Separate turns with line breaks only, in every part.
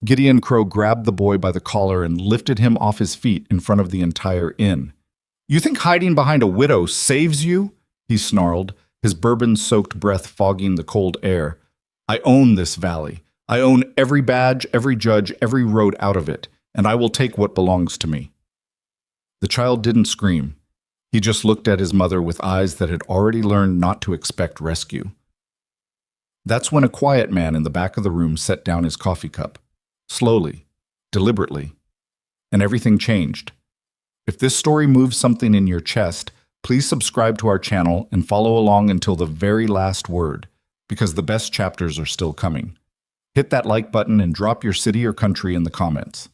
Gideon Crow grabbed the boy by the collar and lifted him off his feet in front of the entire inn. "You think hiding behind a widow saves you?" he snarled, his bourbon-soaked breath fogging the cold air. "I own this valley. I own every badge, every judge, every road out of it, and I will take what belongs to me." The child didn't scream. He just looked at his mother with eyes that had already learned not to expect rescue. That's when a quiet man in the back of the room set down his coffee cup. Slowly, deliberately, and everything changed. If this story moves something in your chest, please subscribe to our channel and follow along until the very last word, because the best chapters are still coming. Hit that like button and drop your city or country in the comments.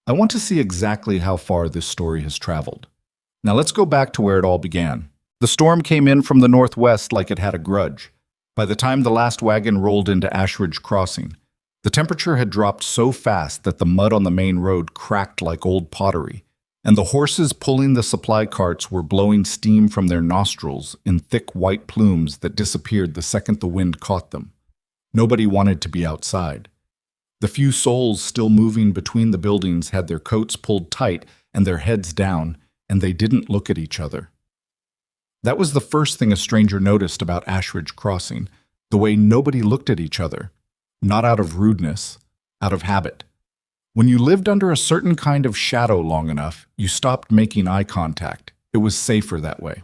I want to see exactly how far this story has traveled. Now let's go back to where it all began. The storm came in from the northwest like it had a grudge. By the time the last wagon rolled into Ashridge Crossing, the temperature had dropped so fast that the mud on the main road cracked like old pottery, and the horses pulling the supply carts were blowing steam from their nostrils in thick white plumes that disappeared the second the wind caught them. Nobody wanted to be outside. The few souls still moving between the buildings had their coats pulled tight and their heads down, and they didn't look at each other. That was the first thing a stranger noticed about Ashridge Crossing, the way nobody looked at each other. Not out of rudeness, out of habit. When you lived under a certain kind of shadow long enough, you stopped making eye contact. It was safer that way.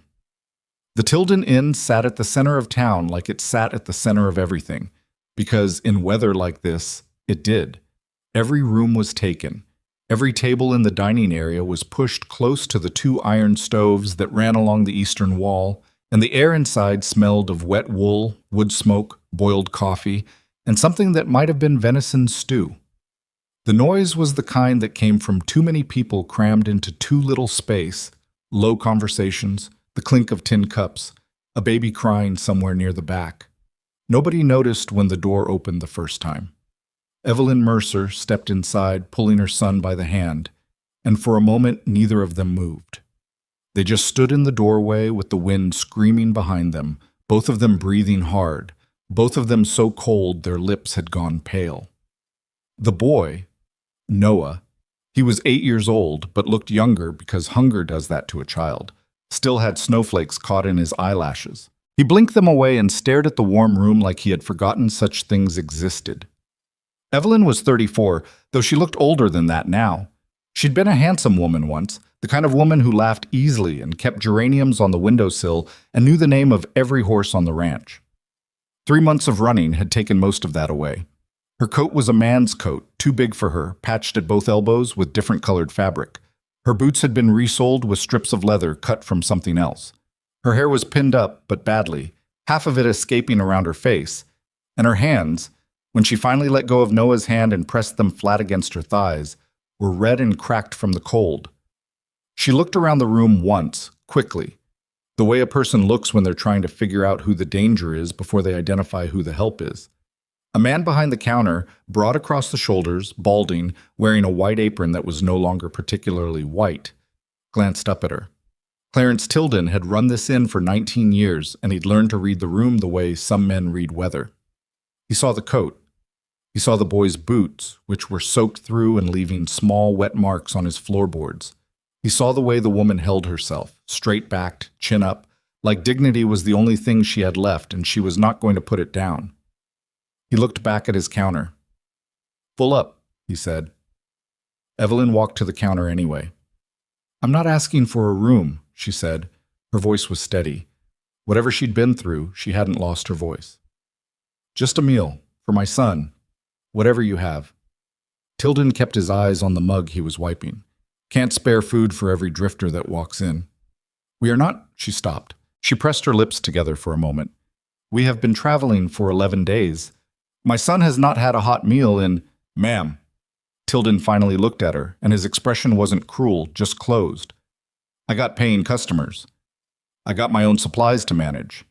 The Tilden Inn sat at the center of town like it sat at the center of everything, because in weather like this, it did. Every room was taken. Every table in the dining area was pushed close to the two iron stoves that ran along the eastern wall, and the air inside smelled of wet wool, wood smoke, boiled coffee, and something that might have been venison stew. The noise was the kind that came from too many people crammed into too little space, low conversations, the clink of tin cups, a baby crying somewhere near the back. Nobody noticed when the door opened the first time. Evelyn Mercer stepped inside, pulling her son by the hand, and for a moment neither of them moved. They just stood in the doorway with the wind screaming behind them, both of them breathing hard, both of them so cold their lips had gone pale. The boy, Noah, he was 8 years old but looked younger because hunger does that to a child, still had snowflakes caught in his eyelashes. He blinked them away and stared at the warm room like he had forgotten such things existed. Evelyn was 34, though she looked older than that now. She'd been a handsome woman once, the kind of woman who laughed easily and kept geraniums on the windowsill and knew the name of every horse on the ranch. 3 months of running had taken most of that away. Her coat was a man's coat, too big for her, patched at both elbows with different colored fabric. Her boots had been resoled with strips of leather cut from something else. Her hair was pinned up, but badly, half of it escaping around her face, and her hands, when she finally let go of Noah's hand and pressed them flat against her thighs, were red and cracked from the cold. She looked around the room once, quickly, the way a person looks when they're trying to figure out who the danger is before they identify who the help is. A man behind the counter, broad across the shoulders, balding, wearing a white apron that was no longer particularly white, glanced up at her. Clarence Tilden had run this inn for 19 years, and he'd learned to read the room the way some men read weather. He saw the coat. He saw the boy's boots, which were soaked through and leaving small, wet marks on his floorboards. He saw the way the woman held herself, straight-backed, chin up, like dignity was the only thing she had left and she was not going to put it down. He looked back at his counter. "Full up," he said. Evelyn walked to the counter anyway. "I'm not asking for a room," she said. Her voice was steady. Whatever she'd been through, she hadn't lost her voice. "Just a meal, for my son. Whatever you have." Tilden kept his eyes on the mug he was wiping. "Can't spare food for every drifter that walks in." "We are not—" She stopped. She pressed her lips together for a moment. "We have been traveling for 11 days. My son has not had a hot meal in—" "Ma'am." Tilden finally looked at her, and his expression wasn't cruel, just closed. "I got paying customers. I got my own supplies to manage.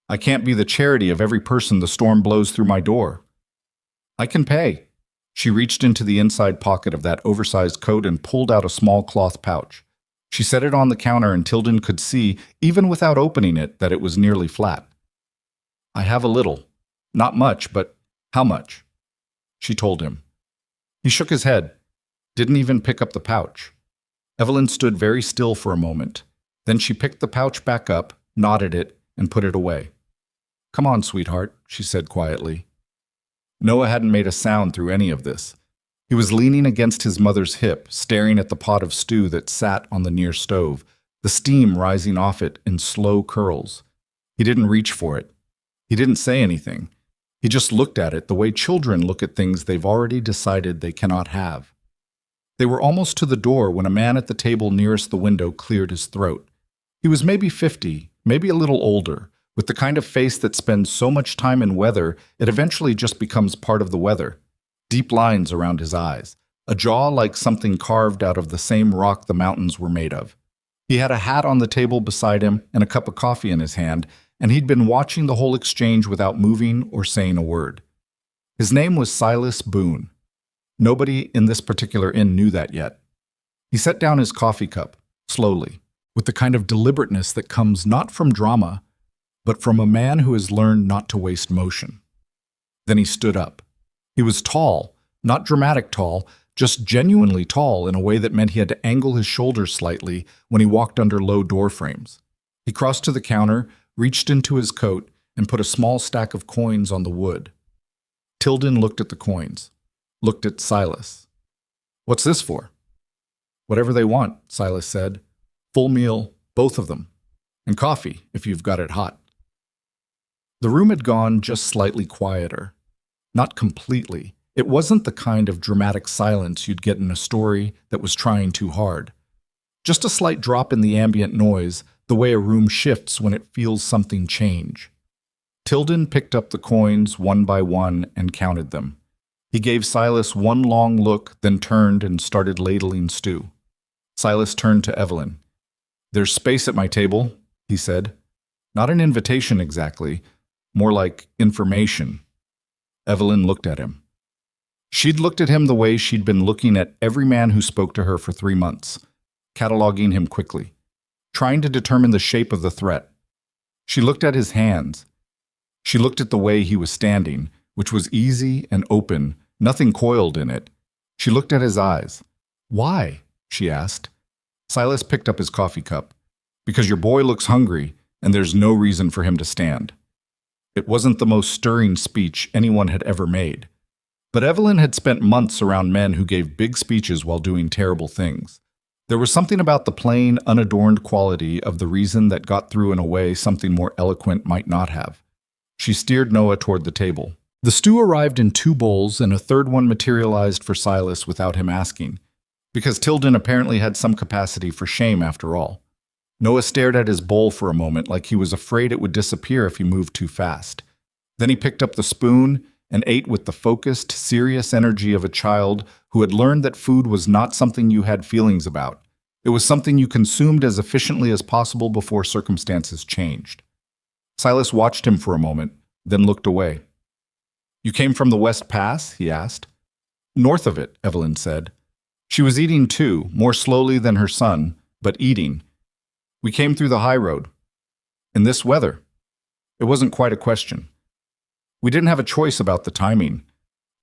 I can't be the charity of every person the storm blows through my door. I can pay." She reached into the inside pocket of that oversized coat and pulled out a small cloth pouch. She set it on the counter and Tilden could see, even without opening it, that it was nearly flat. "I have a little. Not much, but how much?" She told him. He shook his head, didn't even pick up the pouch. Evelyn stood very still for a moment. Then she picked the pouch back up, knotted it, and put it away. "Come on, sweetheart," she said quietly. Noah hadn't made a sound through any of this. He was leaning against his mother's hip, staring at the pot of stew that sat on the near stove, the steam rising off it in slow curls. He didn't reach for it. He didn't say anything. He just looked at it the way children look at things they've already decided they cannot have. They were almost to the door when a man at the table nearest the window cleared his throat. He was maybe 50, maybe a little older, with the kind of face that spends so much time in weather it eventually just becomes part of the weather. Deep lines around his eyes, a jaw like something carved out of the same rock the mountains were made of. He had a hat on the table beside him and a cup of coffee in his hand, and he'd been watching the whole exchange without moving or saying a word. His name was Silas Boone. Nobody in this particular inn knew that yet. He set down his coffee cup, slowly, with the kind of deliberateness that comes not from drama, but from a man who has learned not to waste motion. Then he stood up. He was tall, not dramatic tall, just genuinely tall in a way that meant he had to angle his shoulders slightly when he walked under low door frames. He crossed to the counter, reached into his coat, and put a small stack of coins on the wood. Tilden looked at the coins, looked at Silas. "What's this for?" "Whatever they want," Silas said. "Full meal, both of them. And coffee, if you've got it hot." The room had gone just slightly quieter. Not completely. It wasn't the kind of dramatic silence you'd get in a story that was trying too hard. Just a slight drop in the ambient noise, the way a room shifts when it feels something change. Tilden picked up the coins one by one and counted them. He gave Silas one long look, then turned and started ladling stew. Silas turned to Evelyn. "There's space at my table," he said. Not an invitation exactly, more like information. Evelyn looked at him. She'd looked at him the way she'd been looking at every man who spoke to her for 3 months, cataloging him quickly, trying to determine the shape of the threat. She looked at his hands. She looked at the way he was standing, which was easy and open, nothing coiled in it. She looked at his eyes. "Why?" she asked. Silas picked up his coffee cup. "Because your boy looks hungry, and there's no reason for him to stand." It wasn't the most stirring speech anyone had ever made. But Evelyn had spent months around men who gave big speeches while doing terrible things. There was something about the plain, unadorned quality of the reason that got through in a way something more eloquent might not have. She steered Noah toward the table. The stew arrived in 2 bowls, and a third one materialized for Silas without him asking, because Tilden apparently had some capacity for shame after all. Noah stared at his bowl for a moment like he was afraid it would disappear if he moved too fast. Then he picked up the spoon and ate with the focused, serious energy of a child who had learned that food was not something you had feelings about. It was something you consumed as efficiently as possible before circumstances changed. Silas watched him for a moment, then looked away. "You came from the West Pass?" he asked. "North of it," Evelyn said. She was eating too, more slowly than her son, but eating. "We came through the high road. In this weather." It wasn't quite a question. "We didn't have a choice about the timing."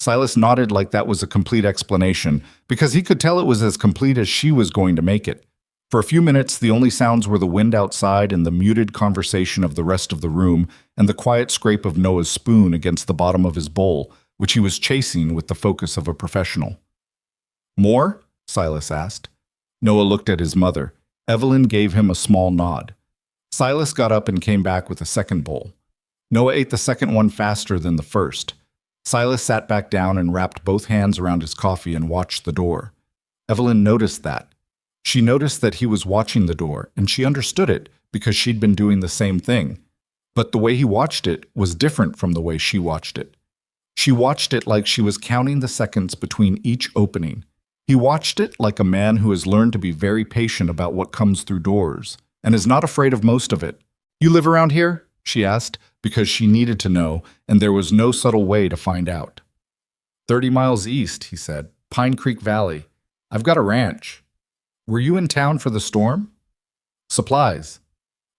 Silas nodded like that was a complete explanation, because he could tell it was as complete as she was going to make it. For a few minutes, the only sounds were the wind outside and the muted conversation of the rest of the room and the quiet scrape of Noah's spoon against the bottom of his bowl, which he was chasing with the focus of a professional. "More?" Silas asked. Noah looked at his mother. Evelyn gave him a small nod. Silas got up and came back with a second bowl. Noah ate the second one faster than the first. Silas sat back down and wrapped both hands around his coffee and watched the door. Evelyn noticed that. She noticed that he was watching the door, and she understood it because she'd been doing the same thing. But the way he watched it was different from the way she watched it. She watched it like she was counting the seconds between each opening. He watched it like a man who has learned to be very patient about what comes through doors, and is not afraid of most of it. "You live around here?" she asked, because she needed to know, and there was no subtle way to find out. 30 miles east, he said. Pine Creek Valley. I've got a ranch. Were you in town for the storm? Supplies.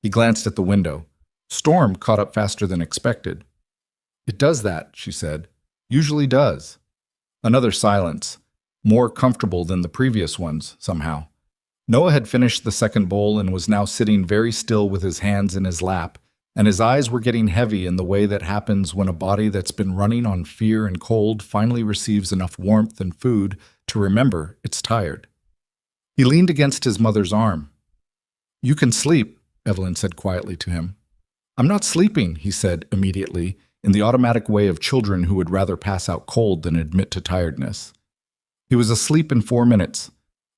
He glanced at the window. Storm caught up faster than expected. It does that, she said. Usually does. Another silence. more comfortable than the previous ones, somehow. Noah had finished the second bowl and was now sitting very still with his hands in his lap, and his eyes were getting heavy in the way that happens when a body that's been running on fear and cold finally receives enough warmth and food to remember it's tired. He leaned against his mother's arm. "You can sleep," Evelyn said quietly to him. "I'm not sleeping," he said immediately, in the automatic way of children who would rather pass out cold than admit to tiredness. He was asleep in 4 minutes.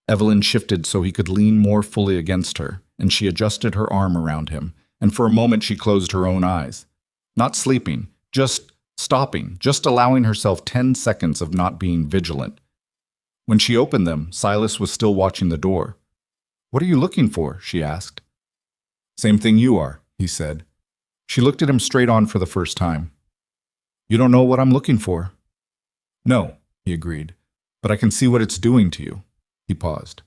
Evelyn shifted so he could lean more fully against her, and she adjusted her arm around him, and for a moment she closed her own eyes. Not sleeping, just stopping, just allowing herself 10 seconds of not being vigilant. When she opened them, Silas was still watching the door. "What are you looking for?" she asked. "Same thing you are," he said. She looked at him straight on for the first time. "You don't know what I'm looking for?" "No," he agreed, "but I can see what it's doing to you." He paused.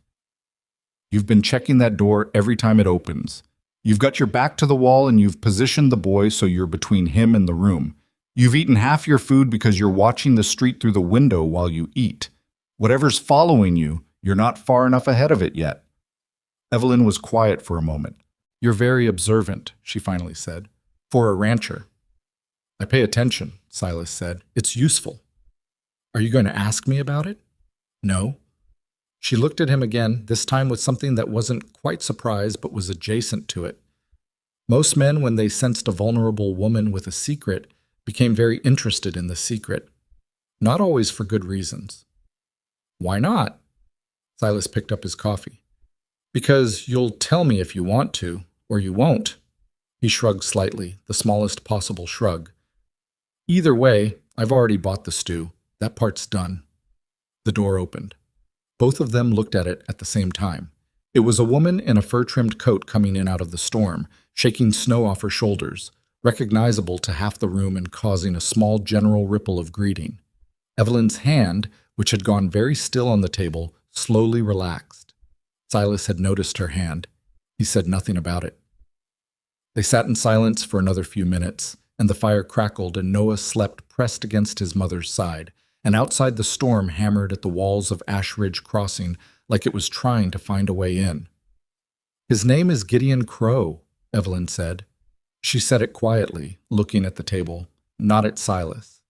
"You've been checking that door every time it opens. You've got your back to the wall and you've positioned the boy so you're between him and the room. You've eaten half your food because you're watching the street through the window while you eat. Whatever's following you, you're not far enough ahead of it yet." Evelyn was quiet for a moment. "You're very observant," she finally said, "for a rancher." "I pay attention," Silas said. "It's useful." "Are you going to ask me about it?" "No." She looked at him again, this time with something that wasn't quite surprise but was adjacent to it. Most men, when they sensed a vulnerable woman with a secret, became very interested in the secret. Not always for good reasons. "Why not?" Silas picked up his coffee. "Because you'll tell me if you want to, or you won't." He shrugged slightly, the smallest possible shrug. "Either way, I've already bought the stew. That part's done." The door opened. Both of them looked at it at the same time. It was a woman in a fur-trimmed coat coming in out of the storm, shaking snow off her shoulders, recognizable to half the room and causing a small general ripple of greeting. Evelyn's hand, which had gone very still on the table, slowly relaxed. Silas had noticed her hand. He said nothing about it. They sat in silence for another few minutes, and the fire crackled and Noah slept pressed against his mother's side, and outside the storm hammered at the walls of Ash Ridge Crossing like it was trying to find a way in. "His name is Gideon Crow," Evelyn said. She said it quietly, looking at the table, not at Silas.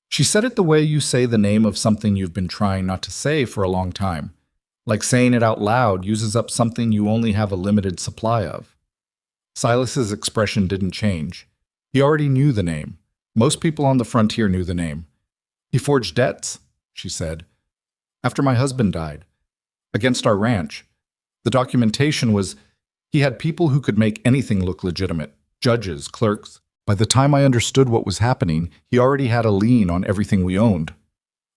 She said it the way you say the name of something you've been trying not to say for a long time. Like saying it out loud uses up something you only have a limited supply of. Silas's expression didn't change. He already knew the name. Most people on the frontier knew the name. "He forged debts," she said. "After my husband died. Against our ranch. The documentation was he had people who could make anything look legitimate. Judges, clerks. By the time I understood what was happening, he already had a lien on everything we owned."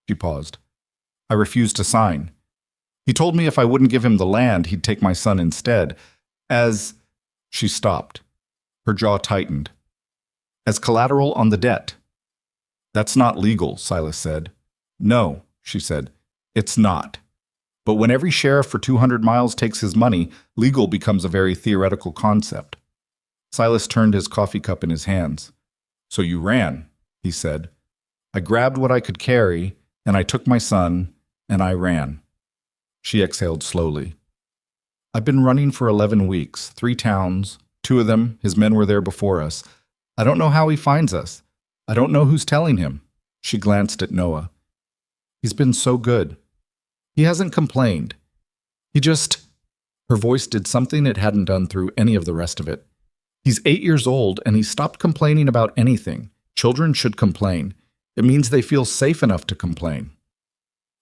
She paused. "I refused to sign. He told me if I wouldn't give him the land, he'd take my son instead. As..." She stopped. Her jaw tightened. "As collateral on the debt." "That's not legal," Silas said. "No," she said, "it's not. But when every sheriff for 200 miles takes his money, legal becomes a very theoretical concept." Silas turned his coffee cup in his hands. "So you ran," he said. "I grabbed what I could carry, and I took my son, and I ran." She exhaled slowly. "I've been running for 11 weeks, 3 towns, 2 of them, his men were there before us. I don't know how he finds us. I don't know who's telling him." She glanced at Noah. "He's been so good. He hasn't complained. He just..." Her voice did something it hadn't done through any of the rest of it. "He's 8 years old and he stopped complaining about anything. Children should complain. It means they feel safe enough to complain."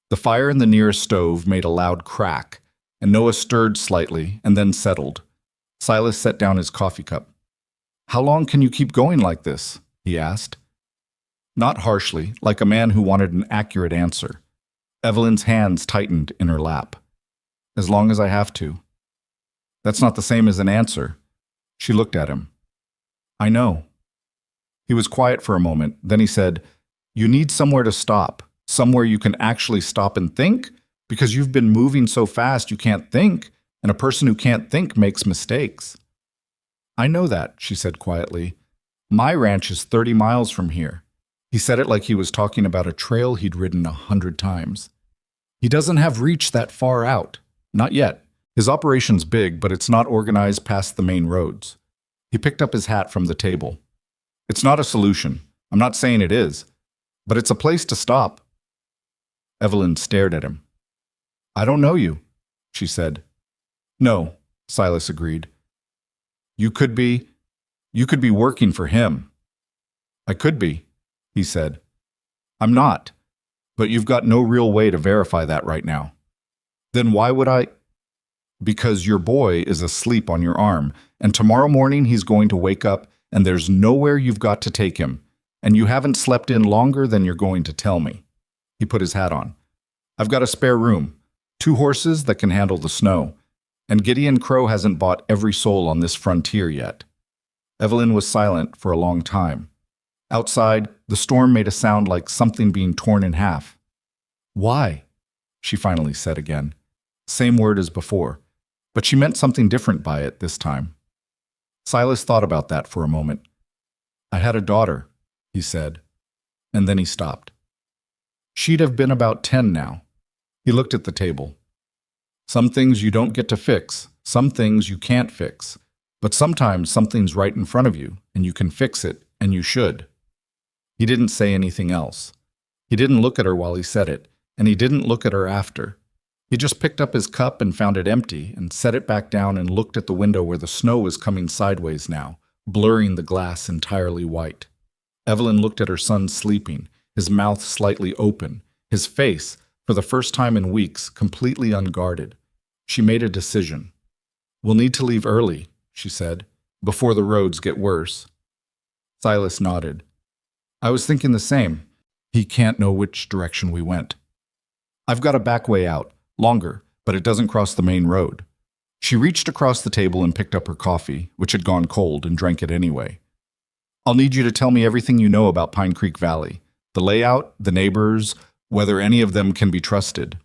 The fire in the nearest stove made a loud crack, and Noah stirred slightly and then settled. Silas set down his coffee cup. "How long can you keep going like this?" he asked. Not harshly, like a man who wanted an accurate answer. Evelyn's hands tightened in her lap. "As long as I have to." "That's not the same as an answer." She looked at him. "I know." He was quiet for a moment, then he said, "You need somewhere to stop, somewhere you can actually stop and think, because you've been moving so fast you can't think, and a person who can't think makes mistakes." "I know that," she said quietly. "My ranch is 30 miles from here." He said it like he was talking about a trail he'd ridden 100 times. He doesn't have reach that far out. Not yet. His operation's big, but it's not organized past the main roads. He picked up his hat from the table. It's not a solution. I'm not saying it is. But it's a place to stop. Evelyn stared at him. I don't know you, she said. No, Silas agreed. You could be working for him. I could be, he said. I'm not, but you've got no real way to verify that right now. Then why would I? Because your boy is asleep on your arm, and tomorrow morning he's going to wake up and there's nowhere you've got to take him, and you haven't slept in longer than you're going to tell me. He put his hat on. I've got a spare room, 2 horses that can handle the snow, and Gideon Crow hasn't bought every soul on this frontier yet. Evelyn was silent for a long time. Outside, the storm made a sound like something being torn in half. Why? She finally said again. Same word as before, but she meant something different by it this time. Silas thought about that for a moment. I had a daughter, he said, and then he stopped. She'd have been about 10 now. He looked at the table. Some things you don't get to fix, some things you can't fix, but sometimes something's right in front of you, and you can fix it, and you should. He didn't say anything else. He didn't look at her while he said it, and he didn't look at her after. He just picked up his cup and found it empty and set it back down and looked at the window where the snow was coming sideways now, blurring the glass entirely white. Evelyn looked at her son sleeping, his mouth slightly open, his face, for the first time in weeks, completely unguarded. She made a decision. We'll need to leave early, she said, before the roads get worse. Silas nodded. I was thinking the same. He can't know which direction we went. I've got a back way out. Longer, but it doesn't cross the main road. She reached across the table and picked up her coffee, which had gone cold, and drank it anyway. I'll need you to tell me everything you know about Pine Creek Valley. The layout, the neighbors, whether any of them can be trusted.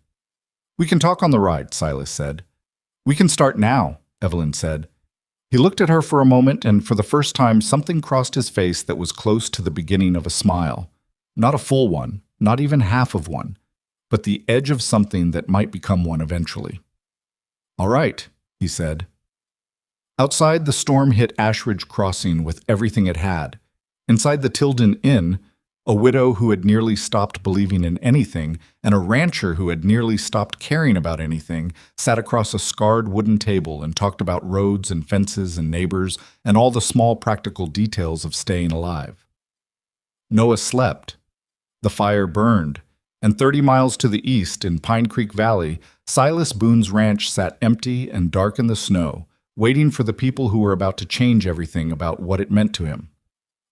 We can talk on the ride, Silas said. We can start now, Evelyn said. He looked at her for a moment, and for the first time something crossed his face that was close to the beginning of a smile. Not a full one, not even half of one, but the edge of something that might become one eventually. All right, he said. Outside, the storm hit Ashridge Crossing with everything it had. Inside the Tilden Inn, a widow who had nearly stopped believing in anything and a rancher who had nearly stopped caring about anything sat across a scarred wooden table and talked about roads and fences and neighbors and all the small practical details of staying alive. Noah slept. The fire burned. And 30 miles to the east, in Pine Creek Valley, Silas Boone's ranch sat empty and dark in the snow, waiting for the people who were about to change everything about what it meant to him.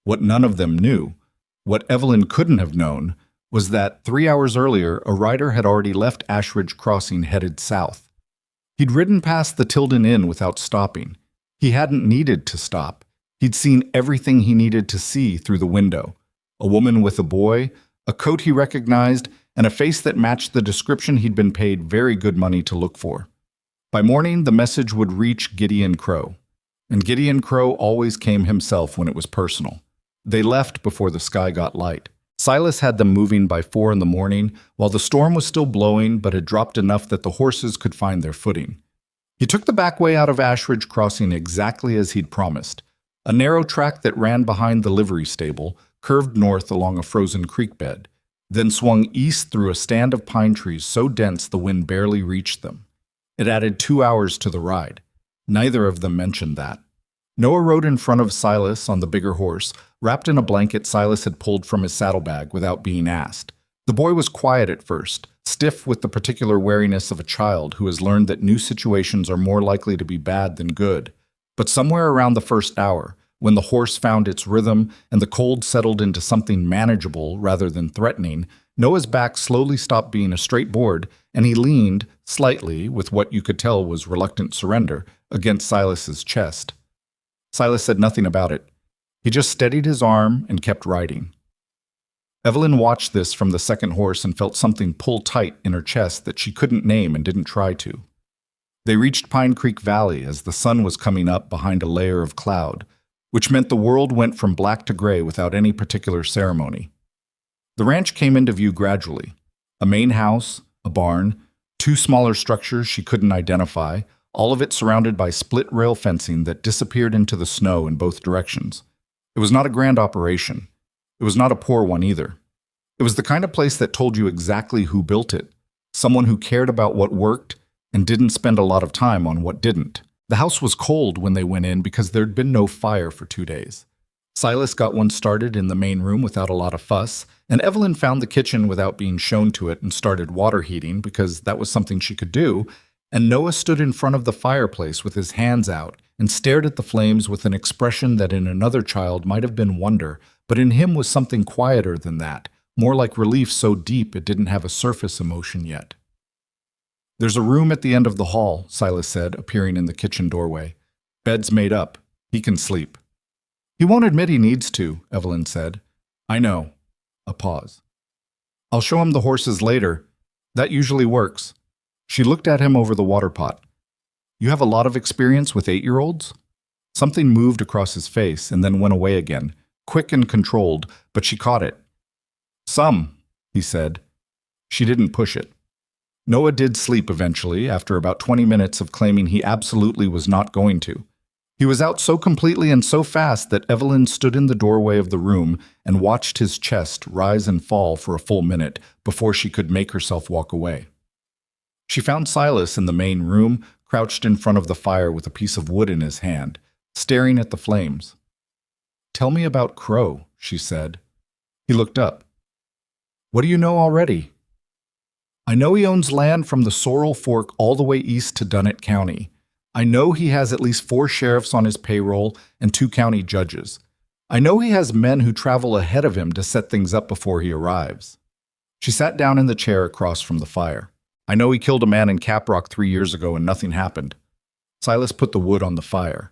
What none of them knew, what Evelyn couldn't have known, was that 3 hours earlier a rider had already left Ashridge Crossing headed south. He'd ridden past the Tilden Inn without stopping. He hadn't needed to stop. He'd seen everything he needed to see through the window. A woman with a boy, a coat he recognized, and a face that matched the description he'd been paid very good money to look for. By morning, the message would reach Gideon Crow. And Gideon Crow always came himself when it was personal. They left before the sky got light. Silas had them moving by 4 in the morning, while the storm was still blowing but had dropped enough that the horses could find their footing. He took the back way out of Ashridge Crossing exactly as he'd promised. A narrow track that ran behind the livery stable curved north along a frozen creek bed, then swung east through a stand of pine trees so dense the wind barely reached them. It added 2 hours to the ride. Neither of them mentioned that. Noah rode in front of Silas on the bigger horse, wrapped in a blanket Silas had pulled from his saddlebag without being asked. The boy was quiet at first, stiff with the particular wariness of a child who has learned that new situations are more likely to be bad than good. But somewhere around the first hour, when the horse found its rhythm and the cold settled into something manageable rather than threatening, Noah's back slowly stopped being a straight board, and he leaned, slightly, with what you could tell was reluctant surrender, against Silas's chest. Silas said nothing about it. He just steadied his arm and kept riding. Evelyn watched this from the second horse and felt something pull tight in her chest that she couldn't name and didn't try to. They reached Pine Creek Valley as the sun was coming up behind a layer of cloud, which meant the world went from black to gray without any particular ceremony. The ranch came into view gradually. A main house, A barn, two smaller structures she couldn't identify, all of it surrounded by split rail fencing that disappeared into the snow in both directions. It was not a grand operation. It was not a poor one either. It was the kind of place that told you exactly who built it, someone who cared about what worked and didn't spend a lot of time on what didn't. The house was cold when they went in because there'd been no fire for 2 days. Silas got one started in the main room without a lot of fuss, and Evelyn found the kitchen without being shown to it and started water heating because that was something she could do, and Noah stood in front of the fireplace with his hands out and stared at the flames with an expression that in another child might have been wonder, but in him was something quieter than that, more like relief so deep it didn't have a surface emotion yet. "There's a room at the end of the hall," Silas said, appearing in the kitchen doorway. "Bed's made up. He can sleep." "He won't admit he needs to," Evelyn said. "I know." A pause. "I'll show him the horses later. That usually works." She looked at him over the water pot. "You have a lot of experience with 8-year-olds?" Something moved across his face and then went away again, quick and controlled, but she caught it. "Some," he said. She didn't push it. Noah did sleep eventually, after about 20 minutes of claiming he absolutely was not going to. He was out so completely and so fast that Evelyn stood in the doorway of the room and watched his chest rise and fall for a full minute before she could make herself walk away. She found Silas in the main room, crouched in front of the fire with a piece of wood in his hand, staring at the flames. "Tell me about Crow," she said. He looked up. "What do you know already?" "I know he owns land from the Sorrel Fork all the way east to Dunnett County. I know he has at least 4 sheriffs on his payroll and 2 county judges. I know he has men who travel ahead of him to set things up before he arrives." She sat down in the chair across from the fire. "I know he killed a man in Caprock 3 years ago and nothing happened." Silas put the wood on the fire.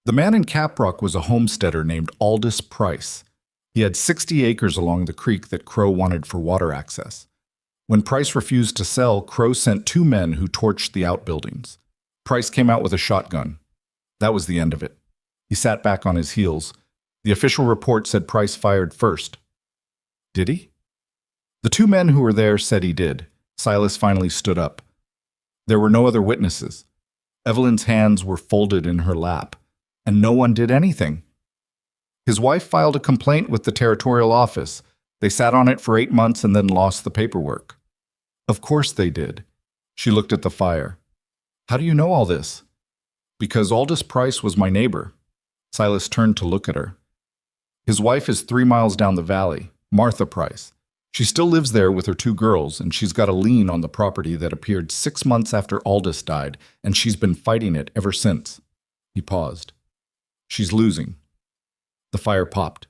"The man in Caprock was a homesteader named Aldous Price. He had 60 acres along the creek that Crow wanted for water access. When Price refused to sell, Crow sent 2 men who torched the outbuildings. Price came out with a shotgun. That was the end of it." He sat back on his heels. "The official report said Price fired first." "Did he?" "The 2 men who were there said he did." Silas finally stood up. "There were no other witnesses." Evelyn's hands were folded in her lap. "And no one did anything." "His wife filed a complaint with the territorial office. They sat on it for 8 months and then lost the paperwork." "Of course they did." She looked at the fire. "How do you know all this?" "Because Aldous Price was my neighbor." Silas turned to look at her. "His wife is 3 miles down the valley, Martha Price. She still lives there with her 2 girls, and she's got a lien on the property that appeared 6 months after Aldous died, and she's been fighting it ever since." He paused. "She's losing." The fire popped.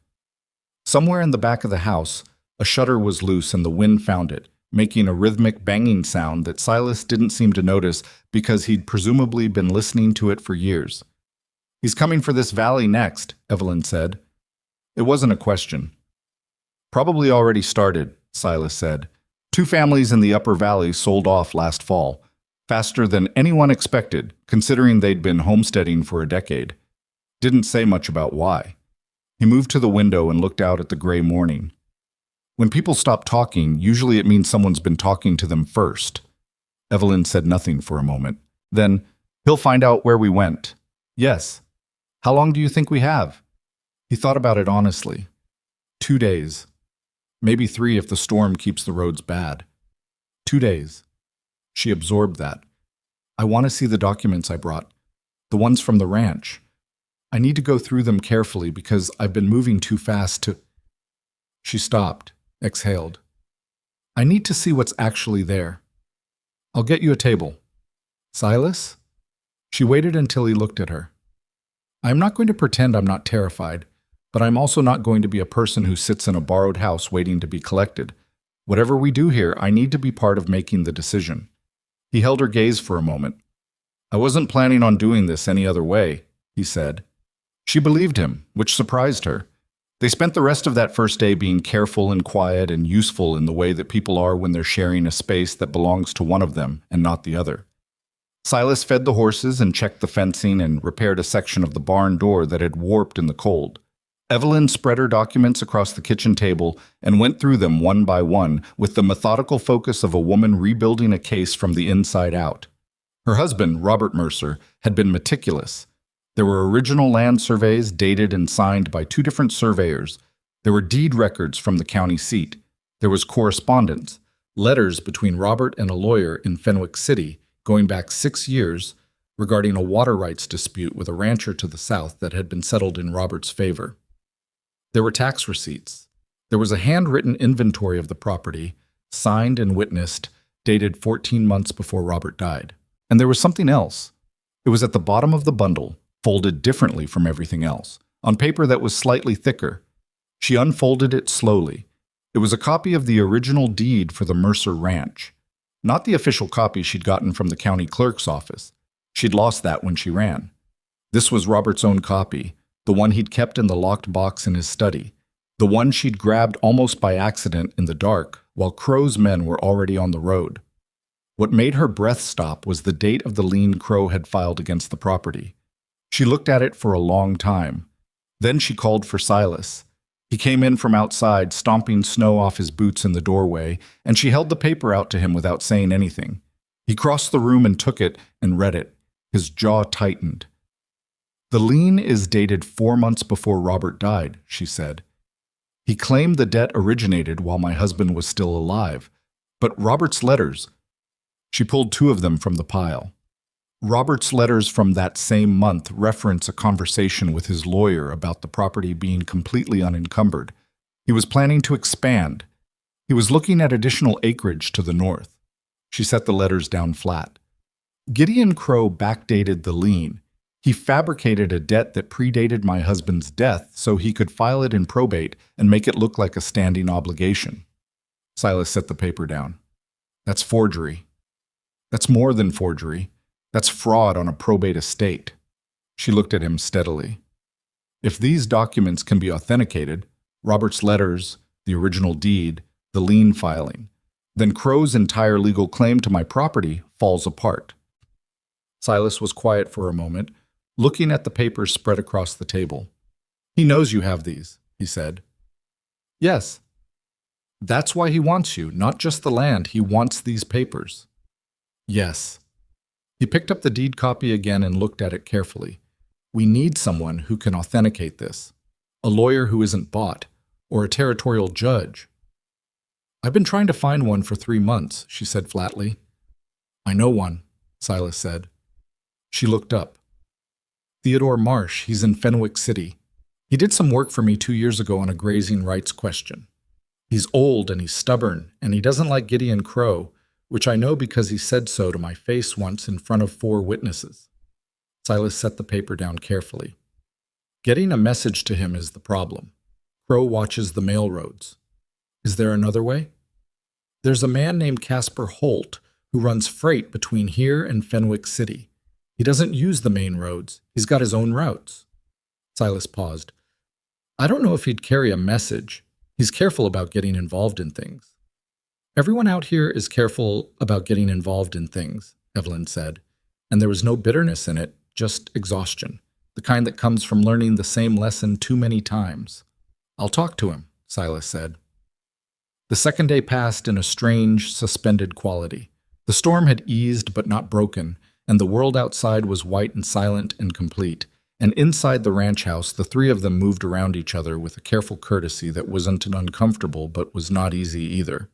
Somewhere in the back of the house, a shutter was loose and the wind found it, making a rhythmic banging sound that Silas didn't seem to notice because he'd presumably been listening to it for years. "He's coming for this valley next," Evelyn said. It wasn't a question. "Probably already started," Silas said. 2 families in the upper valley sold off last fall, faster than anyone expected, considering they'd been homesteading for a decade. Didn't say much about why. He moved to the window and looked out at the gray morning. "When people stop talking, usually it means someone's been talking to them first." Evelyn said nothing for a moment. Then, "He'll find out where we went." "Yes." "How long do you think we have?" He thought about it honestly. 2 days. Maybe 3 if the storm keeps the roads bad. 2 days. She absorbed that. "I want to see the documents I brought. The ones from the ranch. I need to go through them carefully because I've been moving too fast to—" She stopped, exhaled. "I need to see what's actually there. I'll get you a table." "Silas?" She waited until he looked at her. "I'm not going to pretend I'm not terrified, but I'm also not going to be a person who sits in a borrowed house waiting to be collected. Whatever we do here, I need to be part of making the decision." He held her gaze for a moment. "I wasn't planning on doing this any other way," he said. She believed him, which surprised her. They spent the rest of that first day being careful and quiet and useful in the way that people are when they're sharing a space that belongs to one of them and not the other. Silas fed the horses and checked the fencing and repaired a section of the barn door that had warped in the cold. Evelyn spread her documents across the kitchen table and went through them one by one with the methodical focus of a woman rebuilding a case from the inside out. Her husband, Robert Mercer, had been meticulous. There were original land surveys dated and signed by two different surveyors. There were deed records from the county seat. There was correspondence, letters between Robert and a lawyer in Fenwick City going back 6 years regarding a water rights dispute with a rancher to the south that had been settled in Robert's favor. There were tax receipts. There was a handwritten inventory of the property, signed and witnessed, dated 14 months before Robert died. And there was something else. It was at the bottom of the bundle, folded differently from everything else, on paper that was slightly thicker. She unfolded it slowly. It was a copy of the original deed for the Mercer Ranch. Not the official copy she'd gotten from the county clerk's office. She'd lost that when she ran. This was Robert's own copy, the one he'd kept in the locked box in his study, the one she'd grabbed almost by accident in the dark while Crow's men were already on the road. What made her breath stop was the date of the lien Crow had filed against the property. She looked at it for a long time. Then she called for Silas. He came in from outside, stomping snow off his boots in the doorway, and she held the paper out to him without saying anything. He crossed the room and took it and read it. His jaw tightened. "The lien is dated 4 months before Robert died," she said. "He claimed the debt originated while my husband was still alive. But Robert's letters—" She pulled 2 of them from the pile. Robert's letters from that same month reference a conversation with his lawyer about the property being completely unencumbered. He was planning to expand. He was looking at additional acreage to the north. She set the letters down flat. Gideon Crow backdated the lien. He fabricated a debt that predated my husband's death so he could file it in probate and make it look like a standing obligation. Silas set the paper down. "That's forgery. That's more than forgery. That's fraud on a probate estate." She looked at him steadily. "If these documents can be authenticated, Robert's letters, the original deed, the lien filing, then Crow's entire legal claim to my property falls apart." Silas was quiet for a moment, looking at the papers spread across the table. "He knows you have these," he said. "Yes. That's why he wants you, not just the land. He wants these papers." "Yes." He picked up the deed copy again and looked at it carefully. "We need someone who can authenticate this. A lawyer who isn't bought, or a territorial judge." "I've been trying to find one for 3 months," she said flatly. "I know one," Silas said. She looked up. "Theodore Marsh, he's in Fenwick City. He did some work for me 2 years ago on a grazing rights question. He's old and he's stubborn, and he doesn't like Gideon Crow, which I know because he said so to my face once in front of 4 witnesses." Silas set the paper down carefully. "Getting a message to him is the problem. Crow watches the mail roads. Is there another way? There's a man named Casper Holt who runs freight between here and Fenwick City. He doesn't use the main roads. He's got his own routes." Silas paused. "I don't know if he'd carry a message. He's careful about getting involved in things." "Everyone out here is careful about getting involved in things," Evelyn said, and there was no bitterness in it, just exhaustion, the kind that comes from learning the same lesson too many times. "I'll talk to him," Silas said. The second day passed in a strange, suspended quality. The storm had eased but not broken, and the world outside was white and silent and complete, and inside the ranch house the 3 of them moved around each other with a careful courtesy that wasn't uncomfortable but was not easy either.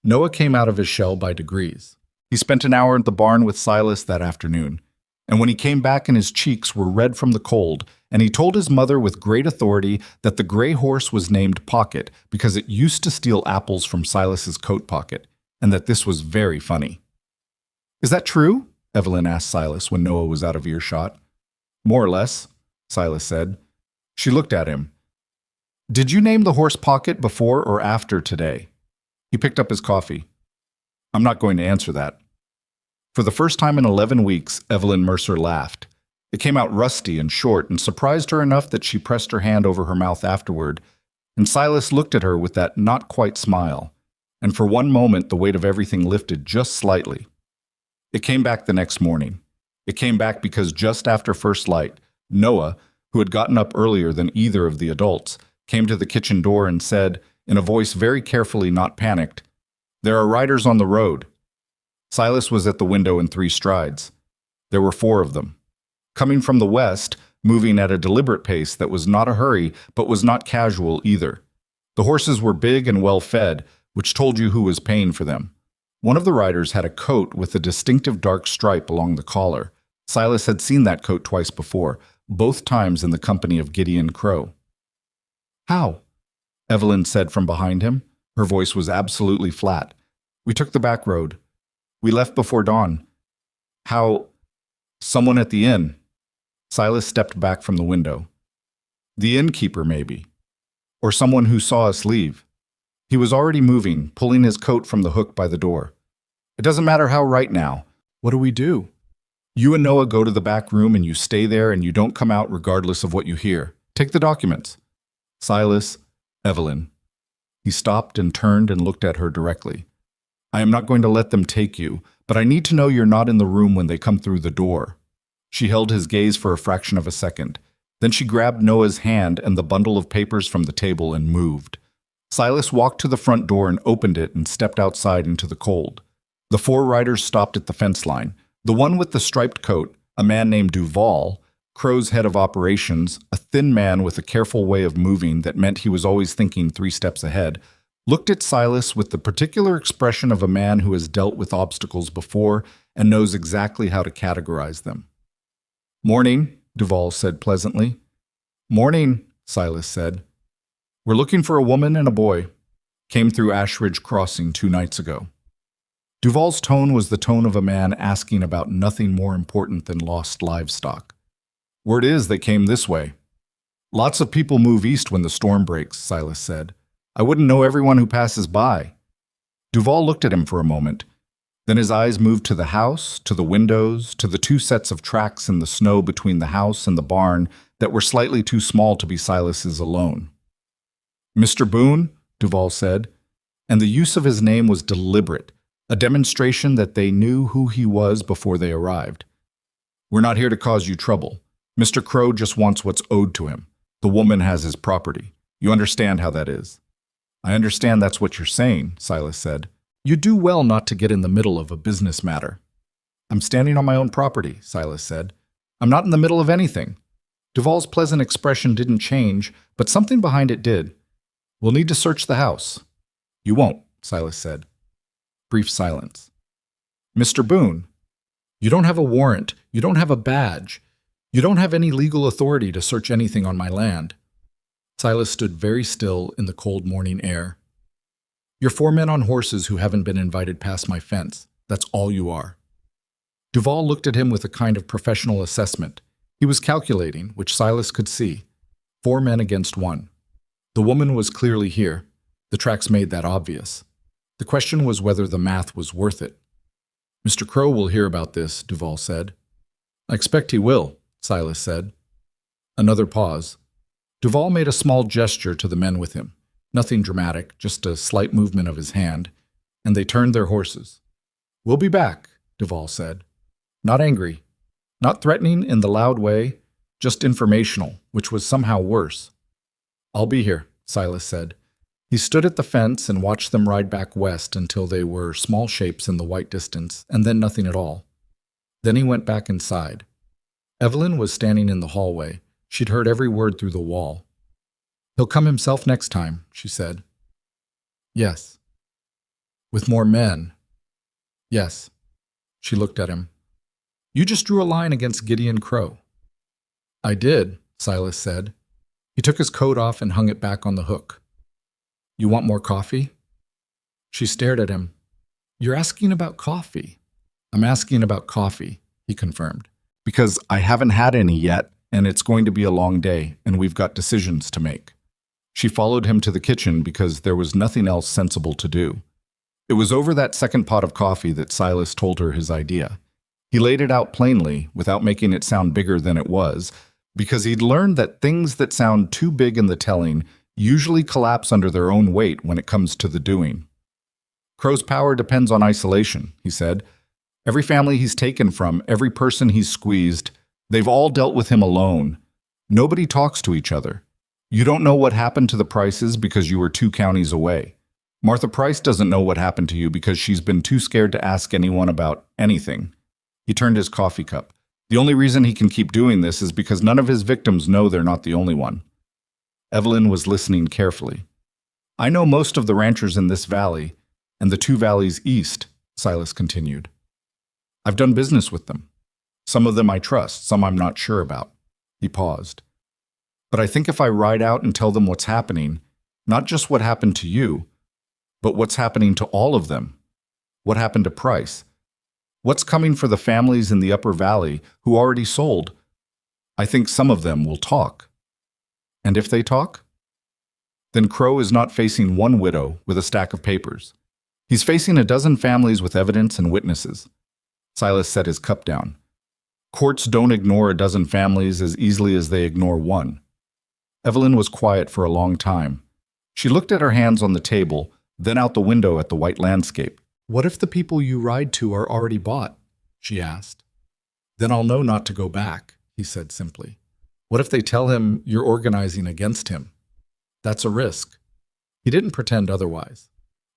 Noah came out of his shell by degrees. He spent an hour at the barn with Silas that afternoon, and when he came back and his cheeks were red from the cold, and he told his mother with great authority that the gray horse was named Pocket because it used to steal apples from Silas's coat pocket, and that this was very funny. "Is that true?" Evelyn asked Silas when Noah was out of earshot. "More or less," Silas said. She looked at him. "Did you name the horse Pocket before or after today?" He picked up his coffee. "I'm not going to answer that." For the first time in 11 weeks, Evelyn Mercer laughed. It came out rusty and short and surprised her enough that she pressed her hand over her mouth afterward, and Silas looked at her with that not-quite smile, and for one moment the weight of everything lifted just slightly. It came back the next morning. It came back because just after first light, Noah, who had gotten up earlier than either of the adults, came to the kitchen door and said, in a voice very carefully not panicked, "There are riders on the road." Silas was at the window in 3 strides. There were 4 of them. Coming from the west, moving at a deliberate pace that was not a hurry, but was not casual either. The horses were big and well fed, which told you who was paying for them. One of the riders had a coat with a distinctive dark stripe along the collar. Silas had seen that coat twice before, both times in the company of Gideon Crow. "How?" Evelyn said from behind him. Her voice was absolutely flat. "We took the back road. We left before dawn." "How?" "Someone at the inn." Silas stepped back from the window. "The innkeeper, maybe. Or someone who saw us leave." He was already moving, pulling his coat from the hook by the door. "It doesn't matter how right now. What do we do?" "You and Noah go to the back room and you stay there and you don't come out regardless of what you hear. Take the documents." "Silas, Evelyn." He stopped and turned and looked at her directly. "I am not going to let them take you, but I need to know you're not in the room when they come through the door." She held his gaze for a fraction of a second. Then she grabbed Noah's hand and the bundle of papers from the table and moved. Silas walked to the front door and opened it and stepped outside into the cold. The 4 riders stopped at the fence line. The one with the striped coat, a man named Duval, Crow's head of operations, a thin man with a careful way of moving that meant he was always thinking 3 steps ahead, looked at Silas with the particular expression of a man who has dealt with obstacles before and knows exactly how to categorize them. "Morning," Duval said pleasantly. "Morning," Silas said. "We're looking for a woman and a boy. Came through Ashridge Crossing 2 nights ago." Duval's tone was the tone of a man asking about nothing more important than lost livestock. "Word is they came this way." "Lots of people move east when the storm breaks," Silas said. "I wouldn't know everyone who passes by." Duval looked at him for a moment. Then his eyes moved to the house, to the windows, to the 2 sets of tracks in the snow between the house and the barn that were slightly too small to be Silas's alone. "Mr. Boone," Duval said, and the use of his name was deliberate, a demonstration that they knew who he was before they arrived. "We're not here to cause you trouble. Mr. Crow just wants what's owed to him. The woman has his property. You understand how that is." "I understand that's what you're saying," Silas said. "You do well not to get in the middle of a business matter." "I'm standing on my own property," Silas said. "I'm not in the middle of anything." Duval's pleasant expression didn't change, but something behind it did. "We'll need to search the house." "You won't," Silas said. Brief silence. "Mr. Boone, you don't have a warrant. You don't have a badge. You don't have any legal authority to search anything on my land." Silas stood very still in the cold morning air. "You're 4 men on horses who haven't been invited past my fence. That's all you are." Duval looked at him with a kind of professional assessment. He was calculating, which Silas could see. 4 men against 1. The woman was clearly here. The tracks made that obvious. The question was whether the math was worth it. "Mr. Crow will hear about this," Duval said. "I expect he will," Silas said. Another pause. Duval made a small gesture to the men with him. Nothing dramatic, just a slight movement of his hand, and they turned their horses. "We'll be back," Duval said. Not angry, not threatening in the loud way, just informational, which was somehow worse. "I'll be here," Silas said. He stood at the fence and watched them ride back west until they were small shapes in the white distance, and then nothing at all. Then he went back inside. Evelyn was standing in the hallway. She'd heard every word through the wall. "He'll come himself next time," she said. "Yes." "With more men." "Yes." She looked at him. "You just drew a line against Gideon Crow." "I did," Silas said. He took his coat off and hung it back on the hook. "You want more coffee?" She stared at him. "You're asking about coffee." "I'm asking about coffee," he confirmed. "Because I haven't had any yet, and it's going to be a long day, and we've got decisions to make." She followed him to the kitchen because there was nothing else sensible to do. It was over that second pot of coffee that Silas told her his idea. He laid it out plainly, without making it sound bigger than it was, because he'd learned that things that sound too big in the telling usually collapse under their own weight when it comes to the doing. "Crow's power depends on isolation," he said. "Every family he's taken from, every person he's squeezed, they've all dealt with him alone. Nobody talks to each other. You don't know what happened to the Prices because you were 2 counties away. Martha Price doesn't know what happened to you because she's been too scared to ask anyone about anything. He turned his coffee cup. The only reason he can keep doing this is because none of his victims know they're not the only one. Evelyn was listening carefully. I know most of the ranchers in this valley, and the 2 valleys east, Silas continued. I've done business with them. Some of them I trust, some I'm not sure about. He paused. But I think if I ride out and tell them what's happening, not just what happened to you, but what's happening to all of them, what happened to Price, what's coming for the families in the upper valley who already sold, I think some of them will talk. And if they talk? Then Crow is not facing one widow with a stack of papers. He's facing a dozen families with evidence and witnesses. Silas set his cup down. Courts don't ignore a dozen families as easily as they ignore one. Evelyn was quiet for a long time. She looked at her hands on the table, then out the window at the white landscape. What if the people you ride to are already bought? She asked. Then I'll know not to go back, he said simply. What if they tell him you're organizing against him? That's a risk. He didn't pretend otherwise.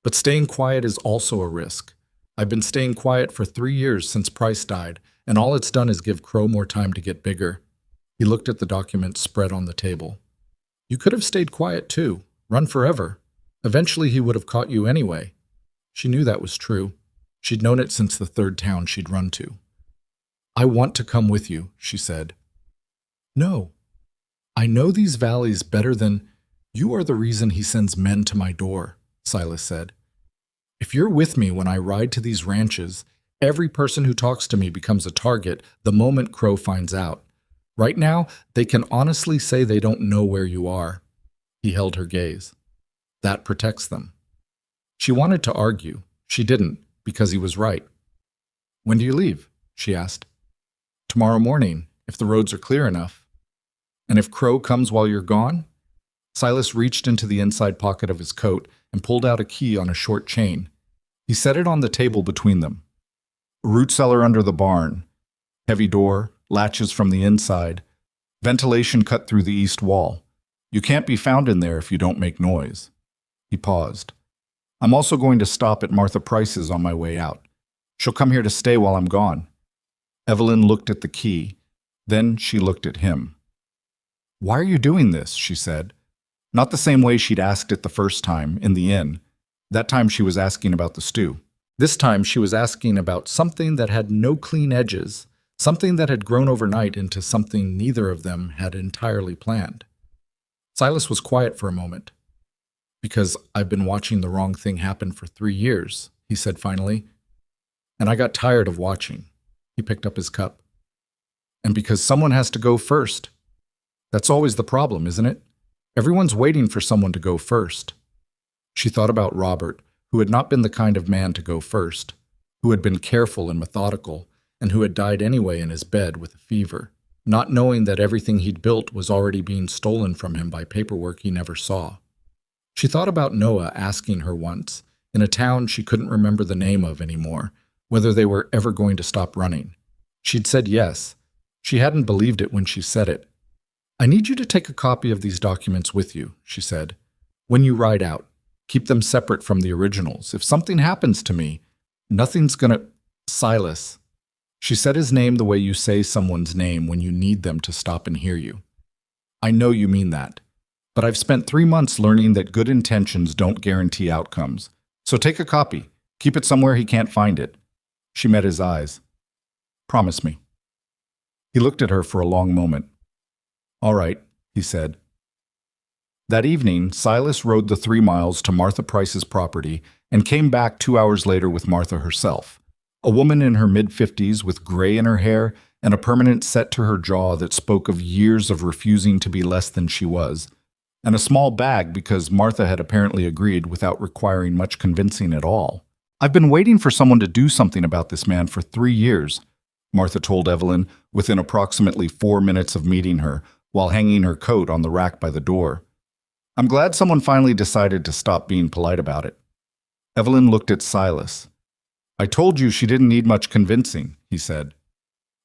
But staying quiet is also a risk. I've been staying quiet for 3 years since Price died, and all it's done is give Crow more time to get bigger. He looked at the documents spread on the table. You could have stayed quiet too, run forever. Eventually he would have caught you anyway. She knew that was true. She'd known it since the 3rd town she'd run to. I want to come with you, she said. No. I know these valleys better than... You are the reason he sends men to my door, Silas said. If you're with me when I ride to these ranches, every person who talks to me becomes a target the moment Crow finds out. Right now, they can honestly say they don't know where you are. He held her gaze. That protects them. She wanted to argue. She didn't, because he was right. When do you leave? She asked. Tomorrow morning, if the roads are clear enough. And if Crow comes while you're gone? Silas reached into the inside pocket of his coat and pulled out a key on a short chain. He set it on the table between them. A root cellar under the barn. Heavy door, latches from the inside. Ventilation cut through the east wall. You can't be found in there if you don't make noise. He paused. I'm also going to stop at Martha Price's on my way out. She'll come here to stay while I'm gone. Evelyn looked at the key. Then she looked at him. Why are you doing this? She said. Not the same way she'd asked it the first time, in the inn. That time she was asking about the stew. This time she was asking about something that had no clean edges, something that had grown overnight into something neither of them had entirely planned. Silas was quiet for a moment. Because I've been watching the wrong thing happen for 3 years, he said finally. And I got tired of watching. He picked up his cup. And because someone has to go first. That's always the problem, isn't it? Everyone's waiting for someone to go first. She thought about Robert, who had not been the kind of man to go first, who had been careful and methodical, and who had died anyway in his bed with a fever, not knowing that everything he'd built was already being stolen from him by paperwork he never saw. She thought about Noah asking her once, in a town she couldn't remember the name of anymore, whether they were ever going to stop running. She'd said yes. She hadn't believed it when she said it. I need you to take a copy of these documents with you, she said. When you ride out, keep them separate from the originals. If something happens to me, nothing's gonna... Silas. She said his name the way you say someone's name when you need them to stop and hear you. I know you mean that. But I've spent 3 months learning that good intentions don't guarantee outcomes. So take a copy. Keep it somewhere he can't find it. She met his eyes. Promise me. He looked at her for a long moment. All right, he said. That evening, Silas rode the 3 miles to Martha Price's property and came back 2 hours later with Martha herself, a woman in her mid-50s with gray in her hair and a permanent set to her jaw that spoke of years of refusing to be less than she was, and a small bag because Martha had apparently agreed without requiring much convincing at all. I've been waiting for someone to do something about this man for 3 years, Martha told Evelyn within approximately 4 minutes of meeting her, while hanging her coat on the rack by the door. I'm glad someone finally decided to stop being polite about it. Evelyn looked at Silas. I told you she didn't need much convincing, he said.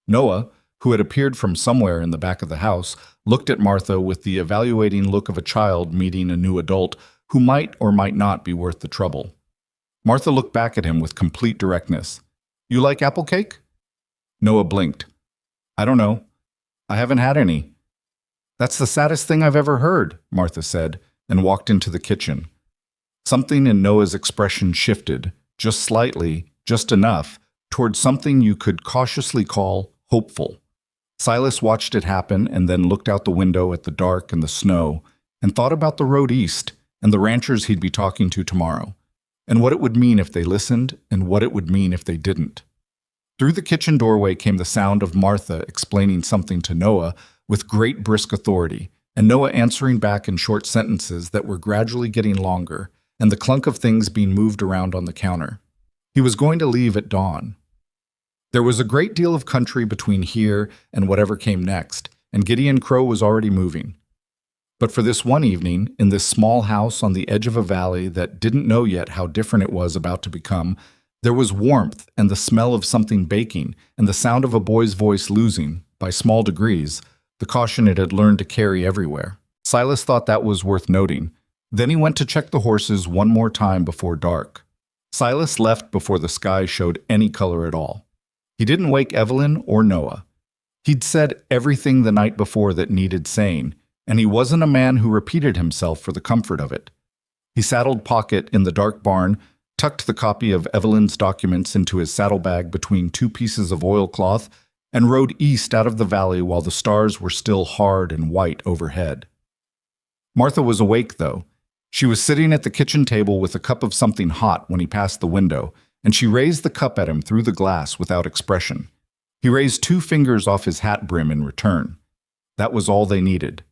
Noah, who had appeared from somewhere in the back of the house, looked at Martha with the evaluating look of a child meeting a new adult who might or might not be worth the trouble. Martha looked back at him with complete directness. "You like apple cake?" Noah blinked. "I don't know. I haven't had any." "That's the saddest thing I've ever heard," Martha said, and walked into the kitchen. Something in Noah's expression shifted, just slightly, just enough, towards something you could cautiously call hopeful. Silas watched it happen and then looked out the window at the dark and the snow and thought about the road east and the ranchers he'd be talking to tomorrow, and what it would mean if they listened and what it would mean if they didn't. Through the kitchen doorway came the sound of Martha explaining something to Noah with great brisk authority, and Noah answering back in short sentences that were gradually getting longer, and the clunk of things being moved around on the counter. He was going to leave at dawn. There was a great deal of country between here and whatever came next, and Gideon Crow was already moving. But for this one evening, in this small house on the edge of a valley that didn't know yet how different it was about to become, there was warmth and the smell of something baking and the sound of a boy's voice losing, by small degrees, the caution it had learned to carry everywhere. Silas thought that was worth noting. Then he went to check the horses one more time before dark. Silas left before the sky showed any color at all. He didn't wake Evelyn or Noah. He'd said everything the night before that needed saying, and he wasn't a man who repeated himself for the comfort of it. He saddled Pocket in the dark barn, tucked the copy of Evelyn's documents into his saddlebag between two pieces of oilcloth, and rode east out of the valley while the stars were still hard and white overhead. Martha was awake, though. She was sitting at the kitchen table with a cup of something hot when he passed the window, and she raised the cup at him through the glass without expression. He raised 2 fingers off his hat brim in return. That was all they needed.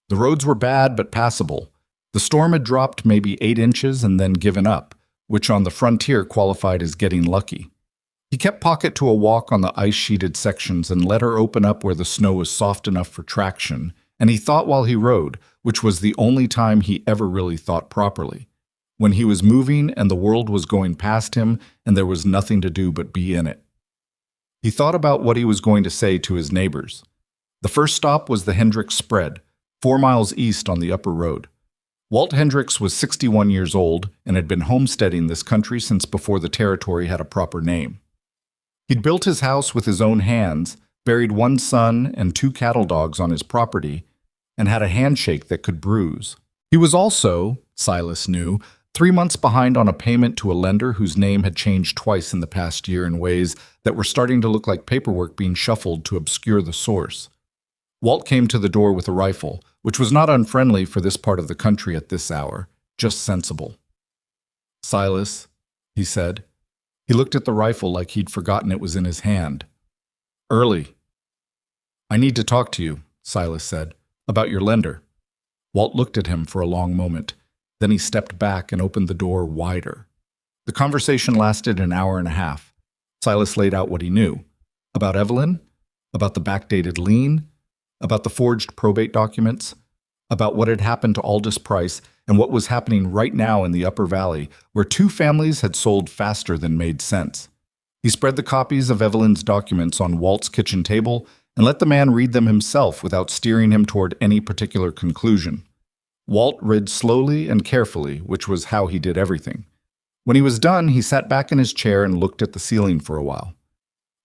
The roads were bad but passable. The storm had dropped maybe 8 inches and then given up, which on the frontier qualified as getting lucky. He kept Pocket to a walk on the ice-sheeted sections and let her open up where the snow was soft enough for traction, and he thought while he rode, which was the only time he ever really thought properly, when he was moving and the world was going past him and there was nothing to do but be in it. He thought about what he was going to say to his neighbors. The first stop was the Hendricks spread, 4 miles east on the upper road. Walt Hendricks was 61 years old and had been homesteading this country since before the territory had a proper name. He'd built his house with his own hands, buried 1 son and 2 cattle dogs on his property, and had a handshake that could bruise. He was also, Silas knew, 3 months behind on a payment to a lender whose name had changed twice in the past year in ways that were starting to look like paperwork being shuffled to obscure the source. Walt came to the door with a rifle, which was not unfriendly for this part of the country at this hour, just sensible. "Silas," he said. He looked at the rifle like he'd forgotten it was in his hand. "Early." "I need to talk to you," Silas said, "about your lender." Walt looked at him for a long moment. Then he stepped back and opened the door wider. The conversation lasted an hour and a half. Silas laid out what he knew. About Evelyn, about the backdated lien, about the forged probate documents, about what had happened to Aldous Price and what was happening right now in the Upper Valley, where 2 families had sold faster than made sense. He spread the copies of Evelyn's documents on Walt's kitchen table and let the man read them himself without steering him toward any particular conclusion. Walt read slowly and carefully, which was how he did everything. When he was done, he sat back in his chair and looked at the ceiling for a while.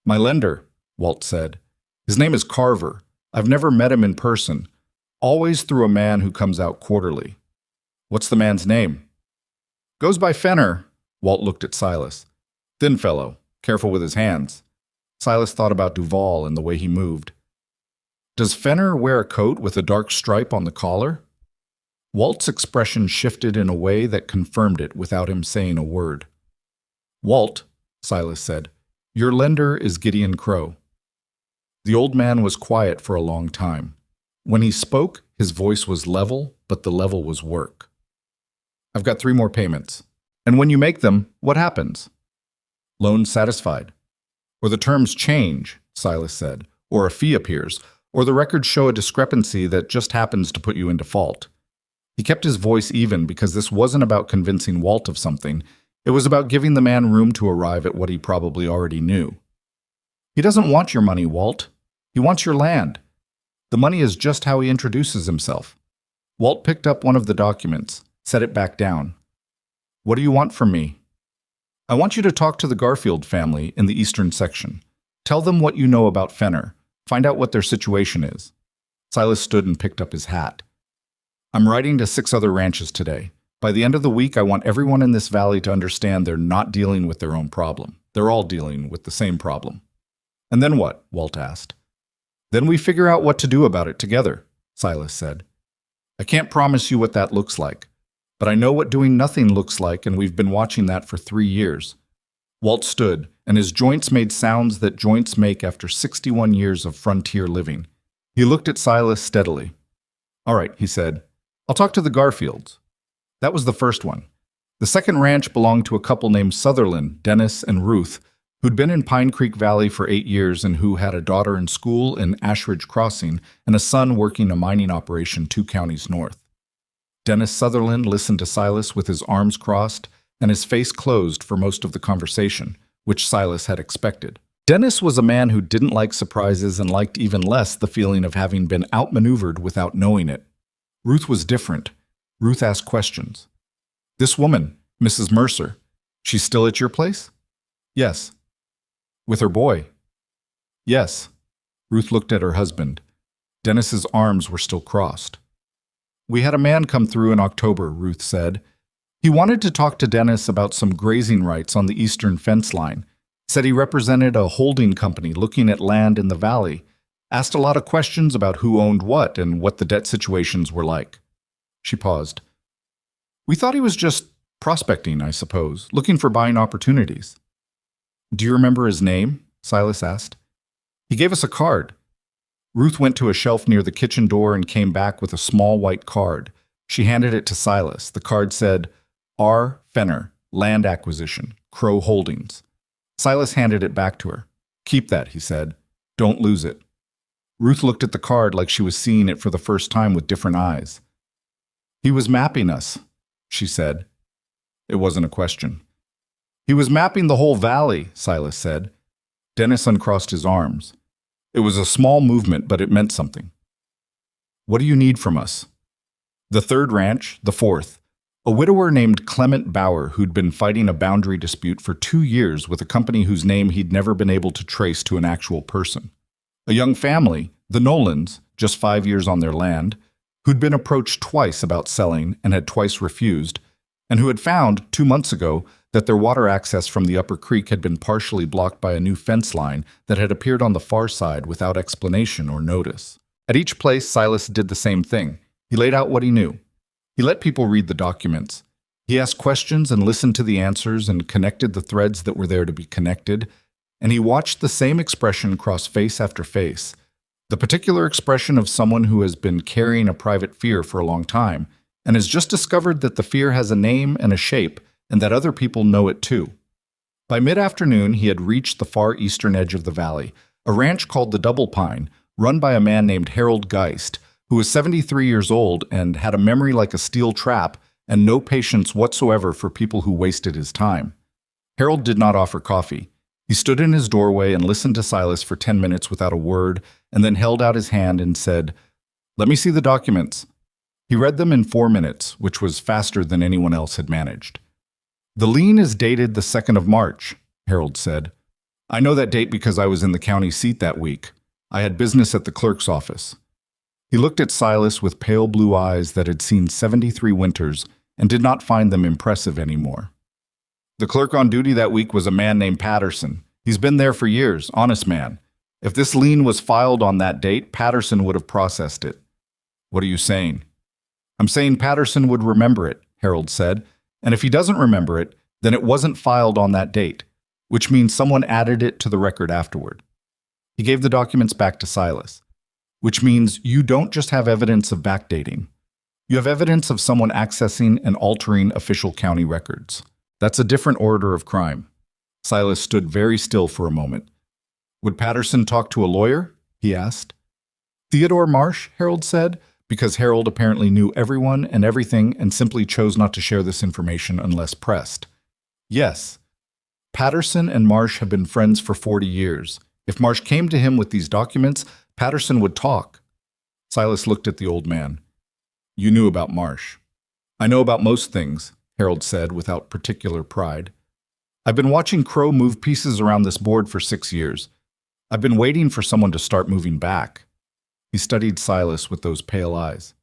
"My lender," Walt said. "His name is Carver. I've never met him in person. Always through a man who comes out quarterly." "What's the man's name?" "Goes by Fenner." Walt looked at Silas. "Thin fellow, careful with his hands." Silas thought about Duval and the way he moved. "Does Fenner wear a coat with a dark stripe on the collar?" Walt's expression shifted in a way that confirmed it without him saying a word. "Walt," Silas said, "your lender is Gideon Crow." The old man was quiet for a long time. When he spoke, his voice was level, but the level was work. "I've got 3 more payments. And when you make them, what happens?" "Loan satisfied." "Or the terms change," Silas said, "or a fee appears, or the records show a discrepancy that just happens to put you in default." He kept his voice even because this wasn't about convincing Walt of something. It was about giving the man room to arrive at what he probably already knew. "He doesn't want your money, Walt. He wants your land. The money is just how he introduces himself. Walt picked up one of the documents, set it back down. What do you want from me? I want you to talk to the Garfield family in the eastern section. Tell them what you know about Fenner. Find out what their situation is. Silas stood and picked up his hat. I'm writing to 6 other ranches today. By the end of the week, I want everyone in this valley to understand they're not dealing with their own problem. They're all dealing with the same problem. And then what? Walt asked. Then we figure out what to do about it together, Silas said. I can't promise you what that looks like, but I know what doing nothing looks like, and we've been watching that for 3 years. Walt stood, and his joints made sounds that joints make after 61 years of frontier living. He looked at Silas steadily. All right, he said. I'll talk to the Garfields. That was the first one. The second ranch belonged to a couple named Sutherland, Dennis, and Ruth, who'd been in Pine Creek Valley for 8 years and who had a daughter in school in Ashridge Crossing and a son working a mining operation 2 counties north. Dennis Sutherland listened to Silas with his arms crossed and his face closed for most of the conversation, which Silas had expected. Dennis was a man who didn't like surprises and liked even less the feeling of having been outmaneuvered without knowing it. Ruth was different. Ruth asked questions. This woman, Mrs. Mercer, she's still at your place? Yes. With her boy? Yes. Ruth looked at her husband. Dennis's arms were still crossed. We had a man come through in October, Ruth said. He wanted to talk to Dennis about some grazing rights on the eastern fence line. Said he represented a holding company looking at land in the valley. Asked a lot of questions about who owned what and what the debt situations were like. She paused. We thought he was just prospecting, I suppose, looking for buying opportunities. Do you remember his name? Silas asked. He gave us a card. Ruth went to a shelf near the kitchen door and came back with a small white card. She handed it to Silas. The card said, R. Fenner, Land Acquisition, Crow Holdings. Silas handed it back to her. Keep that, he said. Don't lose it. Ruth looked at the card like she was seeing it for the first time with different eyes. He was mapping us, she said. It wasn't a question. He was mapping the whole valley, Silas said. Dennis uncrossed his arms. It was a small movement, but it meant something. What do you need from us? The third ranch, the fourth. A widower named Clement Bauer who'd been fighting a boundary dispute for 2 years with a company whose name he'd never been able to trace to an actual person. A young family, the Nolans, just 5 years on their land, who'd been approached twice about selling and had twice refused, and who had found, 2 months ago, that their water access from the upper creek had been partially blocked by a new fence line that had appeared on the far side without explanation or notice. At each place, Silas did the same thing. He laid out what he knew. He let people read the documents. He asked questions and listened to the answers and connected the threads that were there to be connected, and he watched the same expression cross face after face, the particular expression of someone who has been carrying a private fear for a long time and has just discovered that the fear has a name and a shape and that other people know it too. By mid-afternoon, he had reached the far eastern edge of the valley, a ranch called the Double Pine, run by a man named Harold Geist, who was 73 years old and had a memory like a steel trap and no patience whatsoever for people who wasted his time. Harold did not offer coffee. He stood in his doorway and listened to Silas for 10 minutes without a word, and then held out his hand and said, "Let me see the documents." He read them in 4 minutes, which was faster than anyone else had managed. "The lien is dated the 2nd of March, Harold said. "I know that date because I was in the county seat that week. I had business at the clerk's office." He looked at Silas with pale blue eyes that had seen 73 winters and did not find them impressive anymore. "The clerk on duty that week was a man named Patterson. He's been there for years, honest man. If this lien was filed on that date, Patterson would have processed it." "What are you saying?" "I'm saying Patterson would remember it," Harold said, "and if he doesn't remember it, then it wasn't filed on that date, which means someone added it to the record afterward." He gave the documents back to Silas. "Which means you don't just have evidence of backdating. You have evidence of someone accessing and altering official county records. That's a different order of crime." Silas stood very still for a moment. "Would Patterson talk to a lawyer?" he asked. "Theodore Marsh," Harold said, because Harold apparently knew everyone and everything and simply chose not to share this information unless pressed. "Yes. Patterson and Marsh have been friends for 40 years. If Marsh came to him with these documents, Patterson would talk. Silas looked at the old man. You knew about Marsh. I know about most things, Harold said without particular pride. I've been watching Crow move pieces around this board for 6 years. I've been waiting for someone to start moving back. He studied Silas with those pale eyes.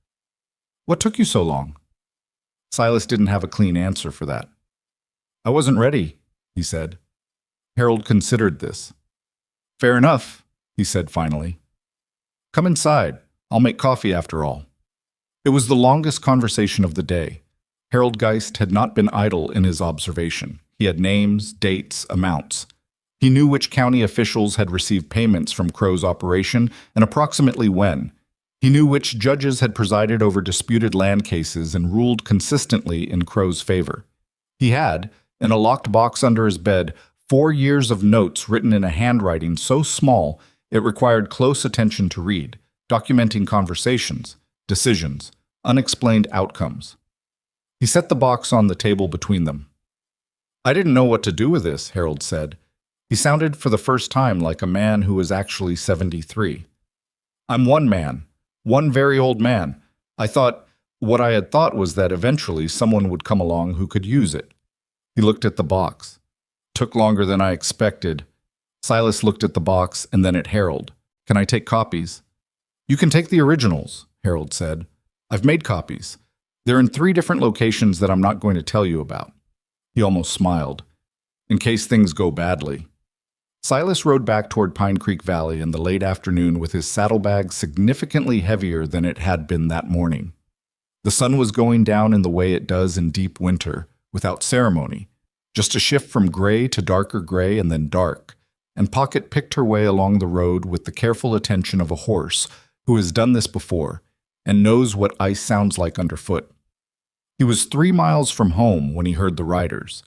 What took you so long? Silas didn't have a clean answer for that. I wasn't ready, he said. Harold considered this. Fair enough, he said finally. Come inside. I'll make coffee after all. It was the longest conversation of the day. Harold Geist had not been idle in his observation. He had names, dates, amounts. He knew which county officials had received payments from Crow's operation and approximately when. He knew which judges had presided over disputed land cases and ruled consistently in Crow's favor. He had, in a locked box under his bed, 4 years of notes written in a handwriting so small it required close attention to read, documenting conversations, decisions, unexplained outcomes. He set the box on the table between them. I didn't know what to do with this, Harold said. He sounded for the first time like a man who was actually 73. I'm one man, one very old man. What I had thought was that eventually someone would come along who could use it. He looked at the box. Took longer than I expected. Silas looked at the box and then at Harold. Can I take copies? You can take the originals, Harold said. I've made copies. They're in 3 different locations that I'm not going to tell you about. He almost smiled. In case things go badly. Silas rode back toward Pine Creek Valley in the late afternoon with his saddlebag significantly heavier than it had been that morning. The sun was going down in the way it does in deep winter, without ceremony, just a shift from gray to darker gray and then dark, and Pocket picked her way along the road with the careful attention of a horse who has done this before and knows what ice sounds like underfoot. He was 3 miles from home when he heard the riders.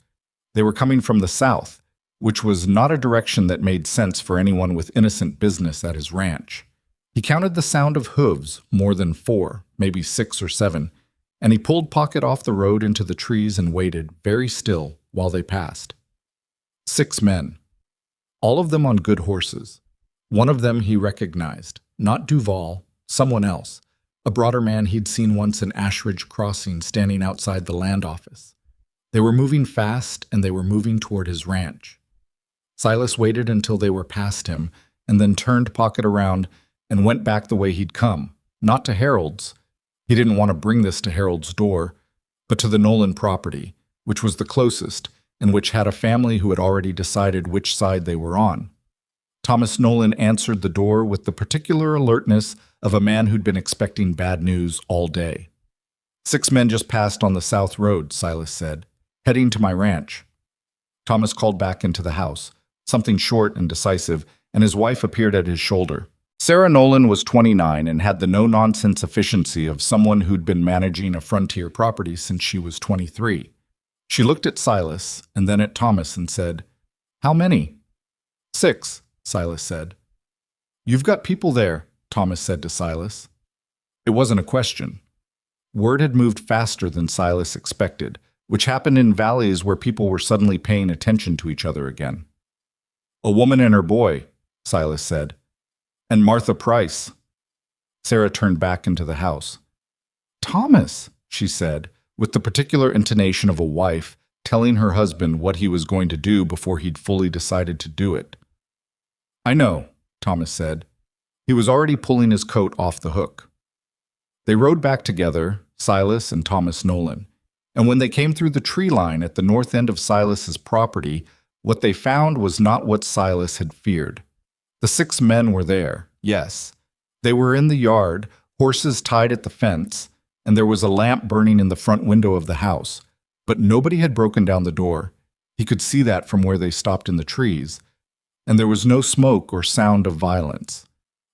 They were coming from the south, which was not a direction that made sense for anyone with innocent business at his ranch. He counted the sound of hooves, more than 4, maybe 6 or 7, and he pulled Pocket off the road into the trees and waited, very still, while they passed. 6 men. All of them on good horses. One of them he recognized, not Duval, someone else, a broader man he'd seen once in Ashridge Crossing standing outside the land office. They were moving fast, and they were moving toward his ranch. Silas waited until they were past him, and then turned Pocket around and went back the way he'd come, not to Harold's. He didn't want to bring this to Harold's door, but to the Nolan property, which was the closest, and which had a family who had already decided which side they were on. Thomas Nolan answered the door with the particular alertness of a man who'd been expecting bad news all day. 6 men just passed on the south road, Silas said, heading to my ranch. Thomas called back into the house, something short and decisive, and his wife appeared at his shoulder. Sarah Nolan was 29 and had the no-nonsense efficiency of someone who'd been managing a frontier property since she was 23. She looked at Silas and then at Thomas and said, How many? 6, Silas said. You've got people there, Thomas said to Silas. It wasn't a question. Word had moved faster than Silas expected, which happened in valleys where people were suddenly paying attention to each other again. A woman and her boy, Silas said. And Martha Price. Sarah turned back into the house. Thomas, she said, with the particular intonation of a wife telling her husband what he was going to do before he'd fully decided to do it. I know, Thomas said. He was already pulling his coat off the hook. They rode back together, Silas and Thomas Nolan, and when they came through the tree line at the north end of Silas's property, what they found was not what Silas had feared. The 6 men were there, yes. They were in the yard, horses tied at the fence, and there was a lamp burning in the front window of the house, but nobody had broken down the door. He could see that from where they stopped in the trees, and there was no smoke or sound of violence.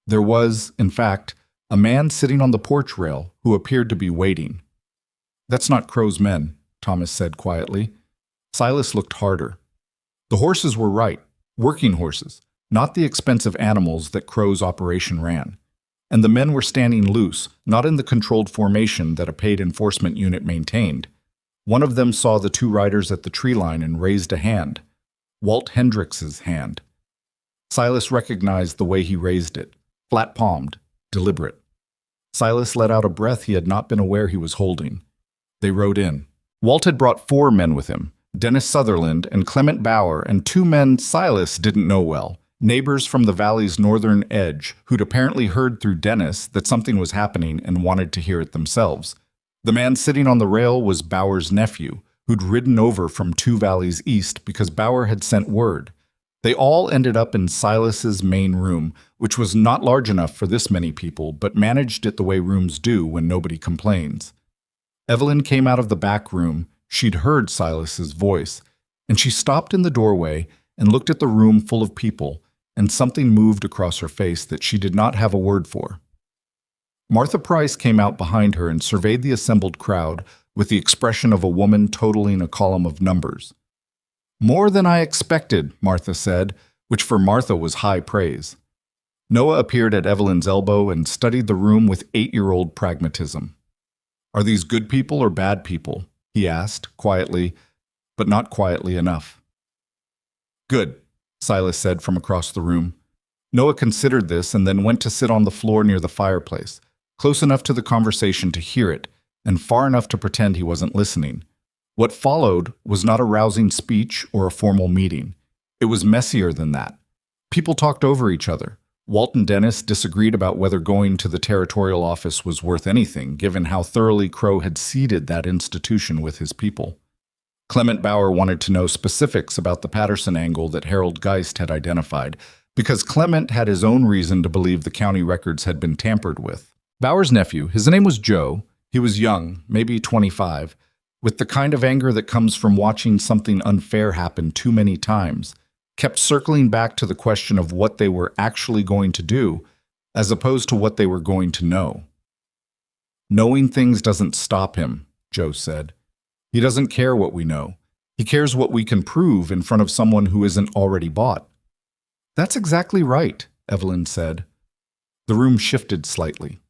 There was, in fact, a man sitting on the porch rail who appeared to be waiting. That's not Crow's men, Thomas said quietly. Silas looked harder. The horses were right, working horses, not the expensive animals that Crow's operation ran. And the men were standing loose, not in the controlled formation that a paid enforcement unit maintained. One of them saw the 2 riders at the tree line and raised a hand. Walt Hendricks's hand. Silas recognized the way he raised it, flat-palmed, deliberate. Silas let out a breath he had not been aware he was holding. They rode in. Walt had brought 4 men with him, Dennis Sutherland and Clement Bauer, and 2 men Silas didn't know well, neighbors from the valley's northern edge who'd apparently heard through Dennis that something was happening and wanted to hear it themselves. The man sitting on the rail was Bauer's nephew, who'd ridden over from 2 valleys east because Bauer had sent word. They all ended up in Silas's main room, which was not large enough for this many people, but managed it the way rooms do when nobody complains. Evelyn came out of the back room. She'd heard Silas's voice, and she stopped in the doorway and looked at the room full of people, and something moved across her face that she did not have a word for. Martha Price came out behind her and surveyed the assembled crowd with the expression of a woman totaling a column of numbers. "More than I expected," Martha said, which for Martha was high praise. Noah appeared at Evelyn's elbow and studied the room with 8-year-old pragmatism. "Are these good people or bad people?" he asked, quietly, but not quietly enough. "Good," Silas said from across the room. Noah considered this and then went to sit on the floor near the fireplace, close enough to the conversation to hear it, and far enough to pretend he wasn't listening. What followed was not a rousing speech or a formal meeting. It was messier than that. People talked over each other. Walt and Dennis disagreed about whether going to the territorial office was worth anything, given how thoroughly Crow had seeded that institution with his people. Clement Bauer wanted to know specifics about the Patterson angle that Harold Geist had identified, because Clement had his own reason to believe the county records had been tampered with. Bauer's nephew, his name was Joe. He was young, maybe 25, with the kind of anger that comes from watching something unfair happen too many times, kept circling back to the question of what they were actually going to do, as opposed to what they were going to know. "Knowing things doesn't stop him," Joe said. "He doesn't care what we know. He cares what we can prove in front of someone who isn't already bought." "That's exactly right," Evelyn said. The room shifted slightly.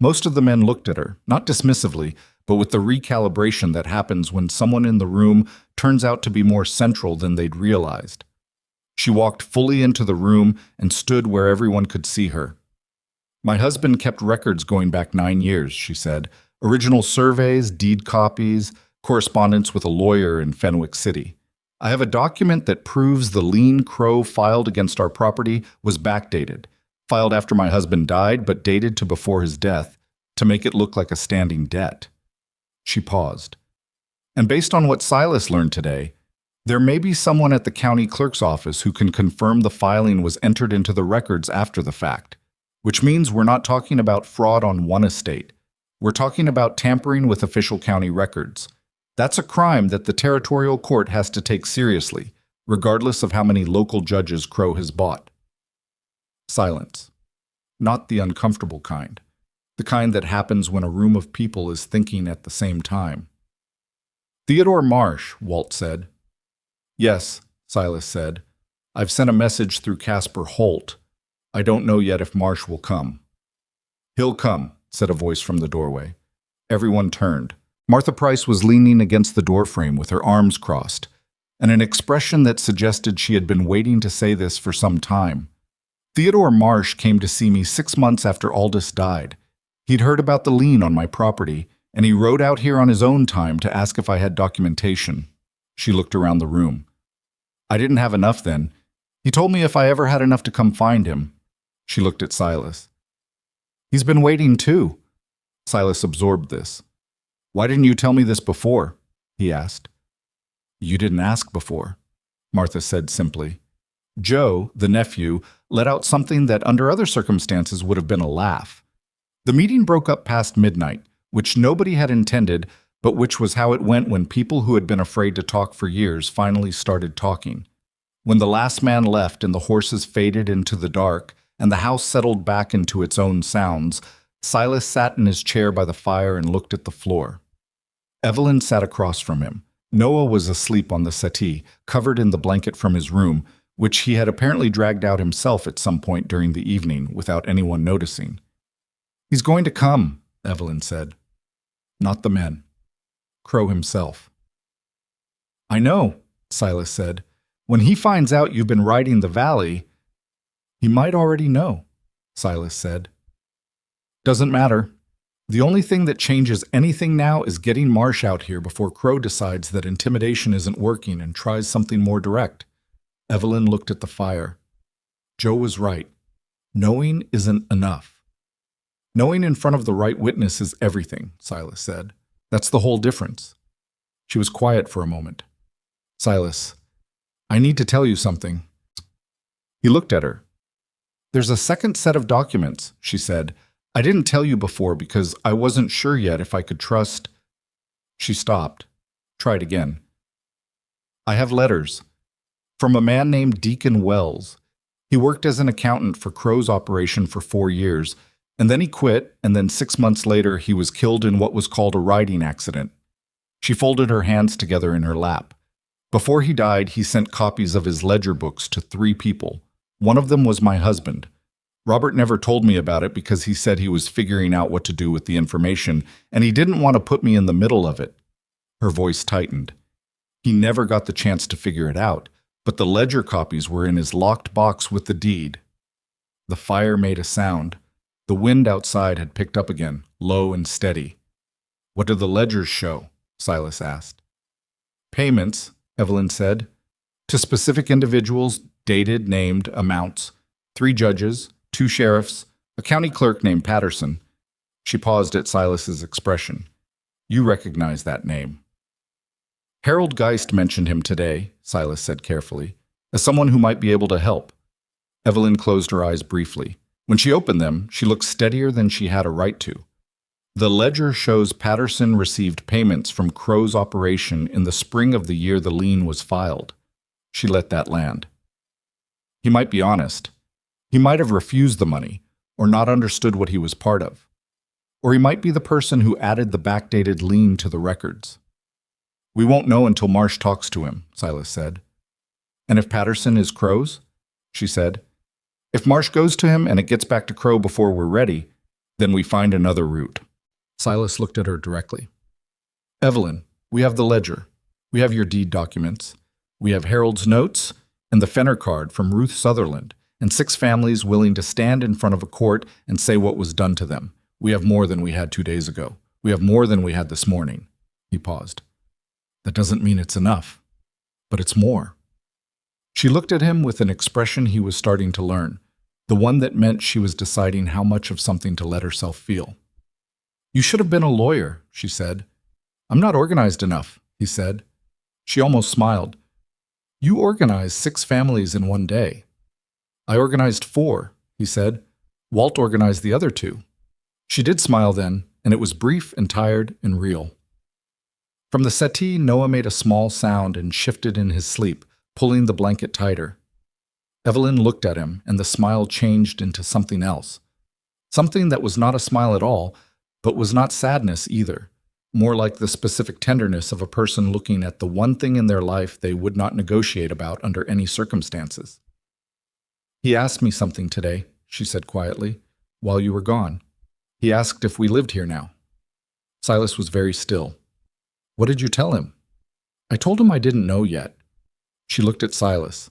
Most of the men looked at her, not dismissively, but with the recalibration that happens when someone in the room turns out to be more central than they'd realized. She walked fully into the room and stood where everyone could see her. "My husband kept records going back 9 years, she said. "Original surveys, deed copies, correspondence with a lawyer in Fenwick City. I have a document that proves the lien Crow filed against our property was backdated, filed after my husband died but dated to before his death, to make it look like a standing debt." She paused. "And based on what Silas learned today, there may be someone at the county clerk's office who can confirm the filing was entered into the records after the fact, which means we're not talking about fraud on one estate. We're talking about tampering with official county records. That's a crime that the territorial court has to take seriously, regardless of how many local judges Crow has bought." Silence. Not the uncomfortable kind. The kind that happens when a room of people is thinking at the same time. "Theodore Marsh," Walt said. "Yes," Silas said. "I've sent a message through Casper Holt. I don't know yet if Marsh will come." "He'll come," said a voice from the doorway. Everyone turned. Martha Price was leaning against the doorframe with her arms crossed, and an expression that suggested she had been waiting to say this for some time. "Theodore Marsh came to see me 6 months after Aldous died. He'd heard about the lien on my property, and he rode out here on his own time to ask if I had documentation." She looked around the room. "I didn't have enough then. He told me if I ever had enough to come find him." She looked at Silas. "He's been waiting too." Silas absorbed this. "Why didn't you tell me this before?" he asked. "You didn't ask before," Martha said simply. Joe, the nephew, let out something that under other circumstances would have been a laugh. The meeting broke up past midnight, which nobody had intended, but which was how it went when people who had been afraid to talk for years finally started talking. When the last man left and the horses faded into the dark and the house settled back into its own sounds, Silas sat in his chair by the fire and looked at the floor. Evelyn sat across from him. Noah was asleep on the settee, covered in the blanket from his room, which he had apparently dragged out himself at some point during the evening without anyone noticing. "He's going to come," Evelyn said. "Not the men. Crow himself." "I know," Silas said. "When he finds out you've been riding the valley—" "He might already know," Silas said. Doesn't matter. The only thing that changes anything now is getting Marsh out here before Crow decides that intimidation isn't working and tries something more direct. Evelyn looked at the fire. Joe was right. Knowing isn't enough. Knowing in front of the right witness is everything, Silas said. That's the whole difference. She was quiet for a moment. Silas, I need to tell you something. He looked at her. There's a second set of documents, she said. I didn't tell you before because I wasn't sure yet if I could trust. She stopped. Tried again. I have letters. From a man named Deacon Wells. He worked as an accountant for Crow's operation for 4 years, and then he quit, and then 6 months later he was killed in what was called a riding accident. She folded her hands together in her lap. Before he died, he sent copies of his ledger books to 3 people. One of them was my husband. Robert never told me about it because he said he was figuring out what to do with the information, and he didn't want to put me in the middle of it. Her voice tightened. He never got the chance to figure it out, but the ledger copies were in his locked box with the deed. The fire made a sound. The wind outside had picked up again, low and steady. What do the ledgers show? Silas asked. Payments, Evelyn said, to specific individuals, dated, named, amounts, 3 judges, 2 sheriffs, a county clerk named Patterson. She paused at Silas's expression. You recognize that name. Harold Geist mentioned him today, Silas said carefully, as someone who might be able to help. Evelyn closed her eyes briefly. When she opened them, she looked steadier than she had a right to. The ledger shows Patterson received payments from Crow's operation in the spring of the year the lien was filed. She let that land. He might be honest. He might have refused the money, or not understood what he was part of. Or he might be the person who added the backdated lien to the records. We won't know until Marsh talks to him, Silas said. And if Patterson is Crow's? She said. If Marsh goes to him and it gets back to Crow before we're ready, then we find another route. Silas looked at her directly. Evelyn, we have the ledger. We have your deed documents. We have Harold's notes and the Fenner card from Ruth Sutherland, and 6 families willing to stand in front of a court and say what was done to them. We have more than we had 2 days ago. We have more than we had this morning. He paused. That doesn't mean it's enough, but it's more. She looked at him with an expression he was starting to learn, the one that meant she was deciding how much of something to let herself feel. You should have been a lawyer, she said. I'm not organized enough, he said. She almost smiled. You organized 6 families in one day. I organized 4, he said. Walt organized the other 2. She did smile then, and it was brief and tired and real. From the settee, Noah made a small sound and shifted in his sleep, pulling the blanket tighter. Evelyn looked at him, and the smile changed into something else. Something that was not a smile at all, but was not sadness either. More like the specific tenderness of a person looking at the one thing in their life they would not negotiate about under any circumstances. He asked me something today, she said quietly, while you were gone. He asked if we lived here now. Silas was very still. What did you tell him? I told him I didn't know yet. She looked at Silas.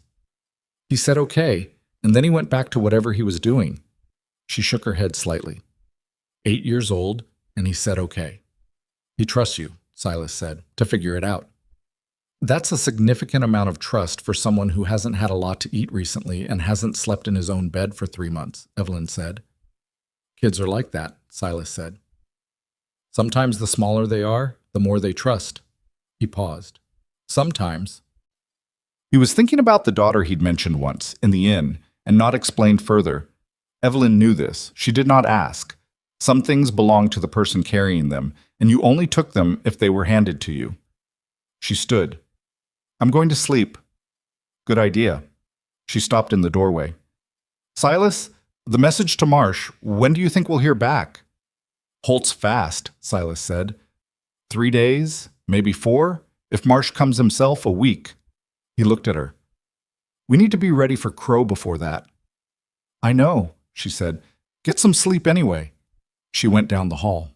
He said okay, and then he went back to whatever he was doing. She shook her head slightly. 8 years old, and he said okay. He trusts you, Silas said, to figure it out. That's a significant amount of trust for someone who hasn't had a lot to eat recently and hasn't slept in his own bed for 3 months, Evelyn said. Kids are like that, Silas said. Sometimes the smaller they are, the more they trust. He paused. Sometimes. He was thinking about the daughter he'd mentioned once, in the inn, and not explained further. Evelyn knew this. She did not ask. Some things belonged to the person carrying them, and you only took them if they were handed to you. She stood. I'm going to sleep. Good idea. She stopped in the doorway. Silas, the message to Marsh, when do you think we'll hear back? Holt's fast, Silas said. 3 days, maybe 4. If Marsh comes himself, a week. He looked at her. We need to be ready for Crow before that. I know, she said. Get some sleep anyway. She went down the hall.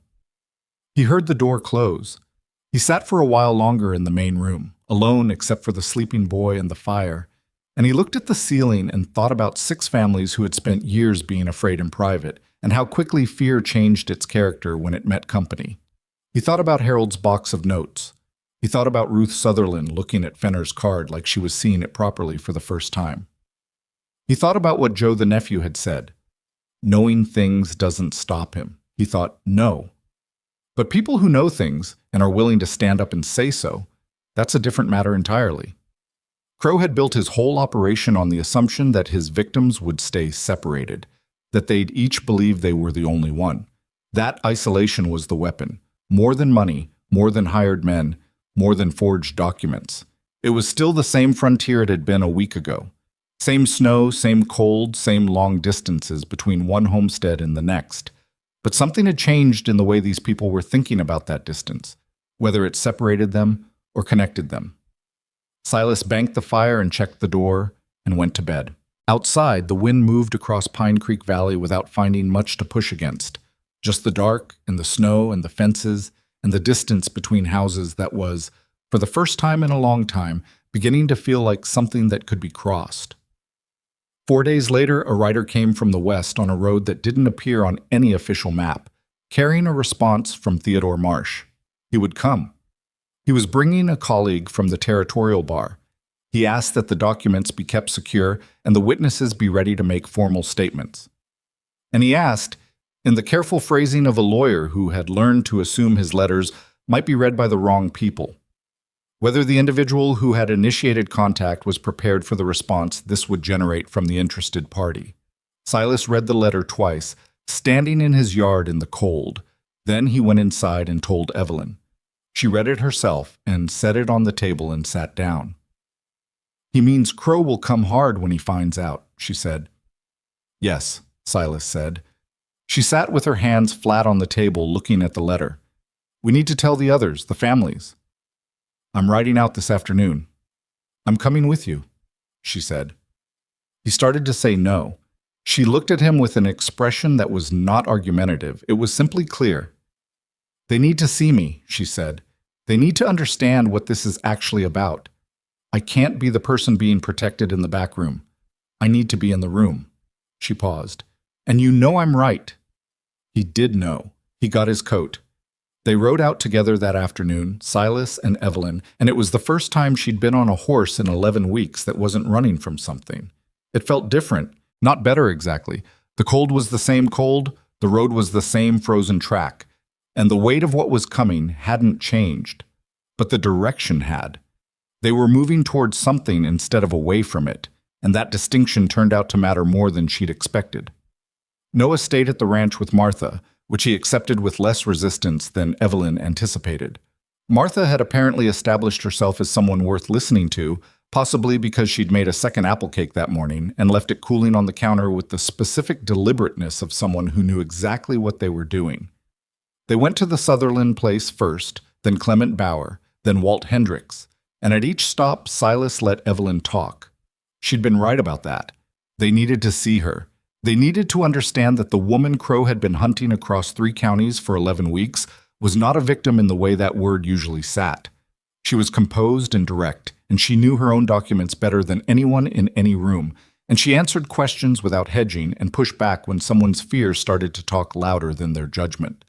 He heard the door close. He sat for a while longer in the main room, alone except for the sleeping boy and the fire. And he looked at the ceiling and thought about 6 families who had spent years being afraid in private, and how quickly fear changed its character when it met company. He thought about Harold's box of notes. He thought about Ruth Sutherland looking at Fenner's card like she was seeing it properly for the first time. He thought about what Joe the nephew had said. Knowing things doesn't stop him. He thought, no. But people who know things and are willing to stand up and say so, that's a different matter entirely. Crow had built his whole operation on the assumption that his victims would stay separated, that they'd each believe they were the only one. That isolation was the weapon. More than money, more than hired men, more than forged documents. It was still the same frontier it had been a week ago. Same snow, same cold, same long distances between one homestead and the next. But something had changed in the way these people were thinking about that distance, whether it separated them or connected them. Silas banked the fire and checked the door and went to bed. Outside, the wind moved across Pine Creek Valley without finding much to push against. Just the dark and the snow and the fences and the distance between houses that was, for the first time in a long time, beginning to feel like something that could be crossed. 4 days later, a rider came from the west on a road that didn't appear on any official map, carrying a response from Theodore Marsh. He would come. He was bringing a colleague from the territorial bar. He asked that the documents be kept secure and the witnesses be ready to make formal statements. And he asked, in the careful phrasing of a lawyer who had learned to assume his letters might be read by the wrong people, whether the individual who had initiated contact was prepared for the response this would generate from the interested party. Silas read the letter twice, standing in his yard in the cold. Then he went inside and told Evelyn. She read it herself and set it on the table and sat down. He means Crow will come hard when he finds out, she said. Yes, Silas said. She sat with her hands flat on the table looking at the letter. We need to tell the others, the families. I'm riding out this afternoon. I'm coming with you, she said. He started to say no. She looked at him with an expression that was not argumentative. It was simply clear. They need to see me, she said. They need to understand what this is actually about. I can't be the person being protected in the back room. I need to be in the room. She paused. And you know I'm right. He did know. He got his coat. They rode out together that afternoon, Silas and Evelyn, and it was the first time she'd been on a horse in 11 weeks that wasn't running from something. It felt different, not better exactly. The cold was the same cold, the road was the same frozen track, and the weight of what was coming hadn't changed. But the direction had. They were moving towards something instead of away from it, and that distinction turned out to matter more than she'd expected. Noah stayed at the ranch with Martha, which he accepted with less resistance than Evelyn anticipated. Martha had apparently established herself as someone worth listening to, possibly because she'd made a second apple cake that morning and left it cooling on the counter with the specific deliberateness of someone who knew exactly what they were doing. They went to the Sutherland place first, then Clement Bauer, then Walt Hendricks, and at each stop Silas let Evelyn talk. She'd been right about that. They needed to see her. They needed to understand that the woman Crow had been hunting across 3 counties for 11 weeks was not a victim in the way that word usually sat. She was composed and direct, and she knew her own documents better than anyone in any room, and she answered questions without hedging and pushed back when someone's fear started to talk louder than their judgment.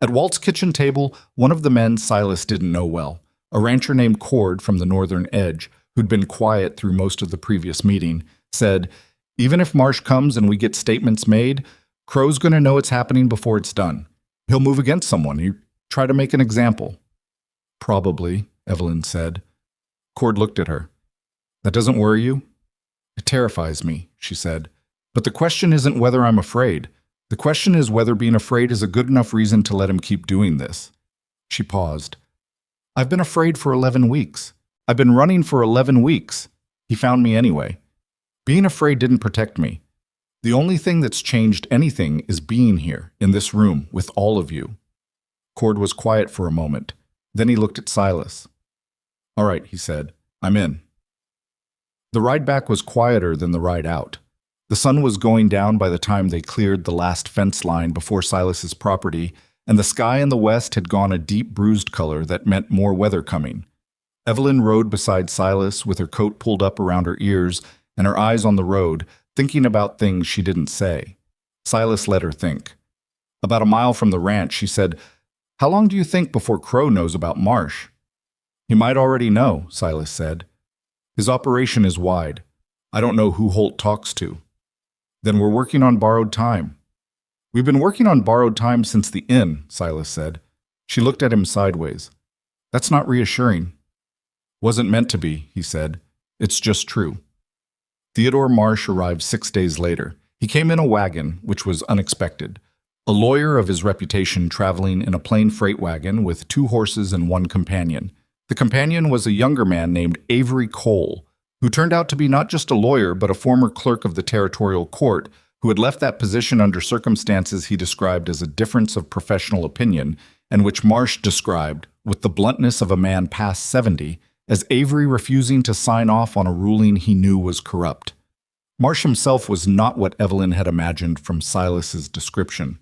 At Walt's kitchen table, one of the men Silas didn't know well, a rancher named Cord from the northern edge, who'd been quiet through most of the previous meeting, said, even if Marsh comes and we get statements made, Crow's going to know it's happening before it's done. He'll move against someone. He'll try to make an example. Probably, Evelyn said. Cord looked at her. That doesn't worry you? It terrifies me, she said. But the question isn't whether I'm afraid. The question is whether being afraid is a good enough reason to let him keep doing this. She paused. I've been afraid for 11 weeks. I've been running for 11 weeks. He found me anyway. Being afraid didn't protect me. The only thing that's changed anything is being here, in this room, with all of you. Cord was quiet for a moment. Then he looked at Silas. All right, he said. I'm in. The ride back was quieter than the ride out. The sun was going down by the time they cleared the last fence line before Silas's property, and the sky in the west had gone a deep bruised color that meant more weather coming. Evelyn rode beside Silas with her coat pulled up around her ears and her eyes on the road, thinking about things she didn't say. Silas let her think. About a mile from the ranch, she said, "How long do you think before Crow knows about Marsh?" "He might already know," Silas said. "His operation is wide. I don't know who Holt talks to." "Then we're working on borrowed time." "We've been working on borrowed time since the inn," Silas said. She looked at him sideways. "That's not reassuring." "Wasn't meant to be," he said. "It's just true." Theodore Marsh arrived 6 days later. He came in a wagon, which was unexpected. A lawyer of his reputation traveling in a plain freight wagon with 2 horses and 1 companion. The companion was a younger man named Avery Cole, who turned out to be not just a lawyer but a former clerk of the territorial court who had left that position under circumstances he described as a difference of professional opinion, and which Marsh described, with the bluntness of a man past 70, as Avery refusing to sign off on a ruling he knew was corrupt. Marsh himself was not what Evelyn had imagined from Silas's description.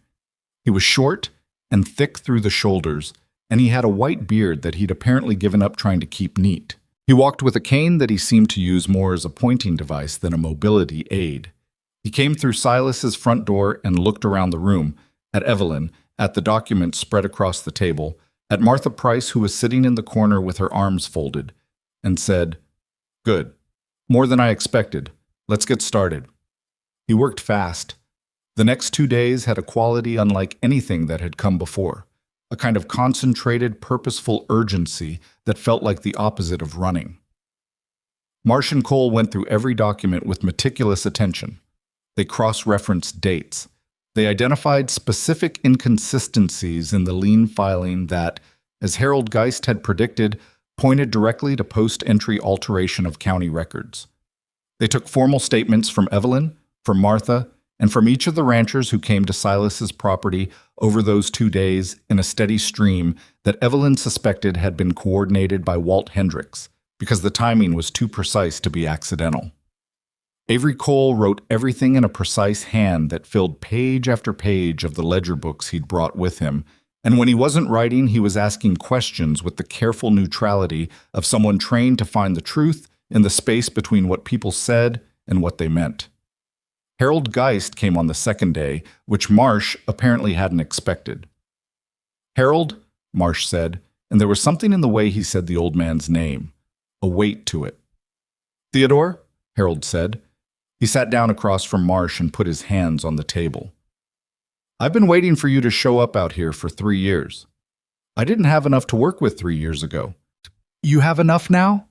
He was short and thick through the shoulders, and he had a white beard that he'd apparently given up trying to keep neat. He walked with a cane that he seemed to use more as a pointing device than a mobility aid. He came through Silas's front door and looked around the room, at Evelyn, at the documents spread across the table, at Martha Price, who was sitting in the corner with her arms folded, and said, "Good. More than I expected. Let's get started." He worked fast. The next 2 days had a quality unlike anything that had come before, a kind of concentrated, purposeful urgency that felt like the opposite of running. Marsh and Cole went through every document with meticulous attention. They cross-referenced dates. They identified specific inconsistencies in the lien filing that, as Harold Geist had predicted, pointed directly to post-entry alteration of county records. They took formal statements from Evelyn, from Martha, and from each of the ranchers who came to Silas's property over those 2 days in a steady stream that Evelyn suspected had been coordinated by Walt Hendricks, because the timing was too precise to be accidental. Avery Cole wrote everything in a precise hand that filled page after page of the ledger books he'd brought with him, and when he wasn't writing, he was asking questions with the careful neutrality of someone trained to find the truth in the space between what people said and what they meant. Harold Geist came on the 2nd day, which Marsh apparently hadn't expected. "Harold," Marsh said, and there was something in the way he said the old man's name, a weight to it. "Theodore," Harold said. He sat down across from Marsh and put his hands on the table. "I've been waiting for you to show up out here for 3 years. I didn't have enough to work with 3 years ago. You have enough now?"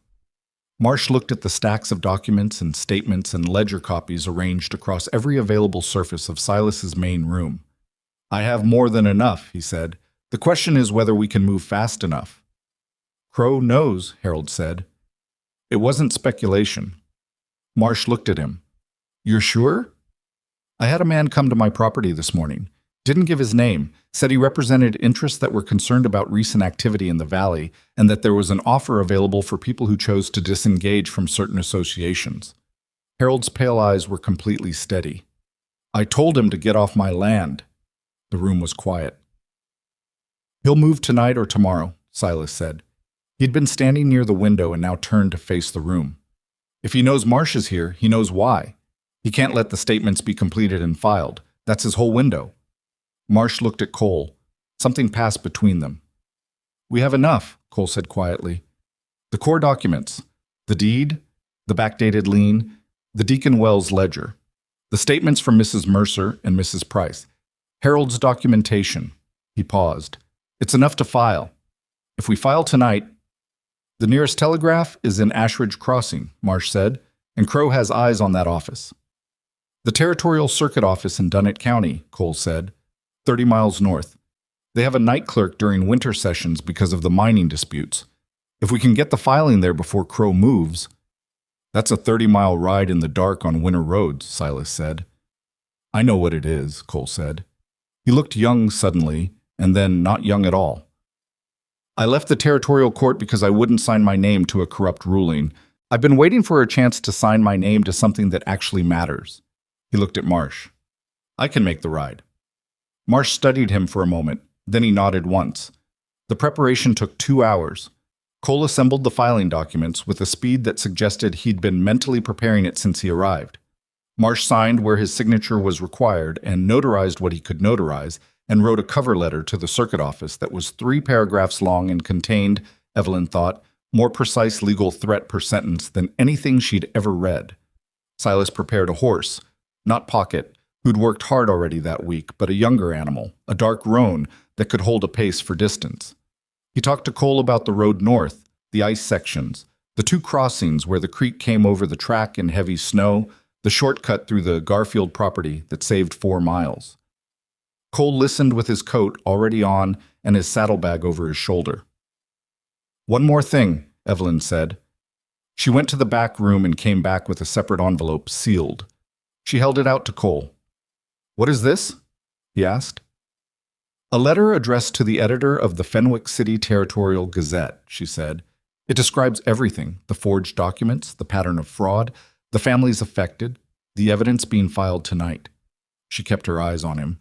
Marsh looked at the stacks of documents and statements and ledger copies arranged across every available surface of Silas's main room. "I have more than enough," he said. "The question is whether we can move fast enough." "Crow knows," Harold said. It wasn't speculation. Marsh looked at him. "You're sure?" "I had a man come to my property this morning. Didn't give his name, said he represented interests that were concerned about recent activity in the valley and that there was an offer available for people who chose to disengage from certain associations." Harold's pale eyes were completely steady. "I told him to get off my land." The room was quiet. "He'll move tonight or tomorrow," Silas said. He'd been standing near the window and now turned to face the room. "If he knows Marsh is here, he knows why. He can't let the statements be completed and filed. That's his whole window." Marsh looked at Cole. Something passed between them. "We have enough," Cole said quietly. "The core documents, the deed, the backdated lien, the Deacon Wells ledger, the statements from Mrs. Mercer and Mrs. Price, Harold's documentation." He paused. "It's enough to file. If we file tonight—" "The nearest telegraph is in Ashridge Crossing," Marsh said, "and Crow has eyes on that office." "The Territorial Circuit Office in Dunnett County," Cole said, 30 miles north. "They have a night clerk during winter sessions because of the mining disputes. If we can get the filing there before Crow moves—" "That's a 30-mile ride in the dark on winter roads," Silas said. "I know what it is," Cole said. He looked young suddenly, and then not young at all. "I left the territorial court because I wouldn't sign my name to a corrupt ruling. I've been waiting for a chance to sign my name to something that actually matters." He looked at Marsh. "I can make the ride." Marsh studied him for a moment, then he nodded once. The preparation took 2 hours. Cole assembled the filing documents with a speed that suggested he'd been mentally preparing it since he arrived. Marsh signed where his signature was required and notarized what he could notarize, and wrote a cover letter to the circuit office that was 3 paragraphs long and contained, Evelyn thought, more precise legal threat per sentence than anything she'd ever read. Silas prepared a horse, not Pocket, who'd worked hard already that week, but a younger animal, a dark roan that could hold a pace for distance. He talked to Cole about the road north, the ice sections, the 2 crossings where the creek came over the track in heavy snow, the shortcut through the Garfield property that saved 4 miles. Cole listened with his coat already on and his saddlebag over his shoulder. "One more thing," Evelyn said. She went to the back room and came back with a separate envelope, sealed. She held it out to Cole. "What is this?" he asked. "A letter addressed to the editor of the Fenwick City Territorial Gazette," she said. "It describes everything, the forged documents, the pattern of fraud, the families affected, the evidence being filed tonight." She kept her eyes on him.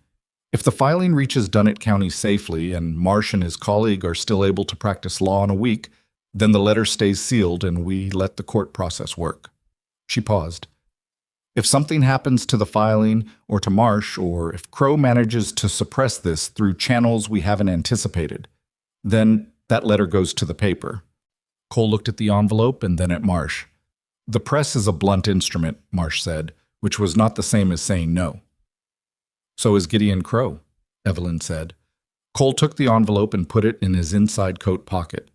"If the filing reaches Dunnet County safely and Marsh and his colleague are still able to practice law in a week, then the letter stays sealed and we let the court process work." She paused. "If something happens to the filing or to Marsh, or if Crow manages to suppress this through channels we haven't anticipated, then that letter goes to the paper." Cole looked at the envelope and then at Marsh. "The press is a blunt instrument," Marsh said, which was not the same as saying no. "So is Gideon Crow," Evelyn said. Cole took the envelope and put it in his inside coat pocket.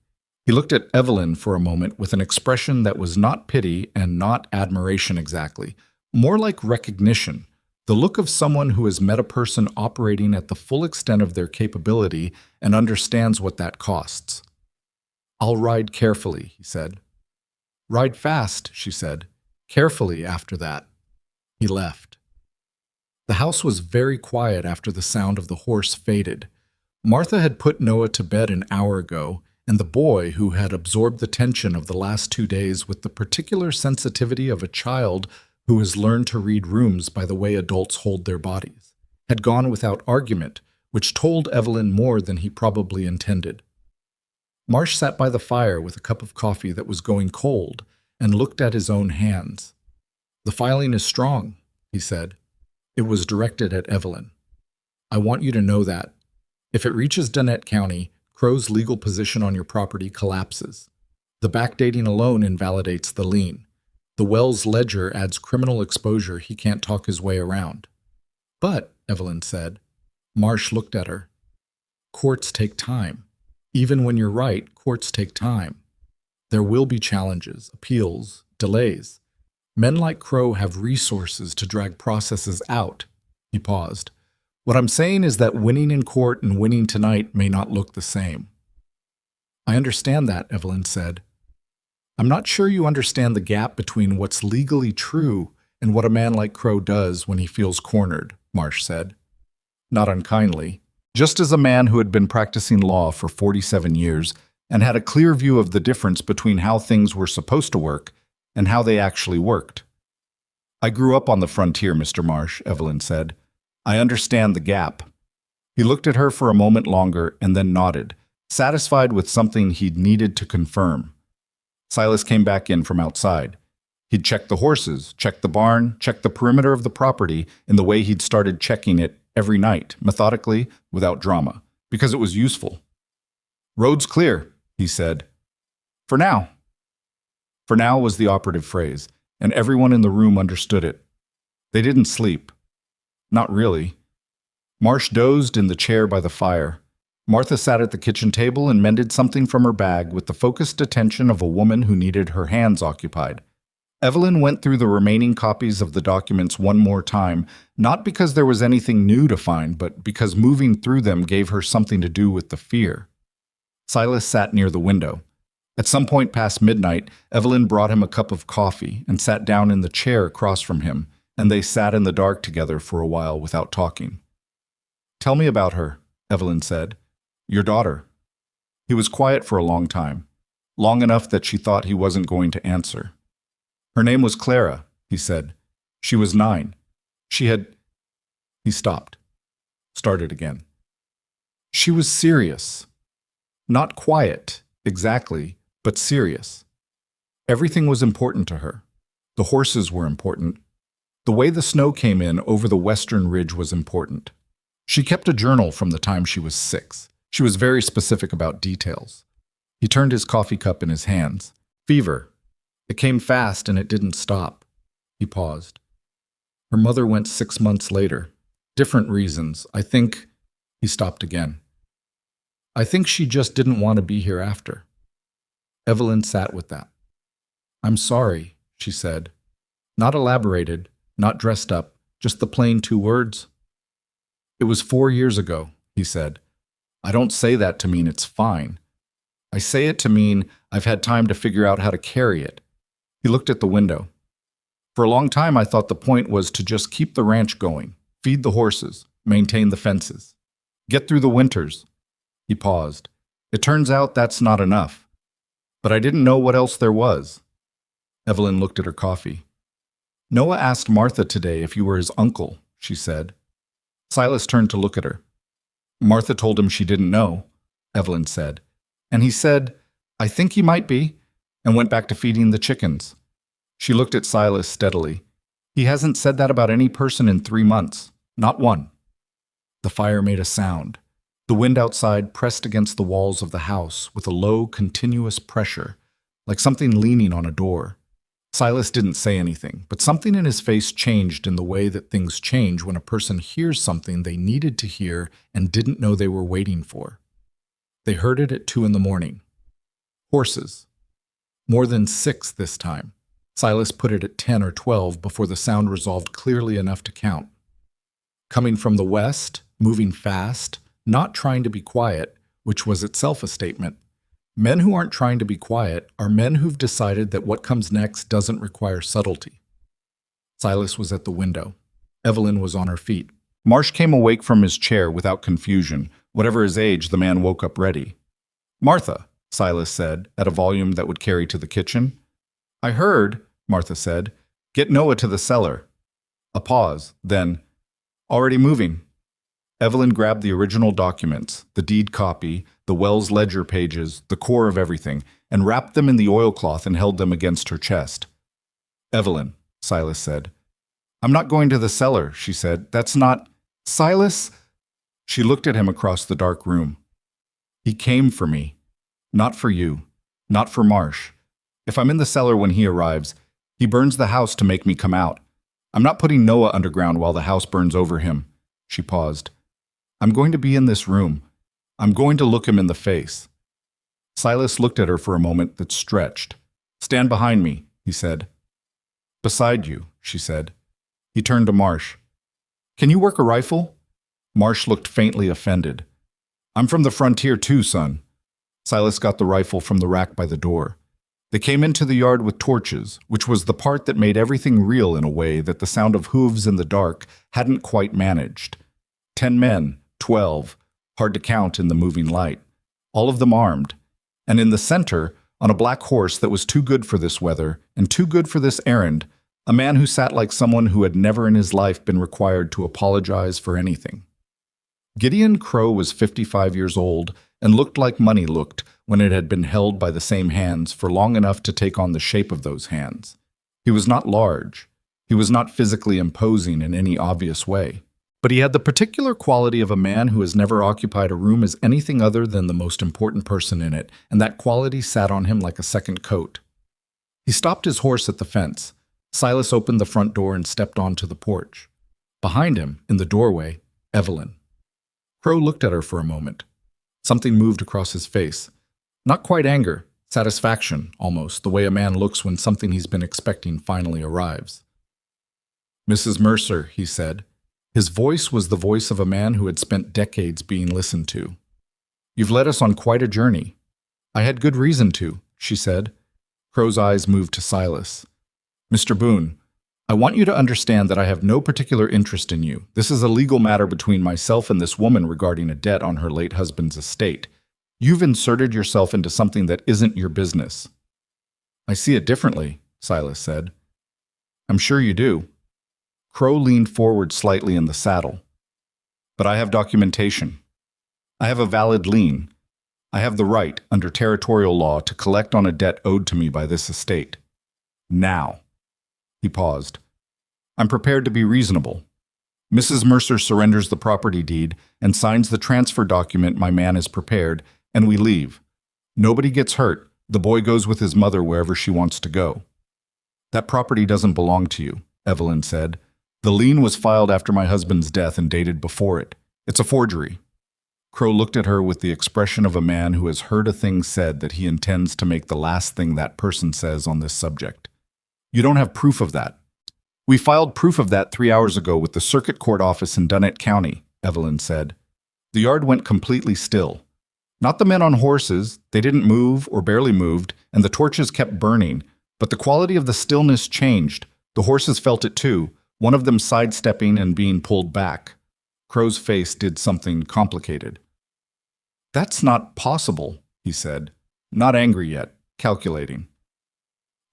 He looked at Evelyn for a moment with an expression that was not pity and not admiration exactly, more like recognition, the look of someone who has met a person operating at the full extent of their capability and understands what that costs. "I'll ride carefully," he said. "Ride fast," she said. "Carefully after that." He left. The house was very quiet after the sound of the horse faded. Martha had put Noah to bed an hour ago, and the boy, who had absorbed the tension of the last 2 days with the particular sensitivity of a child who has learned to read rooms by the way adults hold their bodies, had gone without argument, which told Evelyn more than he probably intended. Marsh sat by the fire with a cup of coffee that was going cold and looked at his own hands. "The filing is strong," he said. It was directed at Evelyn. "I want you to know that. If it reaches Dunnet County, Crow's legal position on your property collapses. The backdating alone invalidates the lien. The Wells ledger adds criminal exposure he can't talk his way around." "But," Evelyn said. Marsh looked at her. "Courts take time. Even when you're right, courts take time. There will be challenges, appeals, delays. Men like Crow have resources to drag processes out." He paused. "What I'm saying is that winning in court and winning tonight may not look the same." "I understand that," Evelyn said. "I'm not sure you understand the gap between what's legally true and what a man like Crow does when he feels cornered," Marsh said. Not unkindly. Just as a man who had been practicing law for 47 years and had a clear view of the difference between how things were supposed to work and how they actually worked. "I grew up on the frontier, Mr. Marsh," Evelyn said. "I understand the gap." He looked at her for a moment longer and then nodded, satisfied with something he'd needed to confirm. Silas came back in from outside. He'd checked the horses, checked the barn, checked the perimeter of the property in the way he'd started checking it every night, methodically, without drama, because it was useful. "Road's clear," he said. "For now." For now was the operative phrase, and everyone in the room understood it. They didn't sleep. Not really. Marsh dozed in the chair by the fire. Martha sat at the kitchen table and mended something from her bag with the focused attention of a woman who needed her hands occupied. Evelyn went through the remaining copies of the documents one more time, not because there was anything new to find, but because moving through them gave her something to do with the fear. Silas sat near the window. At some point past midnight, Evelyn brought him a cup of coffee and sat down in the chair across from him, and they sat in the dark together for a while without talking. "Tell me about her," Evelyn said. "Your daughter." He was quiet for a long time, long enough that she thought he wasn't going to answer. "Her name was Clara," he said. "She was 9. She had—" He stopped. Started again. "She was serious. Not quiet, exactly, but serious. Everything was important to her. The horses were important. The way the snow came in over the western ridge was important. She kept a journal from the time she was 6. She was very specific about details. He turned his coffee cup in his hands. Fever. It came fast and it didn't stop. He paused. Her mother went 6 months later. Different reasons. I think... He stopped again. I think she just didn't want to be here after. Evelyn sat with that. I'm sorry, she said. Not elaborated, not dressed up, just the plain 2 words. It was 4 years ago, he said. I don't say that to mean it's fine. I say it to mean I've had time to figure out how to carry it. He looked at the window. For a long time, I thought the point was to just keep the ranch going, feed the horses, maintain the fences, get through the winters. He paused. It turns out that's not enough. But I didn't know what else there was. Evelyn looked at her coffee. Noah asked Martha today if you were his uncle, she said. Silas turned to look at her. Martha told him she didn't know, Evelyn said. And he said, I think he might be, and went back to feeding the chickens. She looked at Silas steadily. He hasn't said that about any person in 3 months. Not one. The fire made a sound. The wind outside pressed against the walls of the house with a low, continuous pressure, like something leaning on a door. Silas didn't say anything, but something in his face changed in the way that things change when a person hears something they needed to hear and didn't know they were waiting for. They heard it at 2 a.m. Horses. More than 6 this time. Silas put it at 10 or 12 before the sound resolved clearly enough to count. Coming from the west, moving fast, not trying to be quiet, which was itself a statement. Men who aren't trying to be quiet are men who've decided that what comes next doesn't require subtlety. Silas was at the window. Evelyn was on her feet. Marsh came awake from his chair without confusion. Whatever his age, the man woke up ready. Martha, Silas said, at a volume that would carry to the kitchen. I heard, Martha said, get Noah to the cellar. A pause, then, already moving. Evelyn grabbed the original documents, the deed copy, the Wells ledger pages, the core of everything, and wrapped them in the oilcloth and held them against her chest. Evelyn, Silas said. I'm not going to the cellar, she said. That's not... Silas? She looked at him across the dark room. He came for me. Not for you. Not for Marsh. If I'm in the cellar when he arrives, he burns the house to make me come out. I'm not putting Noah underground while the house burns over him. She paused. I'm going to be in this room. I'm going to look him in the face. Silas looked at her for a moment that stretched. Stand behind me, he said. Beside you, she said. He turned to Marsh. Can you work a rifle? Marsh looked faintly offended. I'm from the frontier too, son. Silas got the rifle from the rack by the door. They came into the yard with torches, which was the part that made everything real in a way that the sound of hooves in the dark hadn't quite managed. 10 men, 12, hard to count in the moving light, all of them armed. And in the center, on a black horse that was too good for this weather and too good for this errand, a man who sat like someone who had never in his life been required to apologize for anything. Gideon Crow was 55 years old and looked like money looked when it had been held by the same hands for long enough to take on the shape of those hands. He was not large. He was not physically imposing in any obvious way. But he had the particular quality of a man who has never occupied a room as anything other than the most important person in it, and that quality sat on him like a second coat. He stopped his horse at the fence. Silas opened the front door and stepped onto the porch. Behind him, in the doorway, Evelyn. Crow looked at her for a moment. Something moved across his face. Not quite anger, satisfaction, almost, the way a man looks when something he's been expecting finally arrives. Mrs. Mercer, he said. His voice was the voice of a man who had spent decades being listened to. You've led us on quite a journey. I had good reason to, she said. Crow's eyes moved to Silas. Mr. Boone, I want you to understand that I have no particular interest in you. This is a legal matter between myself and this woman regarding a debt on her late husband's estate. You've inserted yourself into something that isn't your business. I see it differently, Silas said. I'm sure you do. Crow leaned forward slightly in the saddle. But I have documentation. I have a valid lien. I have the right, under territorial law, to collect on a debt owed to me by this estate. Now." He paused. "I'm prepared to be reasonable. Mrs. Mercer surrenders the property deed and signs the transfer document my man has prepared, and we leave. Nobody gets hurt. The boy goes with his mother wherever she wants to go." "That property doesn't belong to you," Evelyn said. "The lien was filed after my husband's death and dated before it. It's a forgery." Crow looked at her with the expression of a man who has heard a thing said that he intends to make the last thing that person says on this subject. "You don't have proof of that." "We filed proof of that 3 hours ago with the Circuit Court office in Dunnet County," Evelyn said. The yard went completely still. Not the men on horses, they didn't move or barely moved, and the torches kept burning, but the quality of the stillness changed. The horses felt it too, one of them sidestepping and being pulled back. Crow's face did something complicated. "That's not possible," he said. Not angry yet, calculating.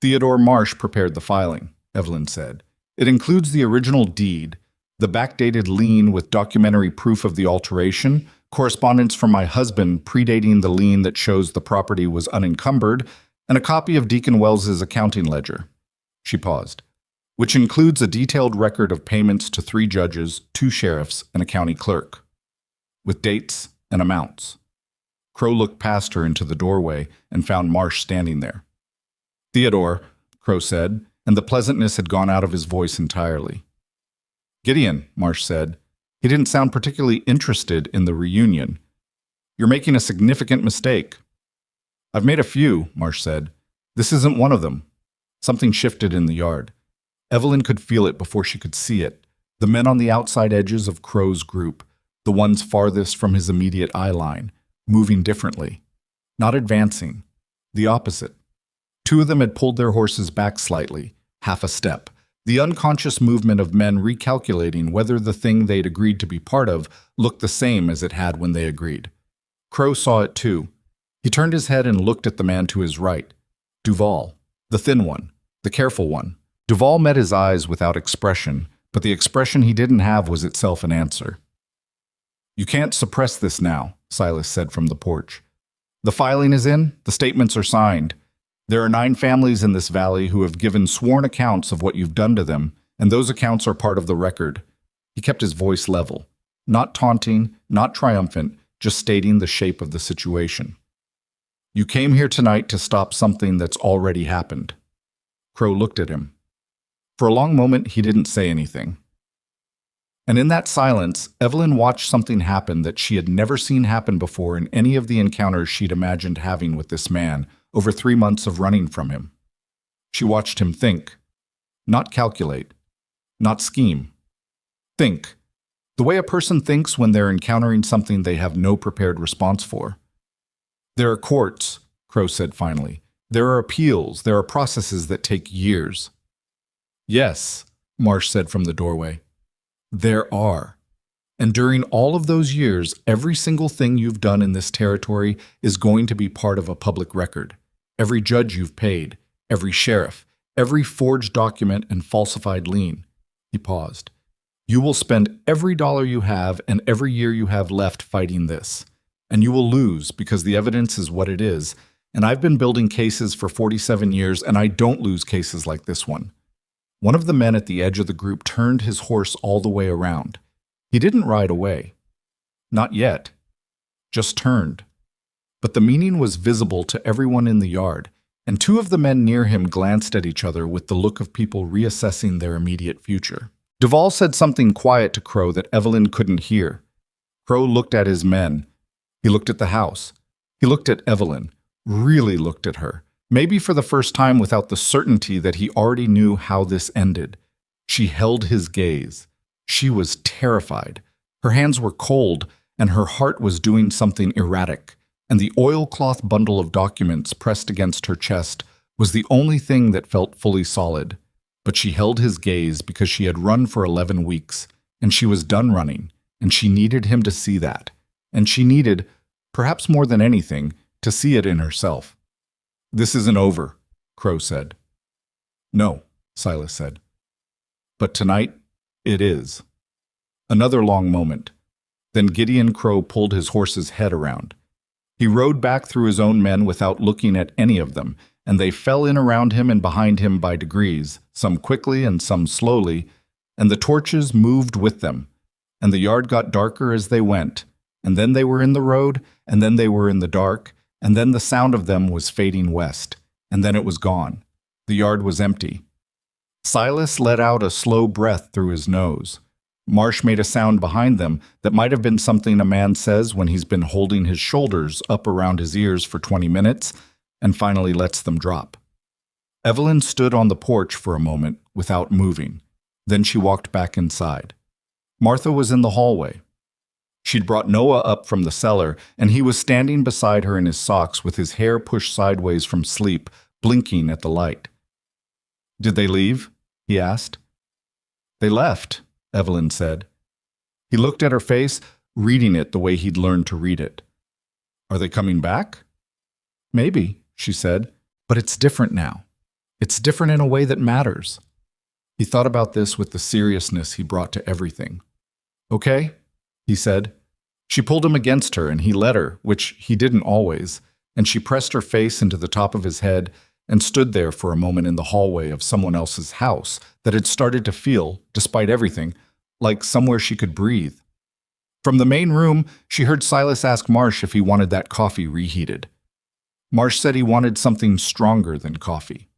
"Theodore Marsh prepared the filing," Evelyn said. "It includes the original deed, the backdated lien with documentary proof of the alteration, correspondence from my husband predating the lien that shows the property was unencumbered, and a copy of Deacon Wells's accounting ledger." She paused. "Which includes a detailed record of payments to 3 judges, 2 sheriffs, and a county clerk, with dates and amounts." Crow looked past her into the doorway and found Marsh standing there. "Theodore," Crow said, and the pleasantness had gone out of his voice entirely. "Gideon," Marsh said. He didn't sound particularly interested in the reunion. "You're making a significant mistake." "I've made a few," Marsh said. "This isn't one of them." Something shifted in the yard. Evelyn could feel it before she could see it. The men on the outside edges of Crow's group, the ones farthest from his immediate eye line, moving differently. Not advancing. The opposite. 2 of them had pulled their horses back slightly, half a step. The unconscious movement of men recalculating whether the thing they'd agreed to be part of looked the same as it had when they agreed. Crow saw it too. He turned his head and looked at the man to his right. Duval. The thin one. The careful one. Duval met his eyes without expression, but the expression he didn't have was itself an answer. "You can't suppress this now," Silas said from the porch. "The filing is in, the statements are signed. There are 9 families in this valley who have given sworn accounts of what you've done to them, and those accounts are part of the record." He kept his voice level, not taunting, not triumphant, just stating the shape of the situation. "You came here tonight to stop something that's already happened." Crow looked at him. For a long moment, he didn't say anything. And in that silence, Evelyn watched something happen that she had never seen happen before in any of the encounters she'd imagined having with this man over 3 months of running from him. She watched him think. Not calculate. Not scheme. Think. The way a person thinks when they're encountering something they have no prepared response for. "There are courts," Crow said finally. "There are appeals. There are processes that take years." "Yes," Marsh said from the doorway. "There are. And during all of those years, every single thing you've done in this territory is going to be part of a public record. Every judge you've paid, every sheriff, every forged document and falsified lien." He paused. "You will spend every dollar you have and every year you have left fighting this. And you will lose because the evidence is what it is. And I've been building cases for 47 years, and I don't lose cases like this one." One of the men at the edge of the group turned his horse all the way around. He didn't ride away. Not yet. Just turned. But the meaning was visible to everyone in the yard, and 2 of the men near him glanced at each other with the look of people reassessing their immediate future. Duval said something quiet to Crow that Evelyn couldn't hear. Crow looked at his men. He looked at the house. He looked at Evelyn, really looked at her. Maybe for the first time without the certainty that he already knew how this ended. She held his gaze. She was terrified. Her hands were cold, and her heart was doing something erratic, and the oilcloth bundle of documents pressed against her chest was the only thing that felt fully solid. But she held his gaze because she had run for 11 weeks, and she was done running, and she needed him to see that. And she needed, perhaps more than anything, to see it in herself. "This isn't over," Crow said. "No," Silas said. "But tonight, it is." Another long moment. Then Gideon Crow pulled his horse's head around. He rode back through his own men without looking at any of them, and they fell in around him and behind him by degrees, some quickly and some slowly, and the torches moved with them, and the yard got darker as they went, and then they were in the road, and then they were in the dark, and then the sound of them was fading west, and then it was gone. The yard was empty. Silas let out a slow breath through his nose. Marsh made a sound behind them that might have been something a man says when he's been holding his shoulders up around his ears for 20 minutes and finally lets them drop. Evelyn stood on the porch for a moment without moving. Then she walked back inside. Martha was in the hallway. She'd brought Noah up from the cellar, and he was standing beside her in his socks with his hair pushed sideways from sleep, blinking at the light. "Did they leave?" he asked. "They left," Evelyn said. He looked at her face, reading it the way he'd learned to read it. "Are they coming back?" "Maybe," she said, "but it's different now. It's different in a way that matters." He thought about this with the seriousness he brought to everything. "Okay," he said. She pulled him against her, and he let her, which he didn't always, and she pressed her face into the top of his head and stood there for a moment in the hallway of someone else's house that had started to feel, despite everything, like somewhere she could breathe. From the main room, she heard Silas ask Marsh if he wanted that coffee reheated. Marsh said he wanted something stronger than coffee.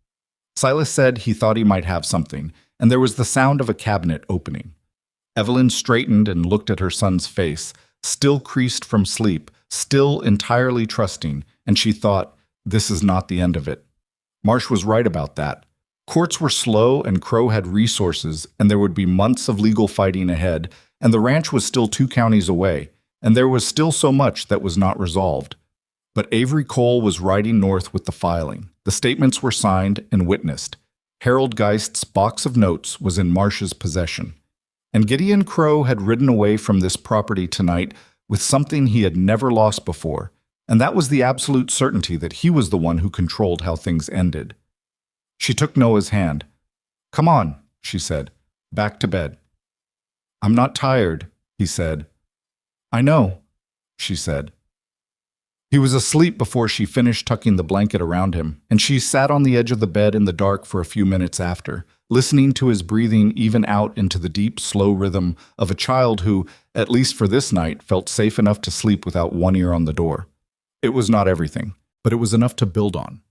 Silas said he thought he might have something, and there was the sound of a cabinet opening. Evelyn straightened and looked at her son's face, still creased from sleep, still entirely trusting, and she thought, this is not the end of it. Marsh was right about that. Courts were slow and Crow had resources, and there would be months of legal fighting ahead, and the ranch was still 2 counties away, and there was still so much that was not resolved. But Avery Cole was riding north with the filing. The statements were signed and witnessed. Harold Geist's box of notes was in Marsh's possession. And Gideon Crow had ridden away from this property tonight with something he had never lost before, and that was the absolute certainty that he was the one who controlled how things ended. She took Noah's hand. "Come on," she said. "Back to bed." "I'm not tired," he said. "I know," she said. He was asleep before she finished tucking the blanket around him, and she sat on the edge of the bed in the dark for a few minutes after, listening to his breathing even out into the deep, slow rhythm of a child who, at least for this night, felt safe enough to sleep without one ear on the door. It was not everything, but it was enough to build on.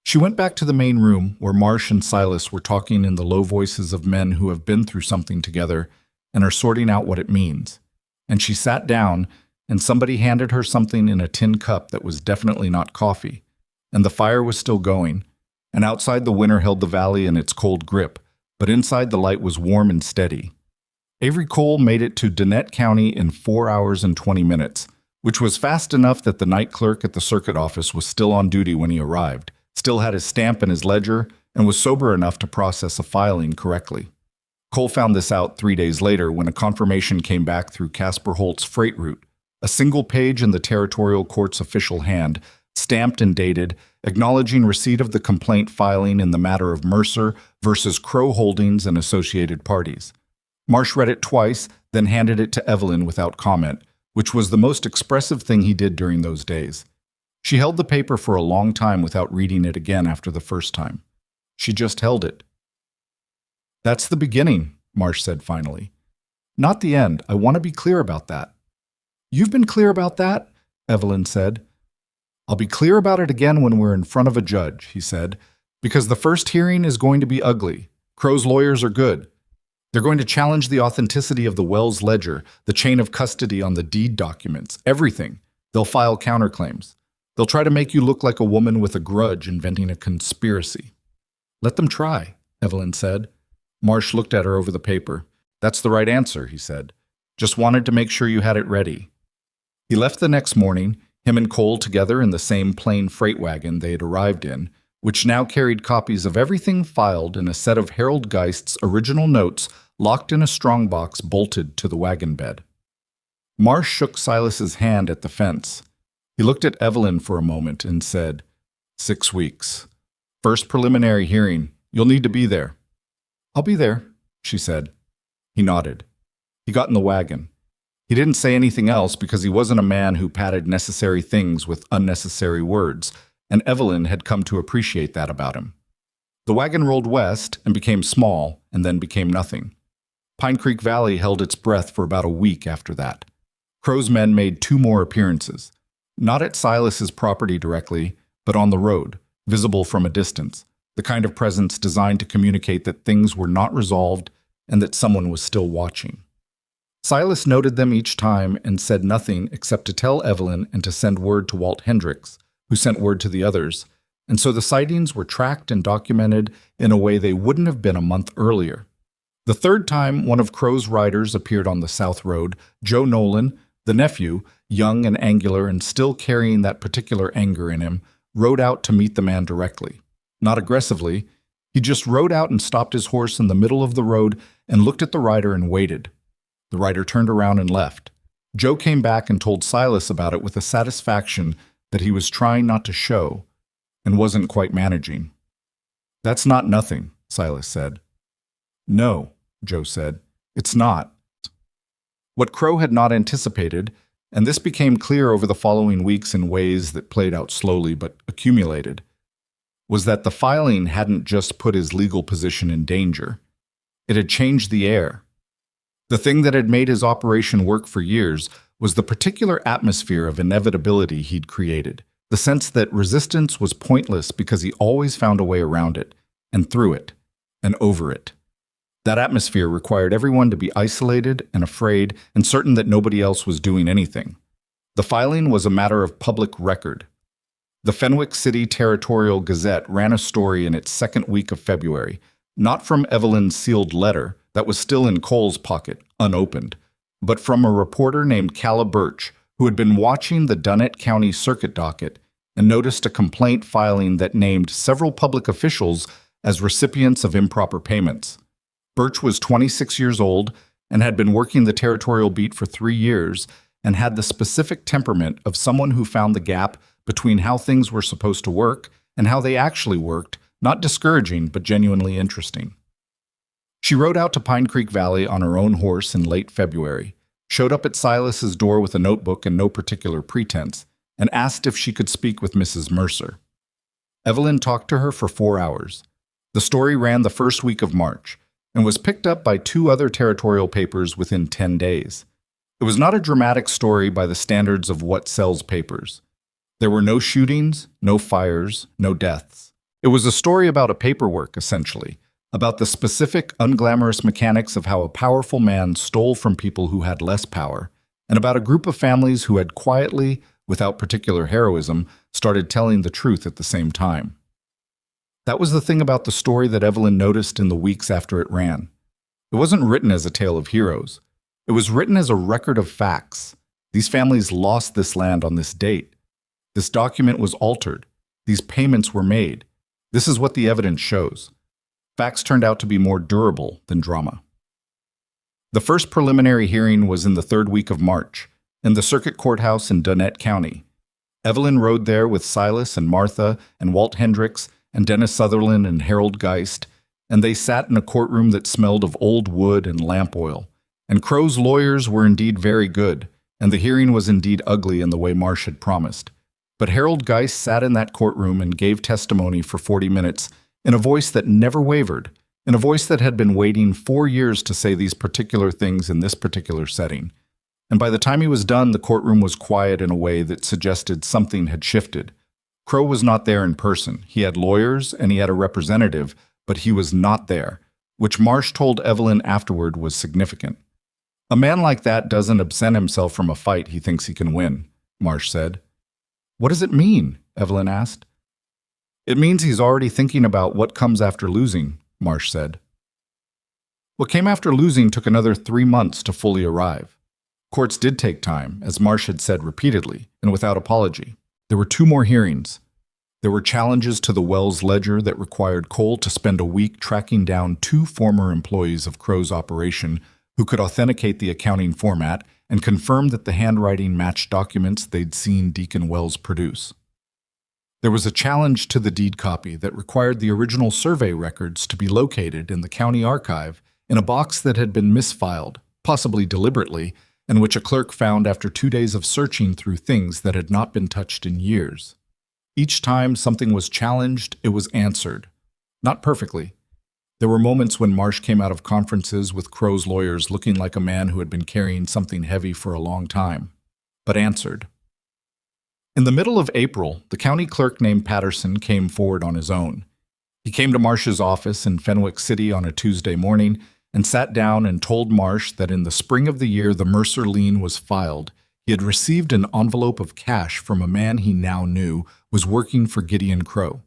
She went back to the main room where Marsh and Silas were talking in the low voices of men who have been through something together and are sorting out what it means. And she sat down, and somebody handed her something in a tin cup that was definitely not coffee, and the fire was still going, and outside the winter held the valley in its cold grip, but inside the light was warm and steady. Avery Cole made it to Danette County in 4 hours and 20 minutes, which was fast enough that the night clerk at the circuit office was still on duty when he arrived, still had his stamp in his ledger, and was sober enough to process a filing correctly. Cole found this out 3 days later when a confirmation came back through Casper Holt's freight route, a single page in the territorial court's official hand, stamped and dated, acknowledging receipt of the complaint filing in the matter of Mercer versus Crow Holdings and associated parties. Marsh read it twice, then handed it to Evelyn without comment, which was the most expressive thing he did during those days. She held the paper for a long time without reading it again after the first time. She just held it. "That's the beginning," Marsh said finally. "Not the end. I want to be clear about that." "You've been clear about that?" Evelyn said. "I'll be clear about it again when we're in front of a judge," he said, "because the first hearing is going to be ugly. Crow's lawyers are good. They're going to challenge the authenticity of the Wells ledger, the chain of custody on the deed documents, everything. They'll file counterclaims. They'll try to make you look like a woman with a grudge inventing a conspiracy." "Let them try," Evelyn said. Marsh looked at her over the paper. "That's the right answer," he said. "Just wanted to make sure you had it ready." He left the next morning, him and Cole together in the same plain freight wagon they had arrived in, which now carried copies of everything filed in a set of Harold Geist's original notes locked in a strongbox bolted to the wagon bed. Marsh shook Silas's hand at the fence. He looked at Evelyn for a moment and said, 6 weeks. First preliminary hearing. You'll need to be there." "I'll be there," she said. He nodded. He got in the wagon. He didn't say anything else because he wasn't a man who padded necessary things with unnecessary words, and Evelyn had come to appreciate that about him. The wagon rolled west and became small and then became nothing. Pine Creek Valley held its breath for about a week after that. Crow's men made 2 more appearances, not at Silas's property directly, but on the road, visible from a distance, the kind of presence designed to communicate that things were not resolved and that someone was still watching. Silas noted them each time and said nothing except to tell Evelyn and to send word to Walt Hendricks, who sent word to the others, and so the sightings were tracked and documented in a way they wouldn't have been a month earlier. The 3rd time one of Crow's riders appeared on the South Road, Joe Nolan, the nephew, young and angular and still carrying that particular anger in him, rode out to meet the man directly. Not aggressively, he just rode out and stopped his horse in the middle of the road and looked at the rider and waited. The rider turned around and left. Joe came back and told Silas about it with a satisfaction that he was trying not to show and wasn't quite managing. "That's not nothing," Silas said. "No," Joe said, "it's not." What Crow had not anticipated, and this became clear over the following weeks in ways that played out slowly but accumulated, was that the filing hadn't just put his legal position in danger. It had changed the air. The thing that had made his operation work for years was the particular atmosphere of inevitability he'd created, the sense that resistance was pointless because he always found a way around it, and through it, and over it. That atmosphere required everyone to be isolated and afraid and certain that nobody else was doing anything. The filing was a matter of public record. The Fenwick City Territorial Gazette ran a story in its 2nd week of February, not from Evelyn's sealed letter that was still in Cole's pocket, unopened, but from a reporter named Calla Birch, who had been watching the Dunnett County Circuit docket and noticed a complaint filing that named several public officials as recipients of improper payments. Birch was 26 years old and had been working the territorial beat for 3 years and had the specific temperament of someone who found the gap between how things were supposed to work and how they actually worked, not discouraging but genuinely interesting. She rode out to Pine Creek Valley on her own horse in late February, showed up at Silas's door with a notebook and no particular pretense, and asked if she could speak with Mrs. Mercer. Evelyn talked to her for 4 hours. The story ran the 1st week of March, and was picked up by 2 other territorial papers within 10 days. It was not a dramatic story by the standards of what sells papers. There were no shootings, no fires, no deaths. It was a story about a paperwork, essentially, about the specific, unglamorous mechanics of how a powerful man stole from people who had less power, and about a group of families who had quietly, without particular heroism, started telling the truth at the same time. That was the thing about the story that Evelyn noticed in the weeks after it ran. It wasn't written as a tale of heroes. It was written as a record of facts. These families lost this land on this date. This document was altered. These payments were made. This is what the evidence shows. Facts turned out to be more durable than drama. The first preliminary hearing was in the 3rd week of March, in the Circuit Courthouse in Dunnett County. Evelyn rode there with Silas and Martha and Walt Hendricks and Dennis Sutherland and Harold Geist, and they sat in a courtroom that smelled of old wood and lamp oil. And Crow's lawyers were indeed very good, and the hearing was indeed ugly in the way Marsh had promised. But Harold Geist sat in that courtroom and gave testimony for 40 minutes in a voice that never wavered, in a voice that had been waiting 4 years to say these particular things in this particular setting. And by the time he was done, the courtroom was quiet in a way that suggested something had shifted. Crow was not there in person. He had lawyers and he had a representative, but he was not there, which Marsh told Evelyn afterward was significant. "A man like that doesn't absent himself from a fight he thinks he can win," Marsh said. "What does it mean?" Evelyn asked. "It means he's already thinking about what comes after losing," Marsh said. What came after losing took another 3 months to fully arrive. Courts did take time, as Marsh had said repeatedly, and without apology. There were 2 more hearings. There were challenges to the Wells ledger that required Cole to spend a week tracking down 2 former employees of Crow's operation who could authenticate the accounting format and confirm that the handwriting matched documents they'd seen Deacon Wells produce. There was a challenge to the deed copy that required the original survey records to be located in the county archive in a box that had been misfiled, possibly deliberately, and which a clerk found after 2 days of searching through things that had not been touched in years. Each time something was challenged, it was answered. Not perfectly. There were moments when Marsh came out of conferences with Crow's lawyers looking like a man who had been carrying something heavy for a long time, but answered. In the middle of April, the county clerk named Patterson came forward on his own. He came to Marsh's office in Fenwick City on a Tuesday morning and sat down and told Marsh that in the spring of the year the Mercer lien was filed, he had received an envelope of cash from a man he now knew was working for Gideon Crow,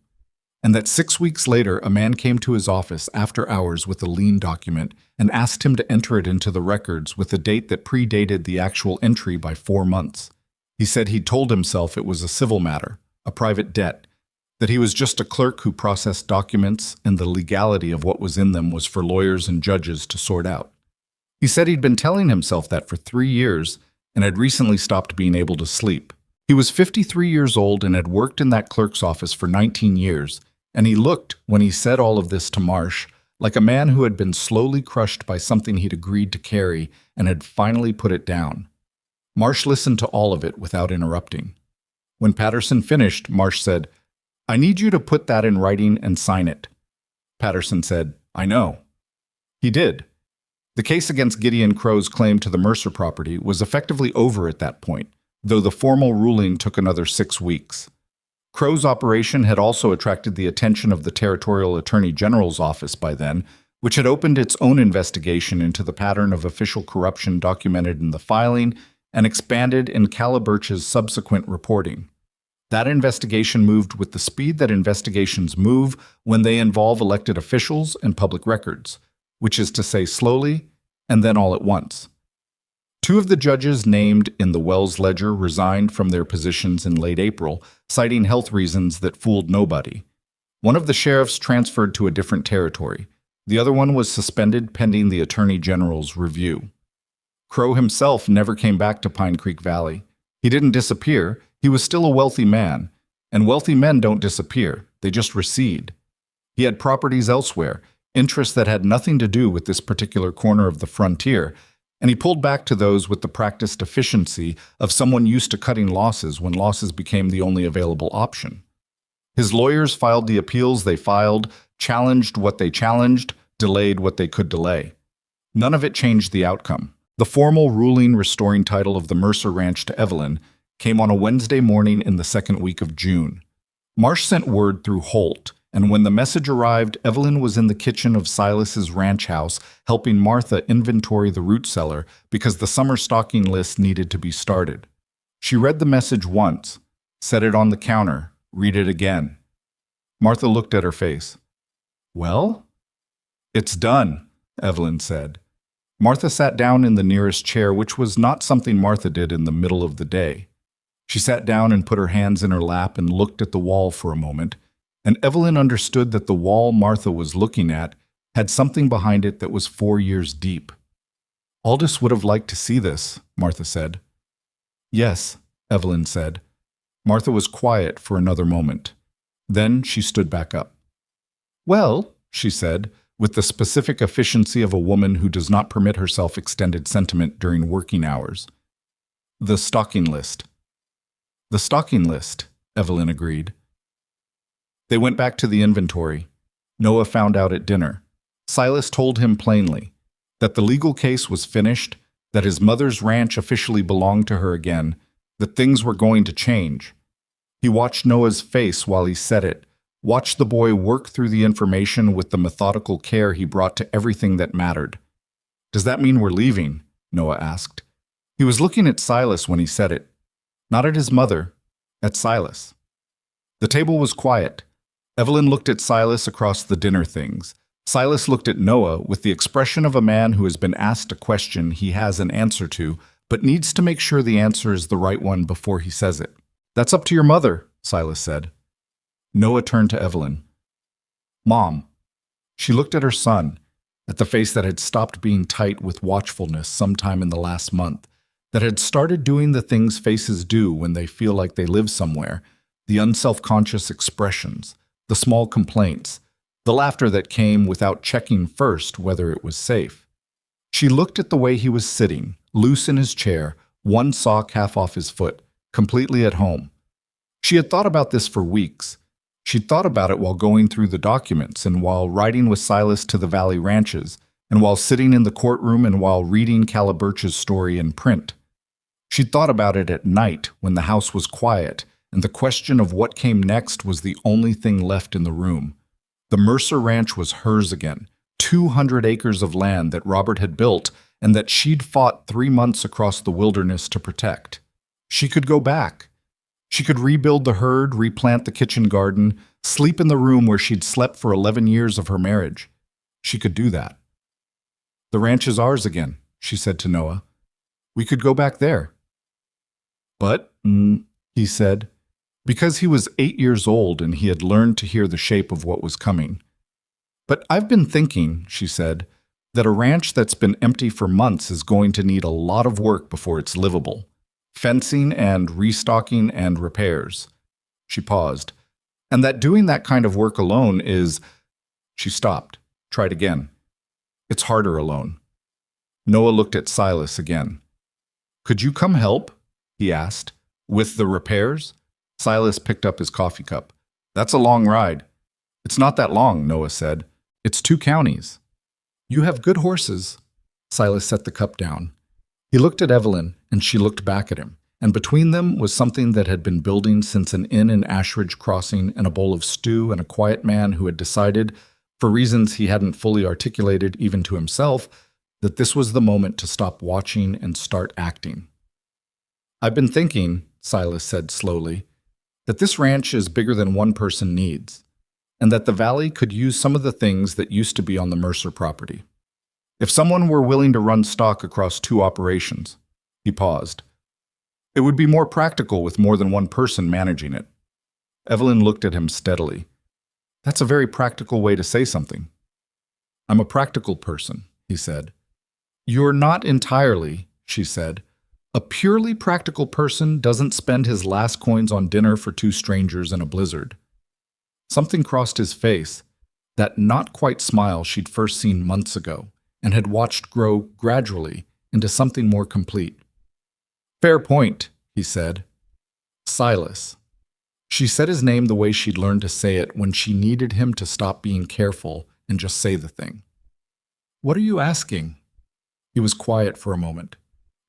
and that 6 weeks later a man came to his office after hours with a lien document and asked him to enter it into the records with a date that predated the actual entry by 4 months. He said he'd told himself it was a civil matter, a private debt, that he was just a clerk who processed documents and the legality of what was in them was for lawyers and judges to sort out. He said he'd been telling himself that for 3 years and had recently stopped being able to sleep. He was 53 years old and had worked in that clerk's office for 19 years, and he looked, when he said all of this to Marsh, like a man who had been slowly crushed by something he'd agreed to carry and had finally put it down. Marsh listened to all of it without interrupting. When Patterson finished, Marsh said, "I need you to put that in writing and sign it." Patterson said, "I know." He did. The case against Gideon Crow's claim to the Mercer property was effectively over at that point, though the formal ruling took another 6 weeks. Crow's operation had also attracted the attention of the Territorial Attorney General's office by then, which had opened its own investigation into the pattern of official corruption documented in the filing and expanded in Calaburch's subsequent reporting. That investigation moved with the speed that investigations move when they involve elected officials and public records, which is to say slowly and then all at once. 2 of the judges named in the Wells Ledger resigned from their positions in late April, citing health reasons that fooled nobody. One of the sheriffs transferred to a different territory. The other one was suspended pending the Attorney General's review. Crow himself never came back to Pine Creek Valley. He didn't disappear. He was still a wealthy man, and wealthy men don't disappear. They just recede. He had properties elsewhere, interests that had nothing to do with this particular corner of the frontier, and he pulled back to those with the practiced efficiency of someone used to cutting losses when losses became the only available option. His lawyers filed the appeals they filed, challenged what they challenged, delayed what they could delay. None of it changed the outcome. The formal ruling restoring title of the Mercer Ranch to Evelyn came on a Wednesday morning in the second week of June. Marsh sent word through Holt, and when the message arrived, Evelyn was in the kitchen of Silas's ranch house helping Martha inventory the root cellar because the summer stocking list needed to be started. She read the message once, set it on the counter, read it again. Martha looked at her face. "Well?" "It's done," Evelyn said. Martha sat down in the nearest chair, which was not something Martha did in the middle of the day. She sat down and put her hands in her lap and looked at the wall for a moment, and Evelyn understood that the wall Martha was looking at had something behind it that was 4 years deep. "Aldous would have liked to see this," Martha said. "Yes," Evelyn said. Martha was quiet for another moment. Then she stood back up. "Well," she said, with the specific efficiency of a woman who does not permit herself extended sentiment during working hours. "The stocking list." "The stocking list," Evelyn agreed. They went back to the inventory. Noah found out at dinner. Silas told him plainly that the legal case was finished, that his mother's ranch officially belonged to her again, that things were going to change. He watched Noah's face while he said it, watched the boy work through the information with the methodical care he brought to everything that mattered. "Does that mean we're leaving?" Noah asked. He was looking at Silas when he said it. Not at his mother, at Silas. The table was quiet. Evelyn looked at Silas across the dinner things. Silas looked at Noah with the expression of a man who has been asked a question he has an answer to, but needs to make sure the answer is the right one before he says it. "That's up to your mother," Silas said. Noah turned to Evelyn. "Mom." She looked at her son, at the face that had stopped being tight with watchfulness sometime in the last month, that had started doing the things faces do when they feel like they live somewhere, the unself-conscious expressions, the small complaints, the laughter that came without checking first whether it was safe. She looked at the way he was sitting, loose in his chair, one sock half off his foot, completely at home. She had thought about this for weeks. She'd thought about it while going through the documents and while riding with Silas to the Valley ranches, and while sitting in the courtroom and while reading Calaburch's story in print. She'd thought about it at night when the house was quiet, and the question of what came next was the only thing left in the room. The Mercer Ranch was hers again, 200 acres of land that Robert had built and that she'd fought 3 months across the wilderness to protect. She could go back. She could rebuild the herd, replant the kitchen garden, sleep in the room where she'd slept for 11 years of her marriage. She could do that. "The ranch is ours again," she said to Noah. "We could go back there." "But," he said, because he was 8 years old and he had learned to hear the shape of what was coming. "But I've been thinking," she said, "that a ranch that's been empty for months is going to need a lot of work before it's livable. Fencing and restocking and repairs." She paused. "And that doing that kind of work alone is—" She stopped, tried again. "It's harder alone." Noah looked at Silas again. "Could you come help?" he asked. "With the repairs?" Silas picked up his coffee cup. "That's a long ride." "It's not that long," Noah said. "It's 2 counties." "You have good horses." Silas set the cup down. He looked at Evelyn, and she looked back at him, and between them was something that had been building since an inn in Ashridge Crossing and a bowl of stew and a quiet man who had decided, for reasons he hadn't fully articulated even to himself, that this was the moment to stop watching and start acting. "I've been thinking," Silas said slowly, "that this ranch is bigger than one person needs, and that the valley could use some of the things that used to be on the Mercer property. If someone were willing to run stock across 2 operations," he paused, "it would be more practical with more than one person managing it." Evelyn looked at him steadily. "That's a very practical way to say something." "I'm a practical person," he said. "You're not entirely," she said. "A purely practical person doesn't spend his last coins on dinner for 2 strangers in a blizzard." Something crossed his face, that not-quite smile she'd first seen months ago and had watched grow gradually into something more complete. "Fair point," he said. "Silas." She said his name the way she'd learned to say it when she needed him to stop being careful and just say the thing. "What are you asking?" He was quiet for a moment.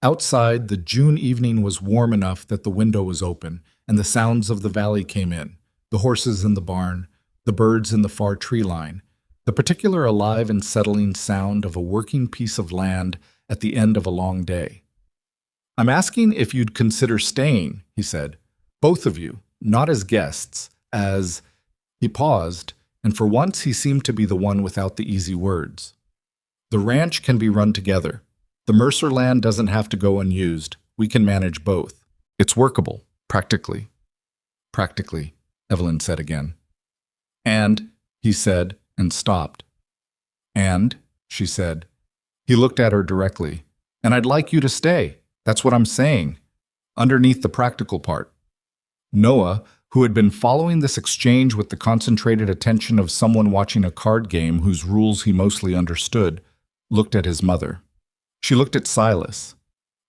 Outside, the June evening was warm enough that the window was open, and the sounds of the valley came in, the horses in the barn, the birds in the far tree line, the particular alive and settling sound of a working piece of land at the end of a long day. "I'm asking if you'd consider staying," he said. "Both of you, not as guests, as—" He paused, and for once he seemed to be the one without the easy words. "The ranch can be run together. The Mercer land doesn't have to go unused. We can manage both. It's workable, practically." "Practically," Evelyn said again. "And," he said, and stopped. "And," she said. He looked at her directly. "And I'd like you to stay. That's what I'm saying. Underneath the practical part." Noah, who had been following this exchange with the concentrated attention of someone watching a card game whose rules he mostly understood, looked at his mother. She looked at Silas.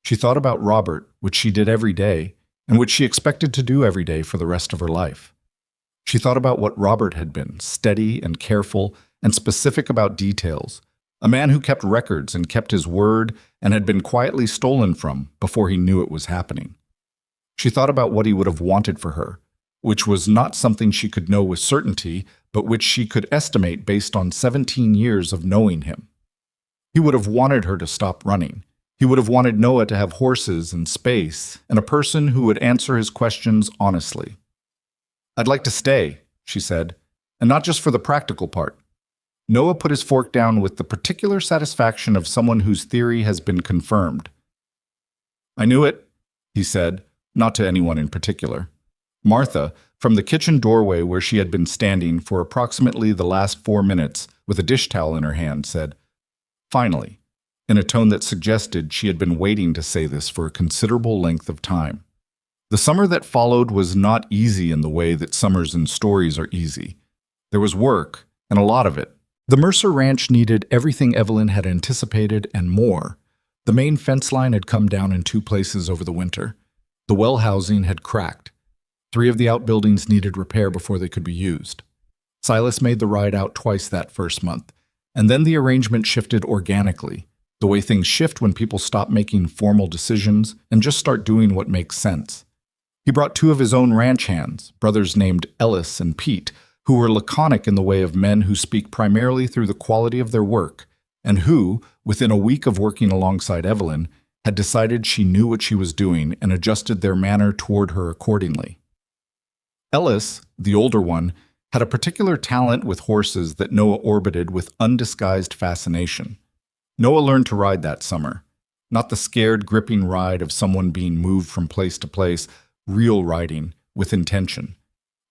She thought about Robert, which she did every day, and which she expected to do every day for the rest of her life. She thought about what Robert had been, steady and careful and specific about details, a man who kept records and kept his word and had been quietly stolen from before he knew it was happening. She thought about what he would have wanted for her, which was not something she could know with certainty, but which she could estimate based on 17 years of knowing him. He would have wanted her to stop running. He would have wanted Noah to have horses and space, and a person who would answer his questions honestly. "I'd like to stay," she said, "and not just for the practical part." Noah put his fork down with the particular satisfaction of someone whose theory has been confirmed. "I knew it," he said, not to anyone in particular. Martha, from the kitchen doorway where she had been standing for approximately the last 4 minutes with a dish towel in her hand, said, "Finally," in a tone that suggested she had been waiting to say this for a considerable length of time. The summer that followed was not easy in the way that summers in stories are easy. There was work, and a lot of it. The Mercer Ranch needed everything Evelyn had anticipated and more. The main fence line had come down in two places over the winter. The well housing had cracked. 3 of the outbuildings needed repair before they could be used. Silas made the ride out twice that first month, and then the arrangement shifted organically, the way things shift when people stop making formal decisions and just start doing what makes sense. He brought 2 of his own ranch hands, brothers named Ellis and Pete, who were laconic in the way of men who speak primarily through the quality of their work, and who, within a week of working alongside Evelyn, had decided she knew what she was doing and adjusted their manner toward her accordingly. Ellis, the older one, had a particular talent with horses that Noah orbited with undisguised fascination. Noah learned to ride that summer. Not the scared, gripping ride of someone being moved from place to place, real riding, with intention.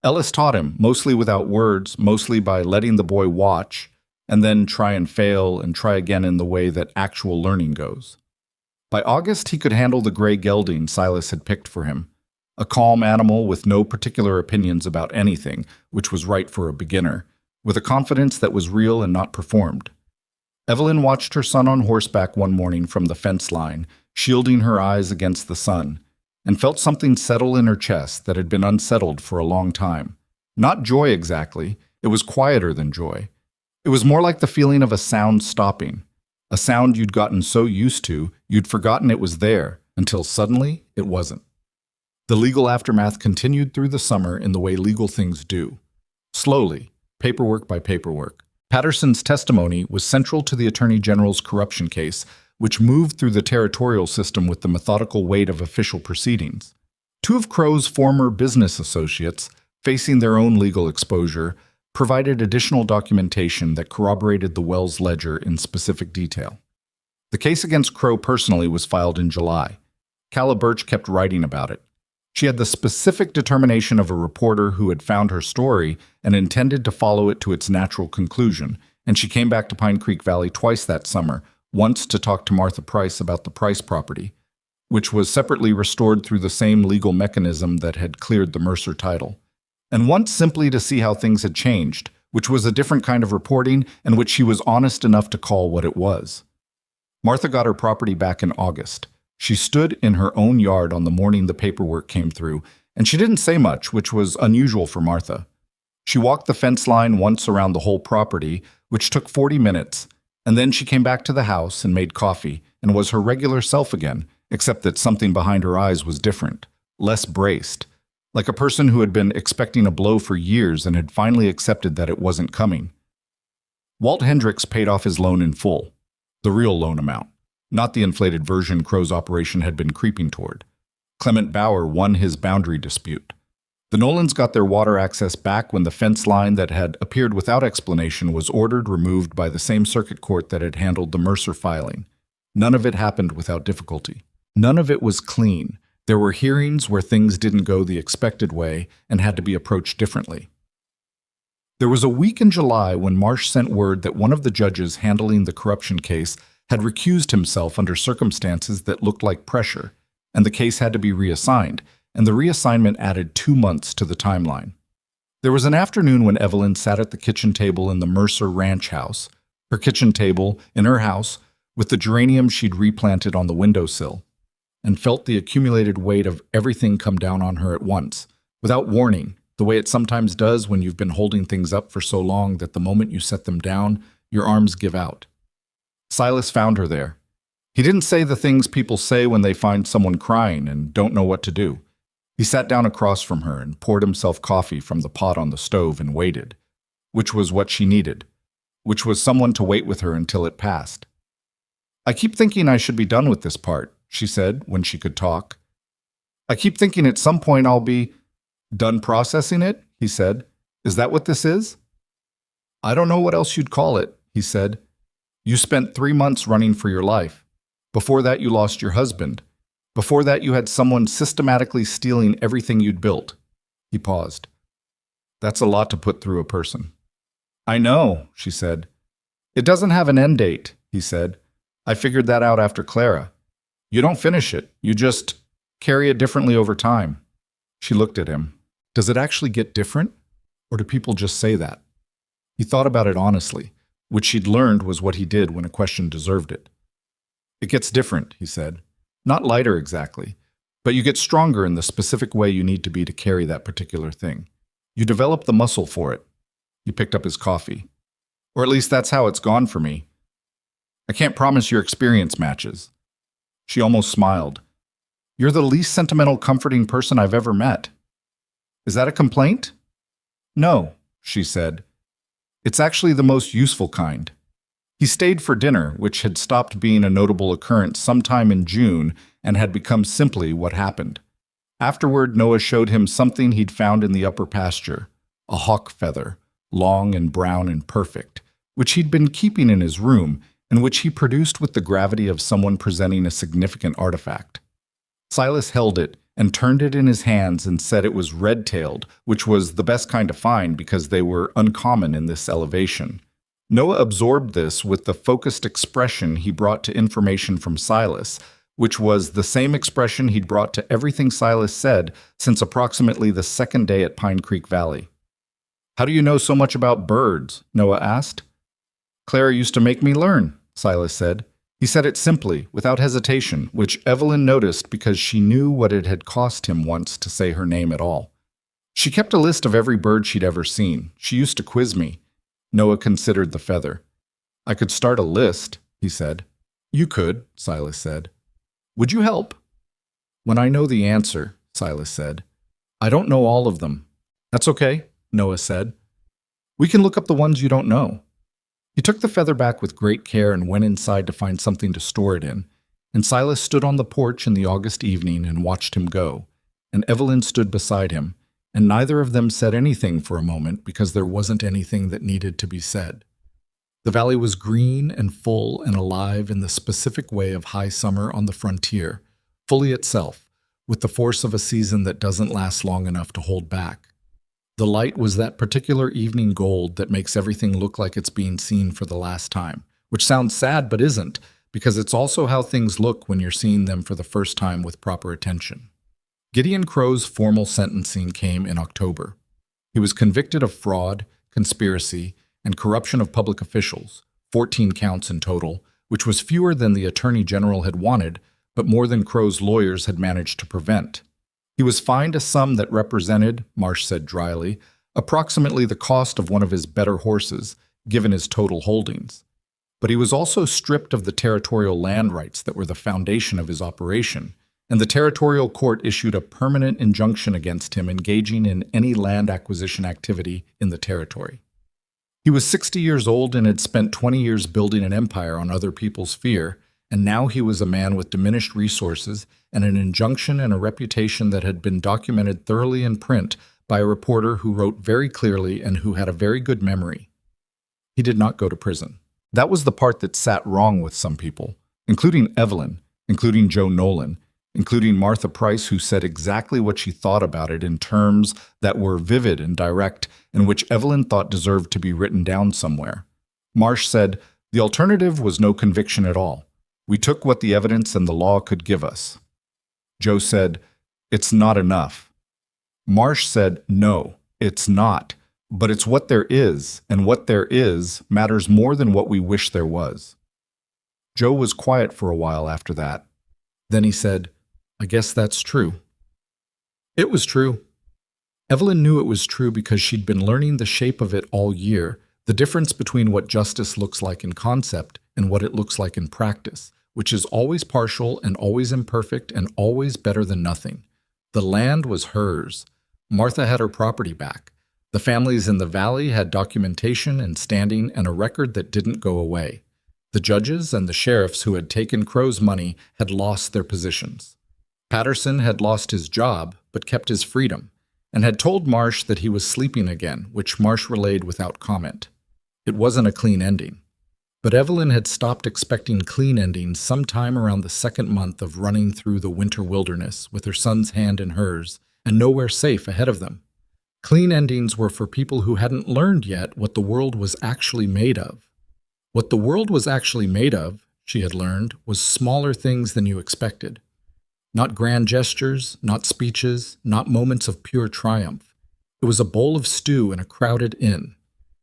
Ellis taught him, mostly without words, mostly by letting the boy watch, and then try and fail and try again in the way that actual learning goes. By August, he could handle the gray gelding Silas had picked for him, a calm animal with no particular opinions about anything, which was right for a beginner, with a confidence that was real and not performed. Evelyn watched her son on horseback one morning from the fence line, shielding her eyes against the sun, and felt something settle in her chest that had been unsettled for a long time. Not joy exactly, it was quieter than joy. It was more like the feeling of a sound stopping, a sound you'd gotten so used to you'd forgotten it was there, until suddenly it wasn't. The legal aftermath continued through the summer in the way legal things do. Slowly, paperwork by paperwork. Patterson's testimony was central to the Attorney General's corruption case, which moved through the territorial system with the methodical weight of official proceedings. 2 of Crow's former business associates, facing their own legal exposure, provided additional documentation that corroborated the Wells ledger in specific detail. The case against Crow personally was filed in July. Calla Birch kept writing about it. She had the specific determination of a reporter who had found her story and intended to follow it to its natural conclusion, and she came back to Pine Creek Valley twice that summer, once to talk to Martha Price about the Price property, which was separately restored through the same legal mechanism that had cleared the Mercer title, and once simply to see how things had changed, which was a different kind of reporting and which she was honest enough to call what it was. Martha got her property back in August. She stood in her own yard on the morning the paperwork came through, and she didn't say much, which was unusual for Martha. She walked the fence line once around the whole property, which took 40 minutes, and then she came back to the house and made coffee and was her regular self again, except that something behind her eyes was different, less braced, like a person who had been expecting a blow for years and had finally accepted that it wasn't coming. Walt Hendricks paid off his loan in full, the real loan amount, not the inflated version Crow's operation had been creeping toward. Clement Bauer won his boundary dispute. The Nolans got their water access back when the fence line that had appeared without explanation was ordered removed by the same circuit court that had handled the Mercer filing. None of it happened without difficulty. None of it was clean. There were hearings where things didn't go the expected way and had to be approached differently. There was a week in July when Marsh sent word that one of the judges handling the corruption case had recused himself under circumstances that looked like pressure, and the case had to be reassigned, and the reassignment added 2 months to the timeline. There was an afternoon when Evelyn sat at the kitchen table in the Mercer ranch house, her kitchen table in her house, with the geranium she'd replanted on the windowsill, and felt the accumulated weight of everything come down on her at once, without warning, the way it sometimes does when you've been holding things up for so long that the moment you set them down, your arms give out. Silas found her there. He didn't say the things people say when they find someone crying and don't know what to do. He sat down across from her and poured himself coffee from the pot on the stove and waited, which was what she needed, which was someone to wait with her until it passed. "I keep thinking I should be done with this part," she said when she could talk. "I keep thinking at some point I'll be done processing it," he said. "Is that what this is?" "I don't know what else you'd call it," he said. "You spent 3 months running for your life. Before that, you lost your husband. Before that, you had someone systematically stealing everything you'd built." He paused. "That's a lot to put through a person." "I know," she said. "It doesn't have an end date," he said. "I figured that out after Clara. You don't finish it. You just carry it differently over time." She looked at him. Does it actually get different? Or do people just say that? He thought about it honestly, which she'd learned was what he did when a question deserved it. It gets different, he said. Not lighter exactly, but you get stronger in the specific way you need to be to carry that particular thing. You develop the muscle for it. He picked up his coffee. Or at least that's how it's gone for me. I can't promise your experience matches. She almost smiled. You're the least sentimental, comforting person I've ever met. Is that a complaint? No, she said. It's actually the most useful kind. He stayed for dinner, which had stopped being a notable occurrence sometime in June and had become simply what happened. Afterward, Noah showed him something he'd found in the upper pasture, a hawk feather, long and brown and perfect, which he'd been keeping in his room and which he produced with the gravity of someone presenting a significant artifact. Silas held it and turned it in his hands and said it was red-tailed, which was the best kind to find because they were uncommon in this elevation. Noah absorbed this with the focused expression he brought to information from Silas, which was the same expression he'd brought to everything Silas said since approximately the second day at Pine Creek Valley. How do you know so much about birds? Noah asked. Clara used to make me learn, Silas said. He said it simply, without hesitation, which Evelyn noticed because she knew what it had cost him once to say her name at all. She kept a list of every bird she'd ever seen. She used to quiz me. Noah considered the feather. I could start a list, he said. You could, Silas said. Would you help? When I know the answer, Silas said. I don't know all of them. That's okay, Noah said. We can look up the ones you don't know. He took the feather back with great care and went inside to find something to store it in, and Silas stood on the porch in the August evening and watched him go, and Evelyn stood beside him, and neither of them said anything for a moment because there wasn't anything that needed to be said. The valley was green and full and alive in the specific way of high summer on the frontier, fully itself, with the force of a season that doesn't last long enough to hold back. The light was that particular evening gold that makes everything look like it's being seen for the last time, which sounds sad but isn't, because it's also how things look when you're seeing them for the first time with proper attention. Gideon Crow's formal sentencing came in October. He was convicted of fraud, conspiracy, and corruption of public officials, 14 counts in total, which was fewer than the Attorney General had wanted, but more than Crow's lawyers had managed to prevent. He was fined a sum that represented, Marsh said dryly, approximately the cost of one of his better horses, given his total holdings. But he was also stripped of the territorial land rights that were the foundation of his operation, and the territorial court issued a permanent injunction against him engaging in any land acquisition activity in the territory. He was 60 years old and had spent 20 years building an empire on other people's fear, and now he was a man with diminished resources and an injunction and a reputation that had been documented thoroughly in print by a reporter who wrote very clearly and who had a very good memory. He did not go to prison. That was the part that sat wrong with some people, including Evelyn, including Joe Nolan, including Martha Price, who said exactly what she thought about it in terms that were vivid and direct and which Evelyn thought deserved to be written down somewhere. Marsh said, the alternative was no conviction at all. We took what the evidence and the law could give us. Joe said, it's not enough. Marsh said, no, it's not. But it's what there is, and what there is matters more than what we wish there was. Joe was quiet for a while after that. Then he said, I guess that's true. It was true. Evelyn knew it was true because she'd been learning the shape of it all year, the difference between what justice looks like in concept and what it looks like in practice, which is always partial and always imperfect and always better than nothing. The land was hers. Martha had her property back. The families in the valley had documentation and standing and a record that didn't go away. The judges and the sheriffs who had taken Crow's money had lost their positions. Patterson had lost his job but kept his freedom, and had told Marsh that he was sleeping again, which Marsh relayed without comment. It wasn't a clean ending. But Evelyn had stopped expecting clean endings sometime around the second month of running through the winter wilderness with her son's hand in hers and nowhere safe ahead of them. Clean endings were for people who hadn't learned yet what the world was actually made of. What the world was actually made of, she had learned, was smaller things than you expected. Not grand gestures, not speeches, not moments of pure triumph. It was a bowl of stew in a crowded inn.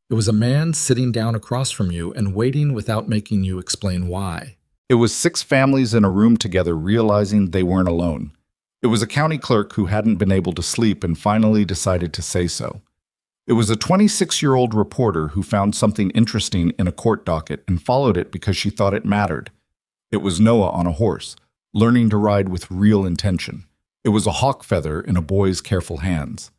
It was a man sitting down across from you and waiting without making you explain why. It was 6 families in a room together realizing they weren't alone. It was a county clerk who hadn't been able to sleep and finally decided to say so. It was a 26-year-old reporter who found something interesting in a court docket and followed it because she thought it mattered. It was Noah on a horse, learning to ride with real intention. It was a hawk feather in a boy's careful hands.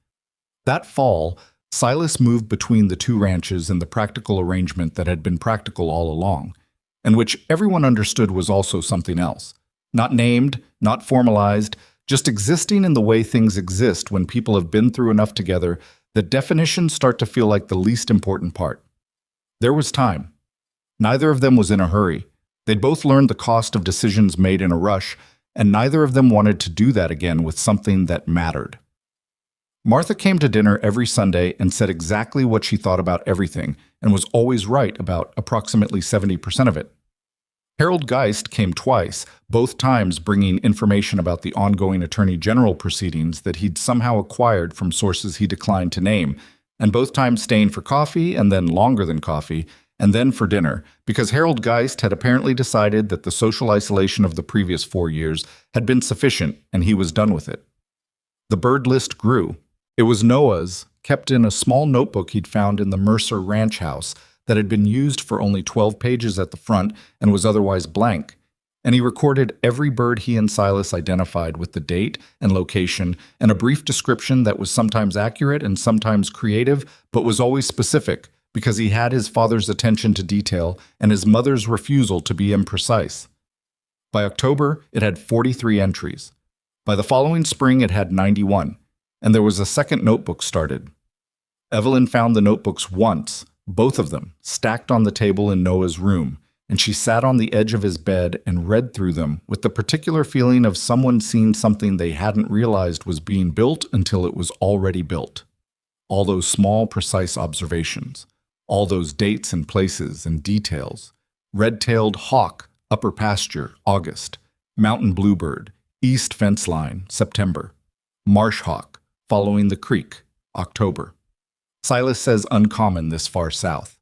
That fall, Silas moved between the 2 ranches in the practical arrangement that had been practical all along, and which everyone understood was also something else. Not named, not formalized, just existing in the way things exist when people have been through enough together that definitions start to feel like the least important part. There was time. Neither of them was in a hurry. They'd both learned the cost of decisions made in a rush, and neither of them wanted to do that again with something that mattered. Martha came to dinner every Sunday and said exactly what she thought about everything, and was always right about approximately 70% of it. Harold Geist came twice, both times bringing information about the ongoing Attorney General proceedings that he'd somehow acquired from sources he declined to name, and both times staying for coffee and then longer than coffee, and then for dinner, because Harold Geist had apparently decided that the social isolation of the previous 4 years had been sufficient and he was done with it. The bird list grew. It was Noah's, kept in a small notebook he'd found in the Mercer Ranch house that had been used for only 12 pages at the front and was otherwise blank, and he recorded every bird he and Silas identified with the date and location and a brief description that was sometimes accurate and sometimes creative, but was always specific because he had his father's attention to detail and his mother's refusal to be imprecise. By October, it had 43 entries. By the following spring, it had 91, and there was a second notebook started. Evelyn found the notebooks once, both of them, stacked on the table in Noah's room, and she sat on the edge of his bed and read through them with the particular feeling of someone seeing something they hadn't realized was being built until it was already built. All those small, precise observations, all those dates and places and details. Red-tailed hawk, upper pasture, August. Mountain bluebird, east fence line, September. Marsh hawk, following the creek, October. Silas says uncommon this far south.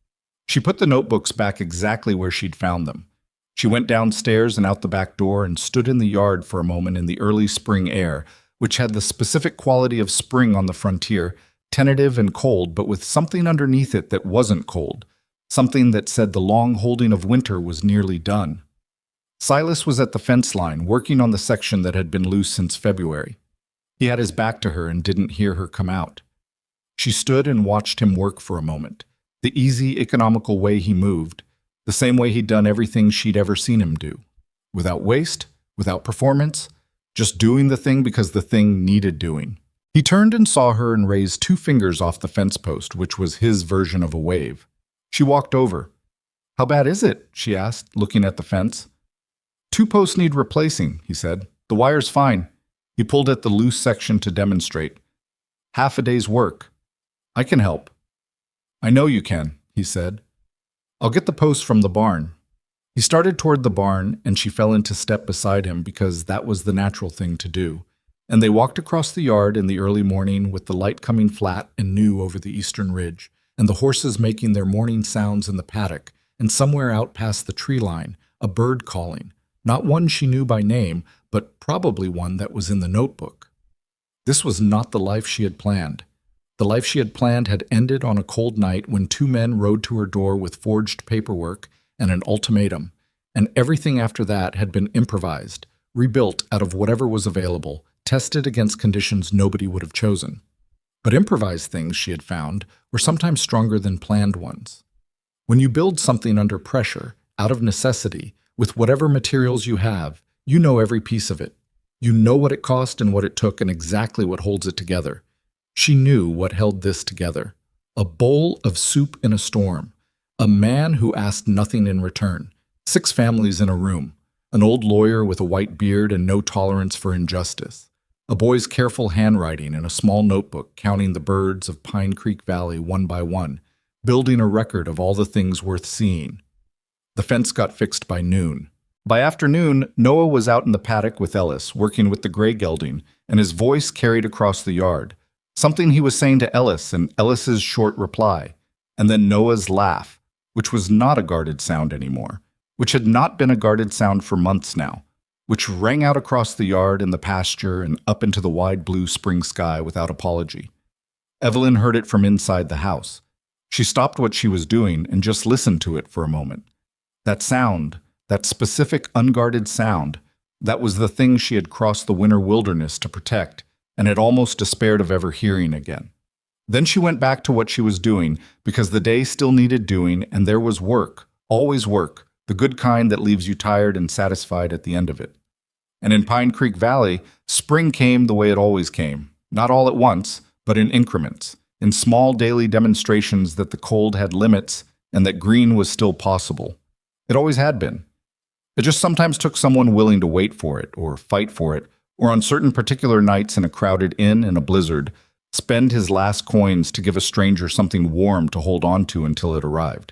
She put the notebooks back exactly where she'd found them. She went downstairs and out the back door and stood in the yard for a moment in the early spring air, which had the specific quality of spring on the frontier, tentative and cold, but with something underneath it that wasn't cold, something that said the long holding of winter was nearly done. Silas was at the fence line, working on the section that had been loose since February. He had his back to her and didn't hear her come out. She stood and watched him work for a moment, the easy, economical way he moved, the same way he'd done everything she'd ever seen him do. Without waste, without performance, just doing the thing because the thing needed doing. He turned and saw her and raised 2 fingers off the fence post, which was his version of a wave. She walked over. "How bad is it?" she asked, looking at the fence. 2 posts need replacing, he said. "The wire's fine." He pulled at the loose section to demonstrate. "Half a day's work. I can help." "I know you can," he said. "I'll get the posts from the barn." He started toward the barn, and she fell into step beside him because that was the natural thing to do. And they walked across the yard in the early morning with the light coming flat and new over the eastern ridge, and the horses making their morning sounds in the paddock, and somewhere out past the tree line, a bird calling, not one she knew by name, but probably one that was in the notebook. This was not the life she had planned. The life she had planned had ended on a cold night when 2 men rode to her door with forged paperwork and an ultimatum, and everything after that had been improvised, rebuilt out of whatever was available, tested against conditions nobody would have chosen. But improvised things, she had found, were sometimes stronger than planned ones. When you build something under pressure, out of necessity, with whatever materials you have, you know every piece of it. You know what it cost and what it took and exactly what holds it together. She knew what held this together. A bowl of soup in a storm. A man who asked nothing in return. 6 families in a room. An old lawyer with a white beard and no tolerance for injustice. A boy's careful handwriting in a small notebook counting the birds of Pine Creek Valley one by one, building a record of all the things worth seeing. The fence got fixed by noon. By afternoon, Noah was out in the paddock with Ellis, working with the gray gelding, and his voice carried across the yard. Something he was saying to Ellis and Ellis's short reply, and then Noah's laugh, which was not a guarded sound anymore. which had not been a guarded sound for months now, which rang out across the yard and the pasture and up into the wide blue spring sky without apology. Evelyn heard it from inside the house. She stopped what she was doing and just listened to it for a moment. That sound, that specific unguarded sound, that was the thing she had crossed the winter wilderness to protect and had almost despaired of ever hearing again. Then she went back to what she was doing because the day still needed doing and there was work, always work, the good kind that leaves you tired and satisfied at the end of it. And in Pine Creek Valley, spring came the way it always came, not all at once, but in increments, in small daily demonstrations that the cold had limits and that green was still possible. It always had been. It just sometimes took someone willing to wait for it, or fight for it, or on certain particular nights in a crowded inn in a blizzard, spend his last coins to give a stranger something warm to hold on to until it arrived.